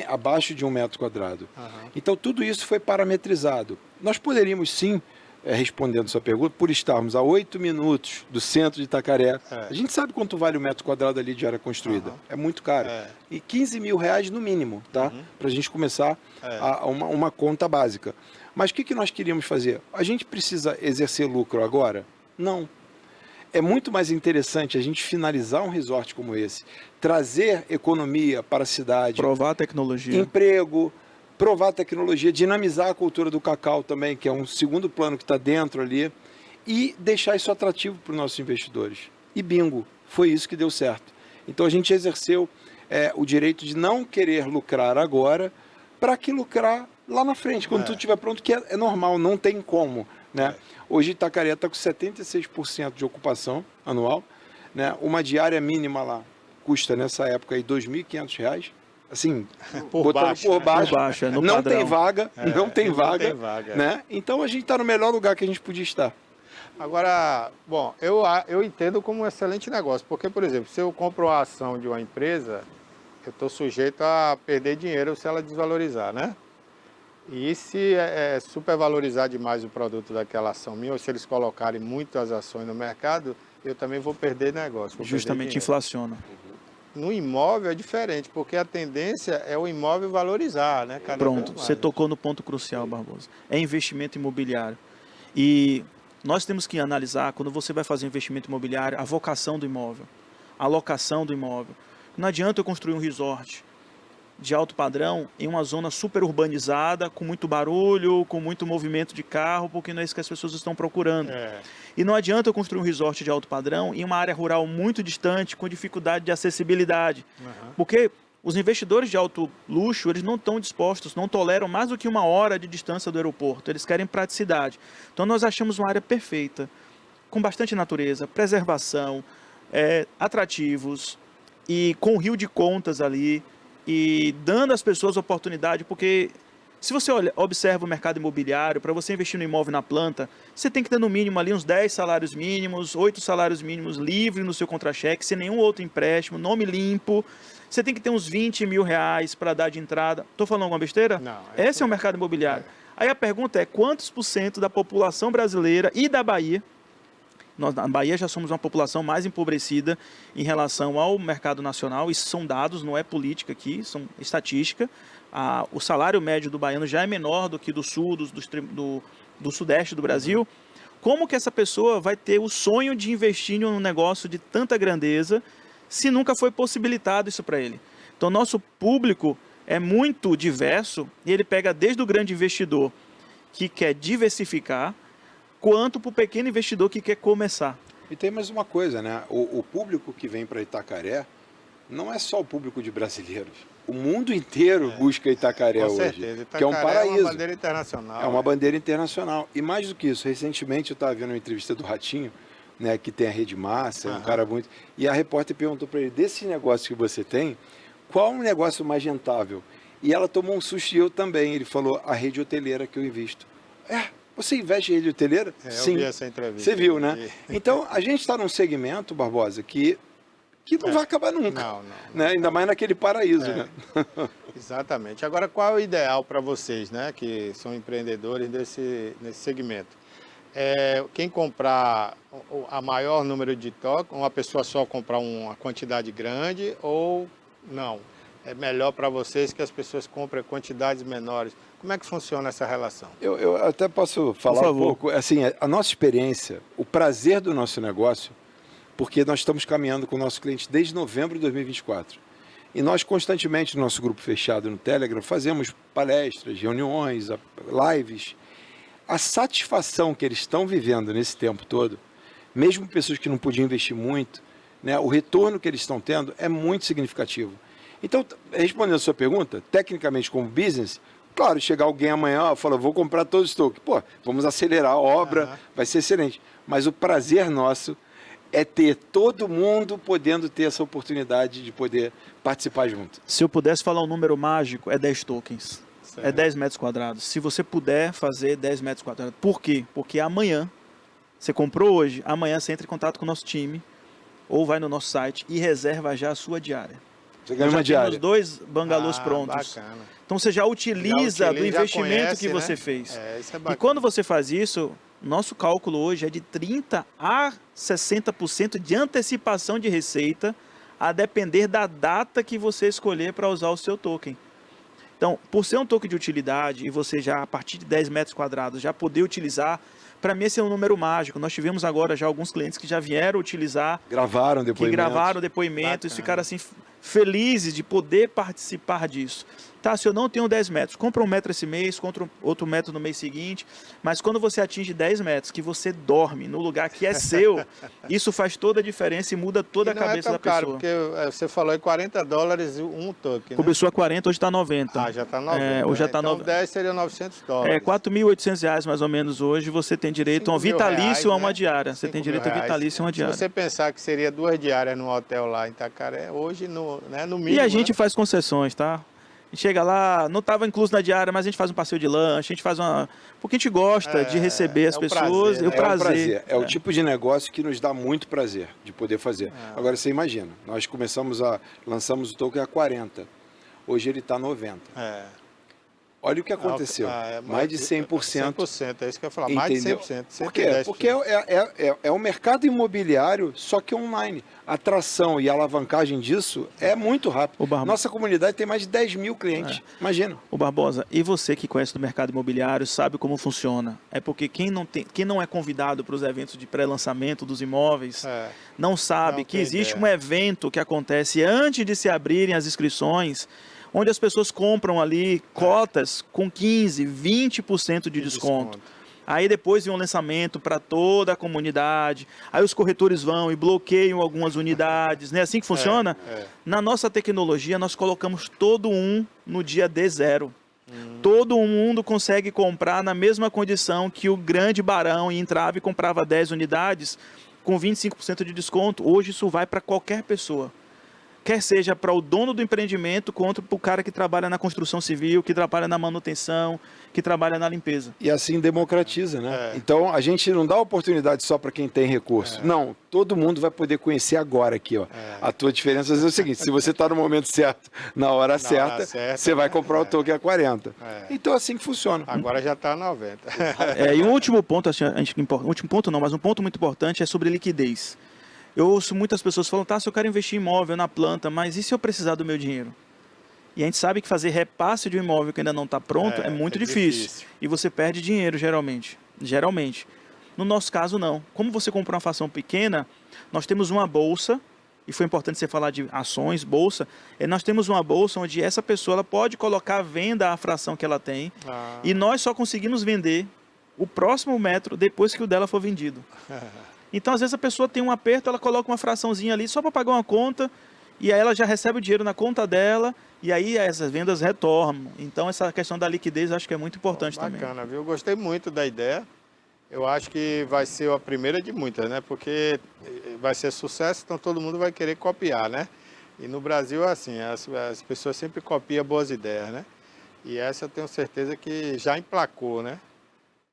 Abaixo de 1 metro quadrado. Então, tudo isso foi parametrizado. Nós poderíamos, sim, respondendo sua pergunta, por estarmos a 8 minutos do centro de Itacaré. A gente sabe quanto vale o metro quadrado ali de área construída. É muito caro. E R$15 mil no mínimo, tá? Para a gente começar uma conta básica. Mas o que nós queríamos fazer? A gente precisa exercer lucro agora? Não. É muito mais interessante a gente finalizar um resort como esse, trazer economia para a cidade, provar a tecnologia, emprego, provar a tecnologia, dinamizar a cultura do cacau também, que é um segundo plano que está dentro ali, e deixar isso atrativo para os nossos investidores. E bingo, foi isso que deu certo. Então a gente exerceu o direito de não querer lucrar agora, para que lucrar lá na frente, quando tudo estiver pronto, que é normal, não tem como, né? Hoje Itacaré está com 76% de ocupação anual, né? Uma diária mínima lá custa nessa época aí R$2.500, assim, por baixo, não tem vaga, não tem vaga, né? Então a gente está no melhor lugar que a gente podia estar. Agora, bom, eu entendo como um excelente negócio, porque, por exemplo, se eu compro uma ação de uma empresa, eu estou sujeito a perder dinheiro se ela desvalorizar, né? E se supervalorizar demais o produto daquela ação minha, ou se eles colocarem muitas ações no mercado, eu também vou perder negócio. Justamente inflaciona. No imóvel é diferente, porque a tendência é o imóvel valorizar, né? Pronto, você tocou no ponto crucial, Barbosa. É investimento imobiliário. E nós temos que analisar, quando você vai fazer investimento imobiliário, a vocação do imóvel, a locação do imóvel. Não adianta eu construir um resort de alto padrão em uma zona super urbanizada, com muito barulho, com muito movimento de carro, porque não é isso que as pessoas estão procurando. E não adianta eu construir um resort de alto padrão em uma área rural muito distante, com dificuldade de acessibilidade. Porque os investidores de alto luxo, eles não estão dispostos, não toleram mais do que 1 hora de distância do aeroporto. Eles querem praticidade. Então nós achamos uma área perfeita, com bastante natureza, preservação, atrativos e com o rio de contas ali e dando às pessoas oportunidade, porque se você observa o mercado imobiliário, para você investir no imóvel na planta, você tem que ter no mínimo ali uns 10 salários mínimos, 8 salários mínimos livre no seu contra-cheque, sem nenhum outro empréstimo, nome limpo. Você tem que ter uns 20 mil reais para dar de entrada. Estou falando alguma besteira? Não. Esse é o mercado imobiliário. Aí a pergunta é, quantos por cento da população brasileira e da Bahia, nós na Bahia já somos uma população mais empobrecida em relação ao mercado nacional, isso são dados, não é política aqui, são estatística. O salário médio do baiano já é menor do que do sul, do sudeste do Brasil. Como que essa pessoa vai ter o sonho de investir em um negócio de tanta grandeza se nunca foi possibilitado isso para ele? Então, nosso público é muito diverso e ele pega desde o grande investidor que quer diversificar, quanto para o pequeno investidor que quer começar. E tem mais uma coisa, né? O público que vem para Itacaré não é só o público de brasileiros. O mundo inteiro busca Itacaré hoje, certeza. que é um paraíso. É uma bandeira internacional. É uma bandeira internacional. E mais do que isso, recentemente eu estava vendo uma entrevista do Ratinho, né, que tem a Rede Massa, é um cara muito... E a repórter perguntou para ele, desse negócio que você tem, qual é o negócio mais rentável? E ela tomou um susto e eu também. Ele falou, a rede hoteleira que eu invisto. Você investe em rede hoteleira? Sim. Eu vi essa entrevista. Você viu, né? Então, a gente está num segmento, Barbosa, que não vai acabar nunca. Não. Né? Ainda mais naquele paraíso, né? Exatamente. Agora, qual é o ideal para vocês, né, que são empreendedores nesse segmento? Quem comprar a maior número de tokens, uma pessoa só comprar uma quantidade grande ou não? É melhor para vocês que as pessoas comprem quantidades menores. Como é que funciona essa relação? Eu até posso falar um pouco. Assim, a nossa experiência, o prazer do nosso negócio, porque nós estamos caminhando com o nosso cliente desde novembro de 2024. E nós constantemente, no nosso grupo fechado no Telegram, fazemos palestras, reuniões, lives. A satisfação que eles estão vivendo nesse tempo todo, mesmo pessoas que não podiam investir muito, né, o retorno que eles estão tendo é muito significativo. Então, respondendo a sua pergunta, tecnicamente como business, claro, chegar alguém amanhã e falar, vou comprar todos os tokens. Pô, vamos acelerar a obra, vai ser excelente. Mas o prazer nosso é ter todo mundo podendo ter essa oportunidade de poder participar junto. Se eu pudesse falar um número mágico, é 10 tokens. Certo. É 10 metros quadrados. Se você puder fazer 10 metros quadrados. Por quê? Porque amanhã, você comprou hoje, amanhã você entra em contato com o nosso time, ou vai no nosso site e reserva já a sua diária. Você ganha uma diária. Temos 2 bangalôs prontos. Bacana. Então você já utiliza do investimento que você fez. Isso é bacana. E quando você faz isso, nosso cálculo hoje é de 30% a 60% de antecipação de receita, a depender da data que você escolher para usar o seu token. Então, por ser um token de utilidade e você já, a partir de 10 metros quadrados, já poder utilizar, para mim esse é um número mágico. Nós tivemos agora já alguns clientes que já vieram utilizar. Gravaram depoimentos e ficaram assim felizes de poder participar disso. Tá, se eu não tenho 10 metros, compra 1 metro esse mês, compra outro metro no mês seguinte, mas quando você atinge 10 metros, que você dorme no lugar que é seu, isso faz toda a diferença e muda toda a cabeça da pessoa. Caro, porque você falou em $40 um token, começou a 40, hoje está 90. Já está 90. Hoje já tá então 10 seria $900. R$4.800 mais ou menos hoje, você tem direito a um vitalício a uma diária. Você tem direito a vitalício a uma diária. Se você pensar que seria 2 diárias no hotel lá em Itacaré, hoje no mínimo... E a gente faz concessões, tá? A gente chega lá, não estava incluso na diária, mas a gente faz um passeio de lanche, a gente faz porque a gente gosta de receber as pessoas. Prazer, o prazer. É o tipo de negócio que nos dá muito prazer de poder fazer. Agora você imagina, nós lançamos o token a 40, hoje ele está 90. Olha o que aconteceu, mais de 100%. 100%, é isso que eu ia falar, entendeu? Mais de 100%. Por quê? Porque é o mercado imobiliário, só que online. A atração e a alavancagem disso é muito rápido. Nossa comunidade tem mais de 10 mil clientes, imagina. O Barbosa, e você que conhece do mercado imobiliário, sabe como funciona. É porque quem não é convidado para os eventos de pré-lançamento dos imóveis, não sabe que existe um evento que acontece antes de se abrirem as inscrições, onde as pessoas compram ali cotas com 15%, 20% de desconto. Aí depois vem um lançamento para toda a comunidade, aí os corretores vão e bloqueiam algumas unidades, né? Assim que funciona? Na nossa tecnologia, nós colocamos todo um no dia D0. Todo mundo consegue comprar na mesma condição que o grande barão entrava e comprava 10 unidades com 25% de desconto. Hoje isso vai para qualquer pessoa. Quer seja para o dono do empreendimento, quanto para o cara que trabalha na construção civil, que trabalha na manutenção, que trabalha na limpeza. E assim democratiza, né? Então a gente não dá oportunidade só para quem tem recurso. Não, todo mundo vai poder conhecer agora aqui, ó. A tua diferença é o seguinte, se você está no momento certo, na hora certa, você vai comprar o token a 40. Então assim que funciona. Agora já está a 90. E um último ponto, assim, último ponto não, mas um ponto muito importante é sobre liquidez. Eu ouço muitas pessoas falando, tá, se eu quero investir em imóvel na planta, mas e se eu precisar do meu dinheiro? E a gente sabe que fazer repasse de um imóvel que ainda não está pronto é muito difícil. E você perde dinheiro, geralmente. No nosso caso, não. Como você compra uma fração pequena, nós temos uma bolsa, e foi importante você falar de ações, bolsa, nós temos uma bolsa onde essa pessoa ela pode colocar à venda a fração que ela tem, e nós só conseguimos vender o próximo metro depois que o dela for vendido. Então, às vezes, a pessoa tem um aperto, ela coloca uma fraçãozinha ali só para pagar uma conta, e aí ela já recebe o dinheiro na conta dela, e aí essas vendas retornam. Então, essa questão da liquidez acho que é muito importante também. Bacana, viu? Gostei muito da ideia. Eu acho que vai ser a primeira de muitas, né? Porque vai ser sucesso, então todo mundo vai querer copiar, né? E no Brasil, assim, as pessoas sempre copiam boas ideias, né? E essa eu tenho certeza que já emplacou, né?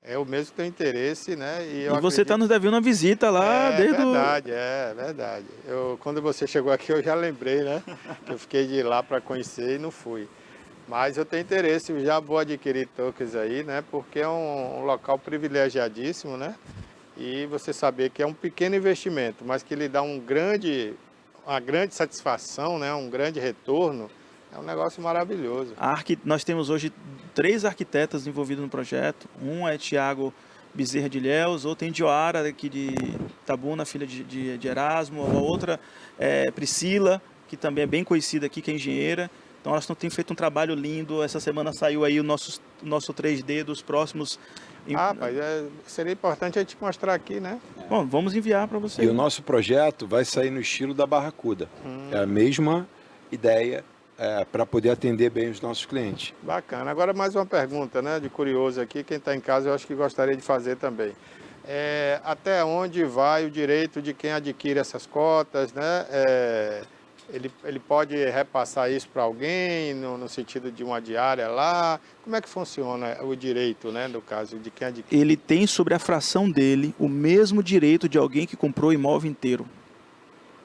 Eu mesmo tenho interesse, né? E você está nos devendo uma visita lá desde verdade. Quando você chegou aqui, eu já lembrei, né? Que eu fiquei de ir lá para conhecer e não fui. Mas eu tenho interesse, já vou adquirir tokens aí, né? Porque é um local privilegiadíssimo, né? E você saber que é um pequeno investimento, mas que lhe dá uma grande satisfação, né? Um grande retorno. É um negócio maravilhoso. Nós temos hoje 3 arquitetas envolvidos no projeto. Um é Tiago Bezerra de Ilhéus, outro é Dioara, aqui de Itabuna, filha de Erasmo. A outra é Priscila, que também é bem conhecida aqui, que é engenheira. Então elas têm feito um trabalho lindo. Essa semana saiu aí o nosso 3D dos próximos... Mas seria importante a gente mostrar aqui, né? Bom, vamos enviar para você. E o nosso projeto vai sair no estilo da Barracuda. É a mesma ideia, para poder atender bem os nossos clientes. Bacana. Agora mais uma pergunta, né, de curioso aqui, quem está em casa eu acho que gostaria de fazer também. Até onde vai o direito de quem adquire essas cotas, né? Ele pode repassar isso para alguém, no sentido de uma diária lá? Como é que funciona o direito, né, no caso de quem adquire? Ele tem sobre a fração dele o mesmo direito de alguém que comprou o imóvel inteiro.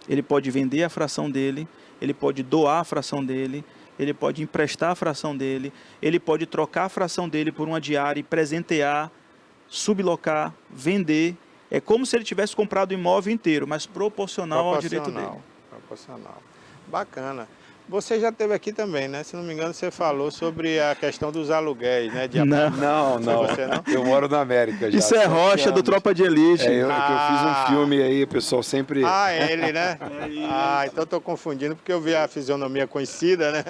Ele pode vender a fração dele, ele pode doar a fração dele, ele pode emprestar a fração dele, ele pode trocar a fração dele por uma diária e presentear, sublocar, vender. É como se ele tivesse comprado o imóvel inteiro, mas proporcional ao direito dele. Proporcional. Bacana. Você já esteve aqui também, né? Se não me engano, você falou sobre a questão dos aluguéis, né? Não. Você não? Eu moro na América já. Isso é Rocha do Tropa de Elite. Eu fiz um filme aí, o pessoal sempre... Ele, né? Então estou confundindo, porque eu vi a fisionomia conhecida, né?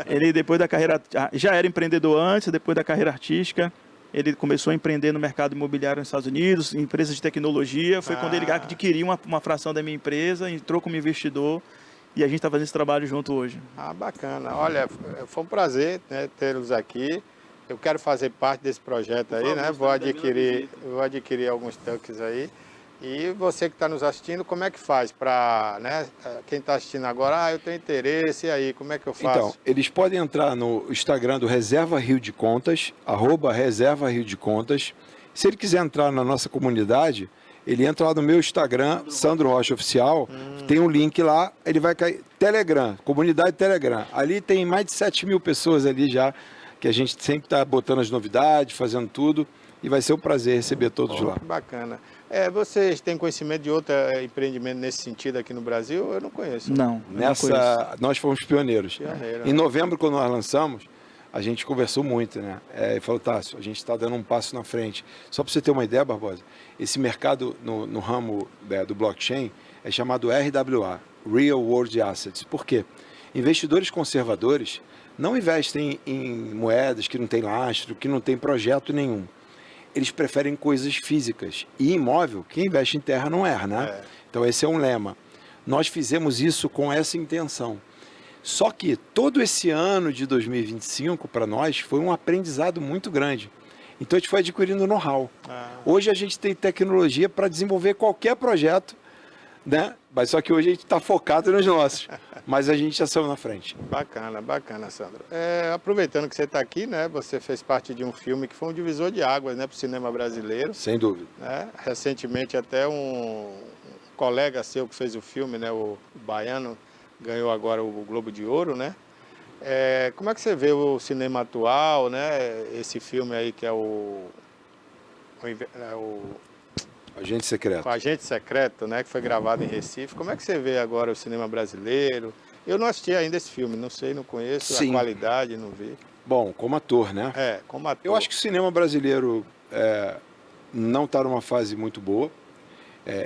Ele, depois da carreira... Já era empreendedor antes, depois da carreira artística. Ele começou a empreender no mercado imobiliário nos Estados Unidos, em empresas de tecnologia. Foi quando ele adquiriu uma fração da minha empresa, entrou como investidor. E a gente está fazendo esse trabalho junto hoje. Bacana. Olha, foi um prazer, né, tê-los aqui. Eu quero fazer parte desse projeto aí, né? Vou adquirir alguns tokens aí. E você que está nos assistindo, como é que faz para, né? Quem está assistindo agora, eu tenho interesse, e aí, como é que eu faço? Então, eles podem entrar no Instagram do Reserva Rio de Contas, @Reserva Rio de Contas. Se ele quiser entrar na nossa comunidade, ele entra lá no meu Instagram, Sandro Rocha Oficial, tem um link lá, ele vai cair, Telegram, comunidade Telegram. Ali tem mais de 7 mil pessoas ali já, que a gente sempre está botando as novidades, fazendo tudo, e vai ser um prazer receber todos lá. Bacana. Vocês têm conhecimento de outro empreendimento nesse sentido aqui no Brasil? Eu não conheço. Não. Nós fomos pioneiros. Em novembro, quando nós lançamos, a gente conversou muito, né? E falou, Tássio, a gente está dando um passo na frente. Só para você ter uma ideia, Barbosa, esse mercado no ramo do blockchain é chamado RWA, Real World Assets. Por quê? Investidores conservadores não investem em moedas que não têm lastro, que não têm projeto nenhum. Eles preferem coisas físicas. E imóvel, quem investe em terra não erra, né? Então esse é um lema. Nós fizemos isso com essa intenção. Só que todo esse ano de 2025, para nós, foi um aprendizado muito grande. Então a gente foi adquirindo know-how. Hoje a gente tem tecnologia para desenvolver qualquer projeto, né? Mas só que hoje a gente está focado nos nossos. Mas a gente já saiu na frente. Bacana, bacana, Sandro. Aproveitando que você está aqui, né? Você fez parte de um filme que foi um divisor de águas, né, para o cinema brasileiro. Sem dúvida. Né? Recentemente até um colega seu que fez o filme, né, o baiano, ganhou agora o Globo de Ouro, né? Como é que você vê o cinema atual, né? Esse filme aí que é o Agente Secreto. O Agente Secreto, né? Que foi gravado em Recife. Como é que você vê agora o cinema brasileiro? Eu não assisti ainda esse filme, não sei, não conheço a qualidade, não vi. Bom, como ator, né? Como ator. Eu acho que o cinema brasileiro não está numa fase muito boa.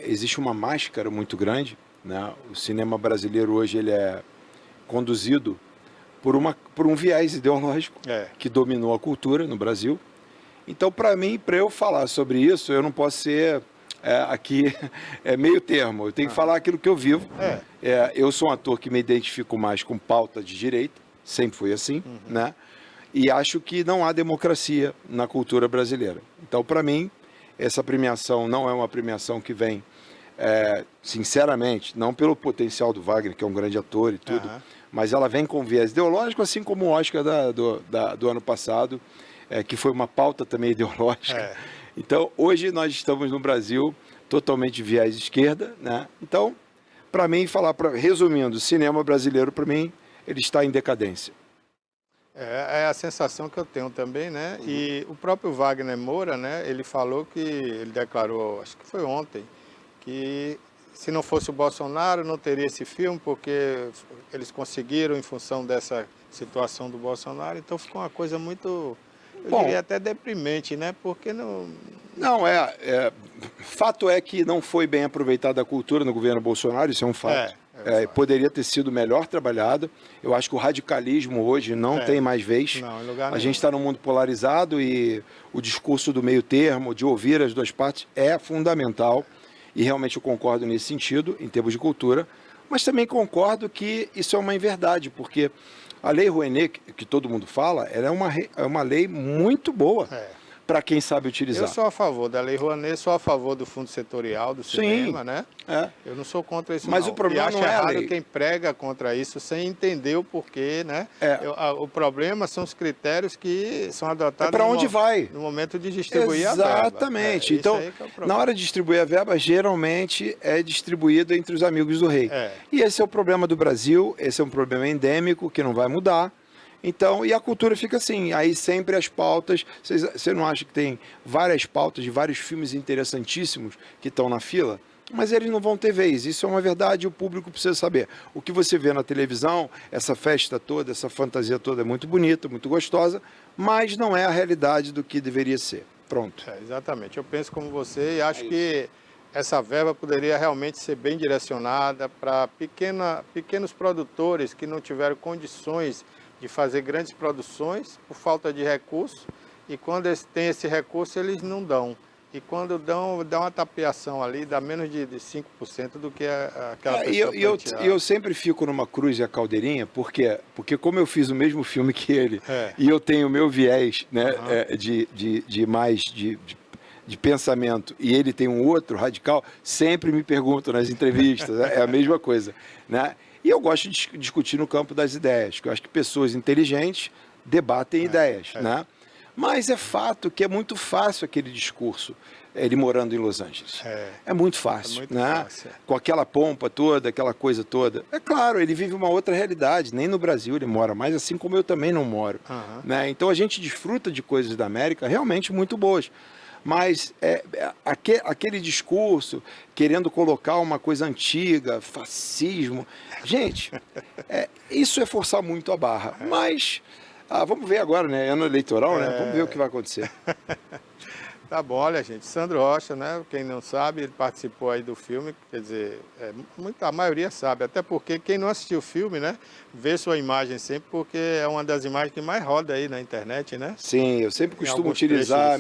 Existe uma máscara muito grande, né? O cinema brasileiro hoje ele é conduzido por um viés ideológico que dominou a cultura no Brasil. Então, para eu falar sobre isso, eu não posso ser aqui meio termo. Eu tenho que falar aquilo que eu vivo. Eu sou um ator que me identifico mais com pauta de direita, sempre fui assim, né? E acho que não há democracia na cultura brasileira. Então, para mim, essa premiação não é uma premiação que vem, sinceramente, não pelo potencial do Wagner, que é um grande ator e tudo, mas ela vem com viés ideológico, assim como o Oscar do ano passado, que foi uma pauta também ideológica. Então, hoje nós estamos no Brasil totalmente de viés esquerda, né? Então, para mim, resumindo, o cinema brasileiro, para mim, ele está em decadência. É a sensação que eu tenho também, né? E o próprio Wagner Moura, né? Ele falou ele declarou, acho que foi ontem, que se não fosse o Bolsonaro não teria esse filme, porque eles conseguiram em função dessa situação do Bolsonaro. Então ficou uma coisa muito, eu diria até deprimente, né? Porque não... Não, fato é que não foi bem aproveitada a cultura no governo Bolsonaro, isso é um fato. Poderia ter sido melhor trabalhado. Eu acho que o radicalismo hoje não tem mais vez. Não, em lugar a nenhum. gente está num mundo polarizado e o discurso do meio termo, de ouvir as duas partes, é fundamental. E realmente eu concordo nesse sentido, em termos de cultura. Mas também concordo que isso é uma inverdade, porque a Lei Rouanet, que todo mundo fala, ela é uma lei muito boa. Para quem sabe utilizar. Eu sou a favor da Lei Rouanet, sou a favor do fundo setorial do cinema, né? Eu não sou contra isso, mas não. O problema e acho não é errado a lei. Quem prega contra isso sem entender o porquê, né? O problema são os critérios que são adotados para onde vai no momento de distribuir a verba. Exatamente. Então, na hora de distribuir a verba, geralmente é distribuído entre os amigos do rei. E esse é o problema do Brasil, esse é um problema endêmico que não vai mudar. Então, e a cultura fica assim, aí sempre as pautas, você não acha que tem várias pautas de vários filmes interessantíssimos que estão na fila? Mas eles não vão ter vez, isso é uma verdade e o público precisa saber. O que você vê na televisão, essa festa toda, essa fantasia toda é muito bonita, muito gostosa, mas não é a realidade do que deveria ser. Pronto. Exatamente, eu penso como você e acho que essa verba poderia realmente ser bem direcionada para pequenos produtores que não tiveram condições de fazer grandes produções por falta de recurso, e quando eles têm esse recurso eles não dão. E quando dá uma tapeação ali, dá menos de 5% do que aquela pessoa e eu sempre fico numa cruz e a caldeirinha, porque como eu fiz o mesmo filme que ele, e eu tenho o meu viés, né, de pensamento, e ele tem um outro radical, sempre me perguntam nas entrevistas, é a mesma coisa, né? E eu gosto de discutir no campo das ideias, que eu acho que pessoas inteligentes debatem ideias, né? Mas é fato que é muito fácil aquele discurso, ele morando em Los Angeles. É muito fácil, né? Com aquela pompa toda, aquela coisa toda. É claro, ele vive uma outra realidade, nem no Brasil ele mora mais, assim como eu também não moro. Né? Então a gente desfruta de coisas da América realmente muito boas. Mas aquele discurso querendo colocar uma coisa antiga, fascismo, gente, isso é forçar muito a barra. Mas vamos ver agora, né? Ano eleitoral, né? Vamos ver o que vai acontecer. Tá bom, olha, gente, Sandro Rocha, né? Quem não sabe, ele participou aí do filme, quer dizer, a maioria sabe, até porque quem não assistiu o filme, né, vê sua imagem sempre, porque é uma das imagens que mais roda aí na internet, né? Sim, eu sempre costumo utilizar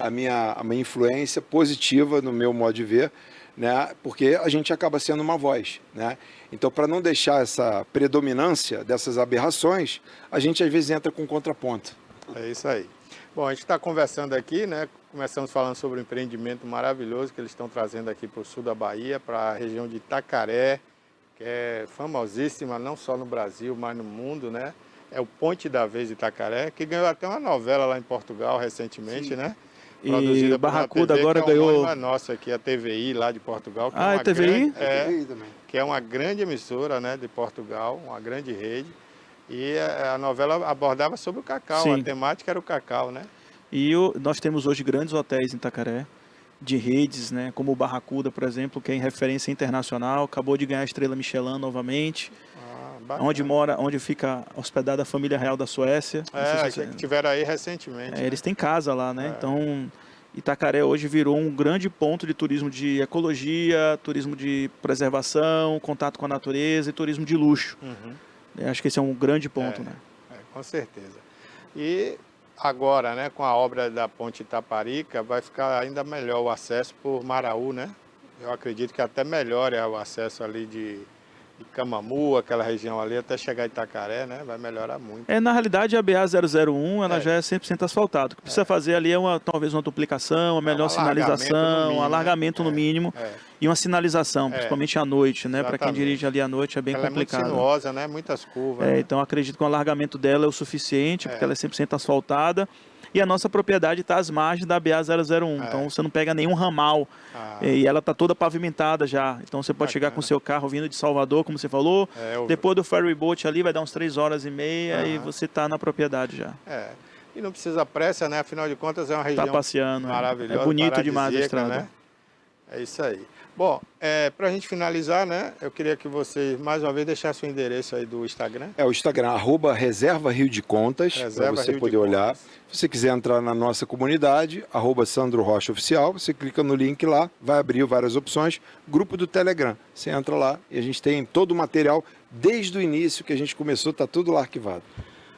a minha influência positiva no meu modo de ver, né? Porque a gente acaba sendo uma voz, né? Então, para não deixar essa predominância dessas aberrações, a gente às vezes entra com contraponto. É isso aí. Bom, a gente está conversando aqui, né? Começamos falando sobre o empreendimento maravilhoso que eles estão trazendo aqui para o sul da Bahia, para a região de Itacaré, que é famosíssima não só no Brasil, mas no mundo, né? É o Ponte da Vez de Itacaré, que ganhou até uma novela lá em Portugal recentemente, né? E Barracuda TV, agora que é ganhou... uma nossa aqui, a TVI lá de Portugal. Que é uma TVI? TVI também. Que é uma grande emissora, né, de Portugal, uma grande rede. E a novela abordava sobre o cacau, Sim. a temática era o cacau, né? E nós temos hoje grandes hotéis em Itacaré, de redes, né, como o Barracuda, por exemplo, que é em referência internacional, acabou de ganhar a estrela Michelin novamente, onde fica hospedada a família real da Suécia. Que tiveram aí recentemente. Eles têm casa lá, né? Então, Itacaré hoje virou um grande ponto de turismo de ecologia, turismo de preservação, contato com a natureza e turismo de luxo. Acho que esse é um grande ponto, né? Com certeza. E agora, né, com a obra da Ponte Itaparica, vai ficar ainda melhor o acesso por Maraú, né? Eu acredito que até melhore o acesso ali de Camamu, aquela região ali, até chegar a Itacaré, né? Vai melhorar muito. Na realidade, a BA-001, ela já é 100% asfaltado. O que precisa fazer ali é talvez uma duplicação, uma melhor sinalização, um alargamento no mínimo e uma sinalização, principalmente à noite, né? Para quem dirige ali à noite é bem complicado. É muito sinuosa, né? Muitas curvas. Então, acredito que o alargamento dela é o suficiente, porque ela é 100% asfaltada. E a nossa propriedade está às margens da BA-001, então você não pega nenhum ramal, e ela está toda pavimentada já, então você pode chegar com o seu carro vindo de Salvador, como você falou, depois do ferry boat ali vai dar uns 3 horas e meia e você está na propriedade já. E não precisa pressa, né? Afinal de contas é uma região maravilhosa, é bonito demais a estrada. Né? É isso aí. Bom, para a gente finalizar, né, eu queria que vocês, mais uma vez, deixassem o endereço aí do Instagram. O Instagram, @Reserva Rio de Contas, para você poder olhar. Se você quiser entrar na nossa comunidade, @Sandro Rocha Oficial, você clica no link lá, vai abrir várias opções. Grupo do Telegram, você entra lá e a gente tem todo o material, desde o início que a gente começou, está tudo lá arquivado.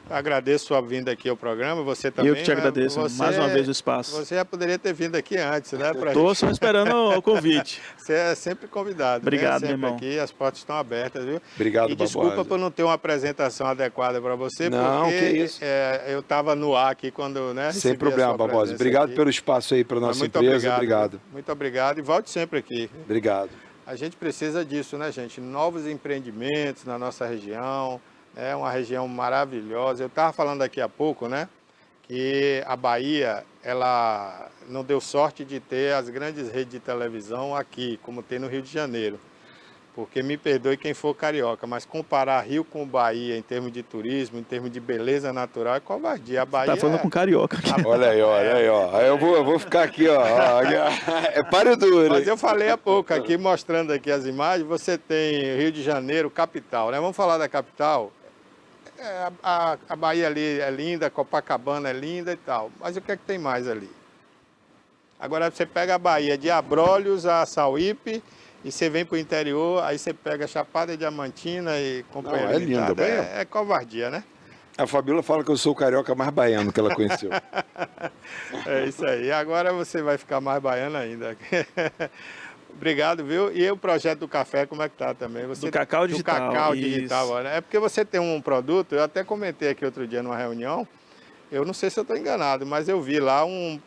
Agradeço sua vinda aqui ao programa, você também. Eu que te agradeço mais uma vez o espaço. Você já poderia ter vindo aqui antes, né? Estou só esperando o convite. Você é sempre convidado. Obrigado, sempre meu irmão. Aqui, as portas estão abertas, viu? Obrigado, E desculpa por não ter uma apresentação adequada para você, não, porque que isso. Eu estava no ar aqui quando, né? Sem problema, Barbosa. Obrigado aqui pelo espaço aí para a nossa empresa. Obrigado. Muito obrigado e volte sempre aqui. Obrigado. A gente precisa disso, né, gente? Novos empreendimentos na nossa região. É uma região maravilhosa. Eu estava falando aqui há pouco, né, que a Bahia, ela não deu sorte de ter as grandes redes de televisão aqui, como tem no Rio de Janeiro. Porque me perdoe quem for carioca, mas comparar Rio com Bahia em termos de turismo, em termos de beleza natural, é covardia. A Bahia tá falando com carioca aqui. Olha aí, ó. Aí eu vou ficar aqui, ó. É páreo duro. Mas eu falei há pouco aqui, mostrando aqui as imagens, você tem Rio de Janeiro, capital, né? Vamos falar da capital. A Bahia ali é linda, Copacabana é linda e tal, mas o que é que tem mais ali? Agora você pega a Bahia de Abrolhos a Sauípe e você vem para o interior, aí você pega Chapada Diamantina e Companhia Limitada. É linda, Bahia. É covardia, né? A Fabíola fala que eu sou o carioca mais baiano que ela conheceu. É isso aí, agora você vai ficar mais baiano ainda. Obrigado, viu? E o projeto do café, como é que tá também? Do Cacau Digital. Do Cacau Digital, né? É porque você tem um produto, eu até comentei aqui outro dia numa reunião, eu não sei se eu estou enganado, mas eu vi lá um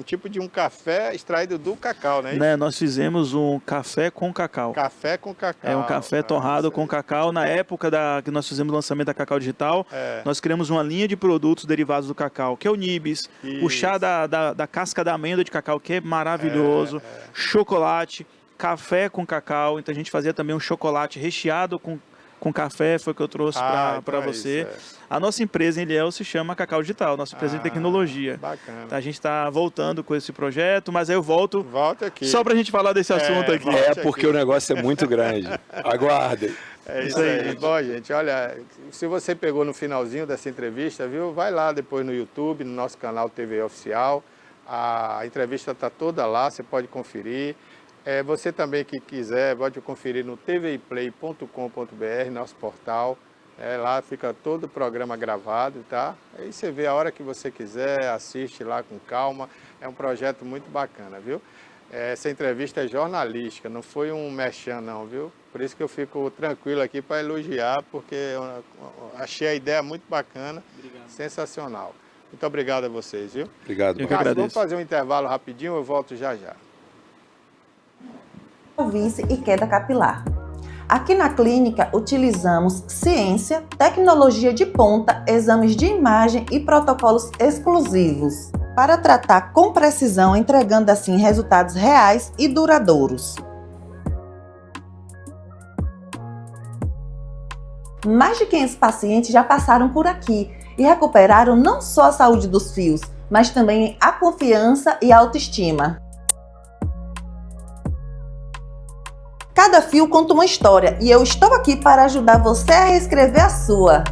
tipo de um café extraído do cacau, né? Né, nós fizemos um café com cacau. Café com cacau. É um café torrado com cacau. Na época que nós fizemos o lançamento da Cacau Digital, nós criamos uma linha de produtos derivados do cacau, que é o nibs, o chá da casca da amêndoa de cacau, que é maravilhoso, chocolate, café com cacau. Então a gente fazia também um chocolate recheado com café, foi o que eu trouxe para você. A nossa empresa em Ilhéus se chama Cacau Digital, nossa empresa de tecnologia. Bacana. Então, a gente está voltando com esse projeto, mas aí eu volto aqui. Só para a gente falar desse assunto aqui. Porque o negócio é muito grande. Aguardem. É isso aí. Bom, gente, olha, se você pegou no finalzinho dessa entrevista, viu? Vai lá depois no YouTube, no nosso canal TV Oficial. A entrevista está toda lá, você pode conferir. Você também que quiser, pode conferir no tviplay.com.br, nosso portal. Lá fica todo o programa gravado, tá? Aí você vê a hora que você quiser, assiste lá com calma. É um projeto muito bacana, viu? Essa entrevista é jornalística, não foi um merchan não, viu? Por isso que eu fico tranquilo aqui para elogiar, porque eu achei a ideia muito bacana, sensacional. Muito obrigado a vocês, viu? Obrigado. Eu que agradeço. Vamos fazer um intervalo rapidinho, eu volto já já. Calvície e queda capilar. Aqui na clínica utilizamos ciência, tecnologia de ponta, exames de imagem e protocolos exclusivos para tratar com precisão, entregando assim resultados reais e duradouros. Mais de 500 pacientes já passaram por aqui e recuperaram não só a saúde dos fios, mas também a confiança e a autoestima. Cada fio conta uma história e eu estou aqui para ajudar você a reescrever a sua.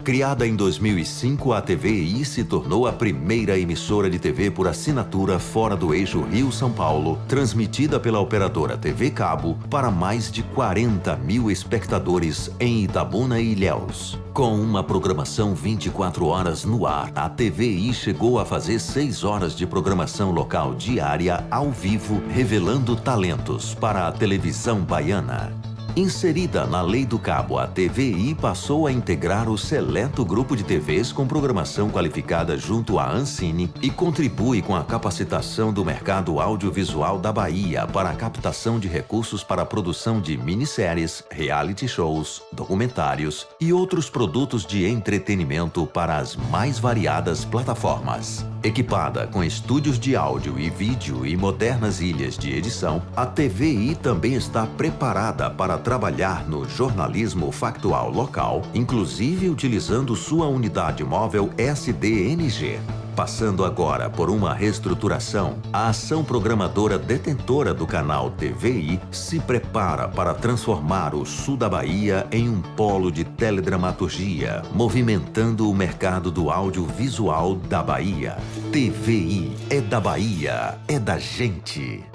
Criada em 2005, a TVI se tornou a primeira emissora de TV por assinatura fora do eixo Rio-São Paulo, transmitida pela operadora TV Cabo para mais de 40 mil espectadores em Itabuna e Ilhéus. Com uma programação 24 horas no ar, a TVI chegou a fazer 6 horas de programação local diária ao vivo, revelando talentos para a televisão baiana. Inserida na Lei do Cabo, a TVI passou a integrar o seleto grupo de TVs com programação qualificada junto à Ancine e contribui com a capacitação do mercado audiovisual da Bahia para a captação de recursos para a produção de minisséries, reality shows, documentários e outros produtos de entretenimento para as mais variadas plataformas. Equipada com estúdios de áudio e vídeo e modernas ilhas de edição, a TVI também está preparada para trabalhar no jornalismo factual local, inclusive utilizando sua unidade móvel SDNG. Passando agora por uma reestruturação, a ação programadora detentora do canal TVI se prepara para transformar o sul da Bahia em um polo de teledramaturgia, movimentando o mercado do audiovisual da Bahia. TVI é da Bahia, é da gente.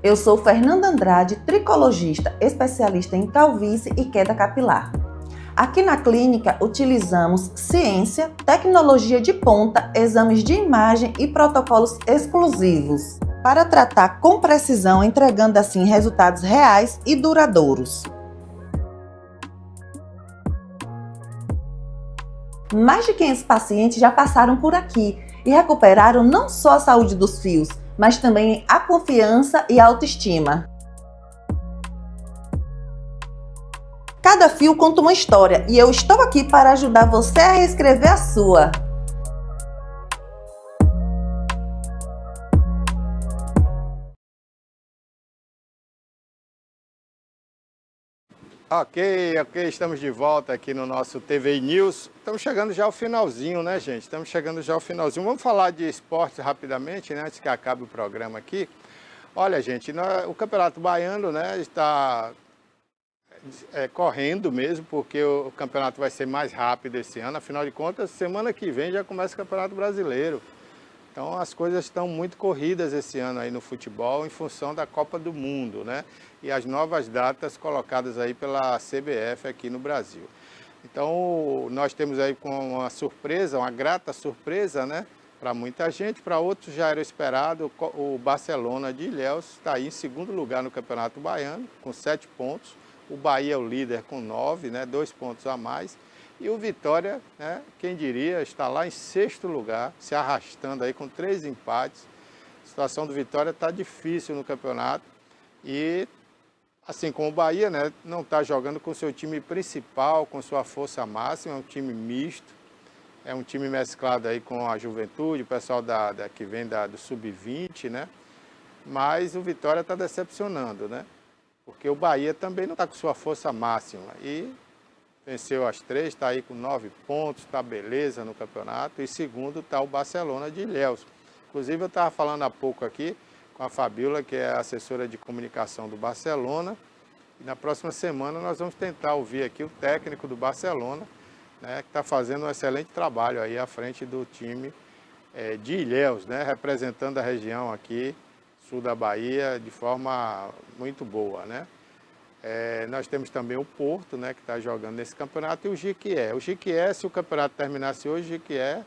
Eu sou Fernanda Andrade, tricologista, especialista em calvície e queda capilar. Aqui na clínica utilizamos ciência, tecnologia de ponta, exames de imagem e protocolos exclusivos para tratar com precisão, entregando assim resultados reais e duradouros. Mais de 500 pacientes já passaram por aqui e recuperaram não só a saúde dos fios, mas também a confiança e a autoestima. Cada fio conta uma história e eu estou aqui para ajudar você a reescrever a sua. Ok, estamos de volta aqui no nosso TVI News. Estamos chegando já ao finalzinho, né, gente? Estamos chegando já ao finalzinho. Vamos falar de esportes rapidamente, né, antes que acabe o programa aqui. Olha, gente, o Campeonato Baiano, né, está correndo mesmo, porque o campeonato vai ser mais rápido esse ano. Afinal de contas, semana que vem já começa o Campeonato Brasileiro. Então, as coisas estão muito corridas esse ano aí no futebol, em função da Copa do Mundo, né? E as novas datas colocadas aí pela CBF aqui no Brasil. Então, nós temos aí com uma surpresa, uma grata surpresa, né? Para muita gente, para outros já era esperado, o Barcelona de Ilhéus está aí em segundo lugar no Campeonato Baiano, com 7 pontos. O Bahia é o líder com 9, né? 2 pontos a mais. E o Vitória, né, quem diria, está lá em 6º lugar, se arrastando aí com 3 empates. A situação do Vitória está difícil no campeonato e, assim como o Bahia, né, não está jogando com seu time principal, com sua força máxima, é um time misto, é um time mesclado aí com a juventude, o pessoal que vem do Sub-20, né? Mas o Vitória está decepcionando, né? Porque o Bahia também não está com sua força máxima e venceu as 3, está aí com 9 pontos, está beleza no campeonato. E segundo está o Barcelona de Ilhéus. Inclusive eu estava falando há pouco aqui com a Fabiola, que é a assessora de comunicação do Barcelona. E na próxima semana nós vamos tentar ouvir aqui o técnico do Barcelona, né, que está fazendo um excelente trabalho aí à frente do time de Ilhéus, né, representando a região aqui, sul da Bahia, de forma muito boa, né. Nós temos também o Porto, né, que está jogando nesse campeonato, e o Jequié. O Jequié, se o campeonato terminasse hoje, o Jequié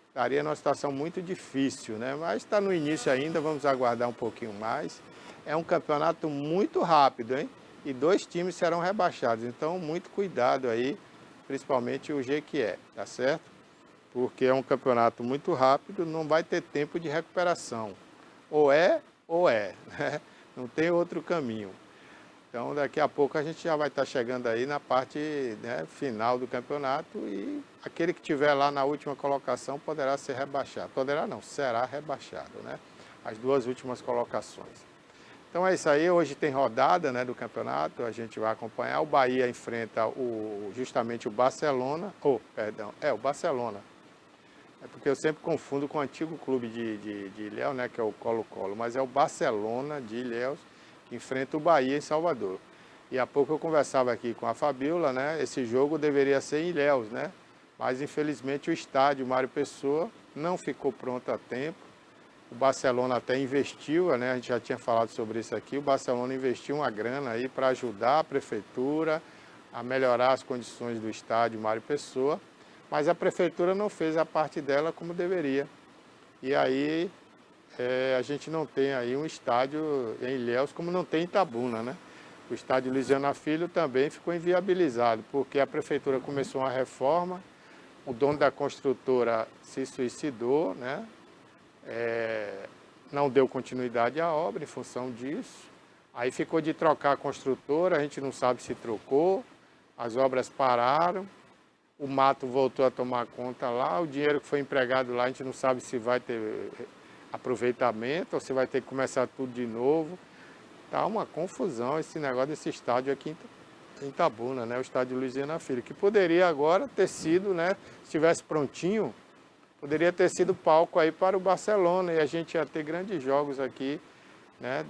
estaria numa situação muito difícil, né, mas está no início ainda, vamos aguardar um pouquinho mais. É um campeonato muito rápido, hein, e 2 times serão rebaixados, então muito cuidado aí, principalmente o Jequié, tá certo? Porque é um campeonato muito rápido, não vai ter tempo de recuperação. Ou é, né? Não tem outro caminho. Então, daqui a pouco a gente já vai estar chegando aí na parte, né, final do campeonato e aquele que estiver lá na última colocação poderá ser rebaixado. Poderá não, será rebaixado, né? As 2 últimas colocações. Então é isso aí, hoje tem rodada, né, do campeonato, a gente vai acompanhar. O Bahia enfrenta justamente o Barcelona, o Barcelona. É porque eu sempre confundo com o antigo clube de Ilhéus, né, que é o Colo-Colo, mas é o Barcelona de Ilhéus que enfrenta o Bahia em Salvador. E há pouco eu conversava aqui com a Fabiola, né, esse jogo deveria ser em Ilhéus, né, mas infelizmente o estádio Mário Pessoa não ficou pronto a tempo. O Barcelona até investiu, né, a gente já tinha falado sobre isso aqui, o Barcelona investiu uma grana aí para ajudar a prefeitura a melhorar as condições do estádio Mário Pessoa, mas a prefeitura não fez a parte dela como deveria. E aí a gente não tem aí um estádio em Ilhéus como não tem em Itabuna, né? O estádio Luiziana Filho também ficou inviabilizado, porque a prefeitura começou uma reforma, o dono da construtora se suicidou, né? Não deu continuidade à obra em função disso. Aí ficou de trocar a construtora, a gente não sabe se trocou, as obras pararam, o mato voltou a tomar conta lá, o dinheiro que foi empregado lá a gente não sabe se vai ter aproveitamento ou se vai ter que começar tudo de novo. Tá uma confusão esse negócio desse estádio aqui em Itabuna, né? O estádio Luiziana Filho, que poderia agora ter sido, né, se estivesse prontinho, poderia ter sido palco aí para o Barcelona e a gente ia ter grandes jogos aqui, né,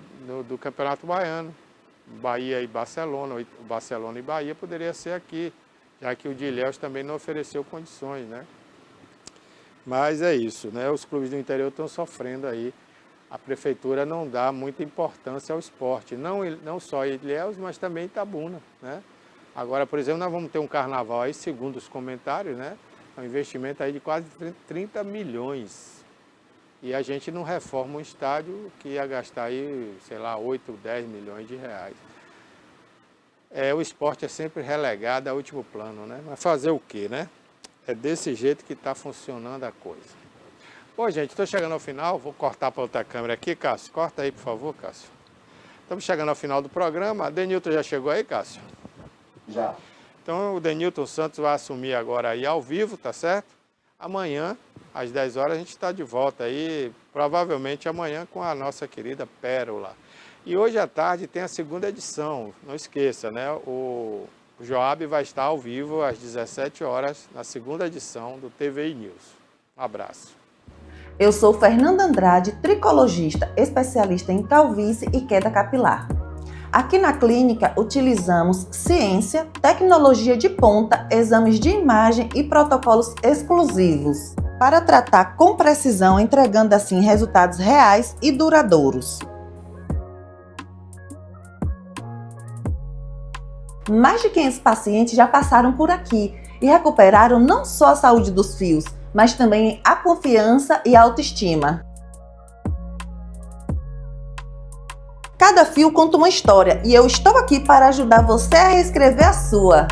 do Campeonato Baiano. Bahia e Barcelona, o Barcelona e Bahia poderia ser aqui, já que o de Ilhéus também não ofereceu condições, né? Mas é isso, né? Os clubes do interior estão sofrendo aí. A prefeitura não dá muita importância ao esporte, não só Ilhéus, mas também Itabuna, né? Agora, por exemplo, nós vamos ter um carnaval aí, segundo os comentários, né? Um investimento aí de quase 30 milhões. E a gente não reforma um estádio que ia gastar aí, sei lá, 8, 10 milhões de reais. O esporte é sempre relegado ao último plano, né? Mas fazer o quê, né? É desse jeito que está funcionando a coisa. Bom, gente, estou chegando ao final, vou cortar para outra câmera aqui, Cássio. Corta aí, por favor, Cássio. Estamos chegando ao final do programa. Denilton já chegou aí, Cássio? Já. Então, o Denilton Santos vai assumir agora aí ao vivo, tá certo? Amanhã, às 10 horas, a gente está de volta aí, provavelmente amanhã com a nossa querida Pérola. E hoje à tarde tem a segunda edição, não esqueça, né? O Joab vai estar ao vivo às 17 horas na segunda edição do TVI News. Um abraço. Eu sou Fernanda Andrade, tricologista, especialista em calvície e queda capilar. Aqui na clínica utilizamos ciência, tecnologia de ponta, exames de imagem e protocolos exclusivos para tratar com precisão, entregando assim resultados reais e duradouros. Mais de 500 pacientes já passaram por aqui e recuperaram não só a saúde dos fios, mas também a confiança e a autoestima. Cada fio conta uma história e eu estou aqui para ajudar você a reescrever a sua.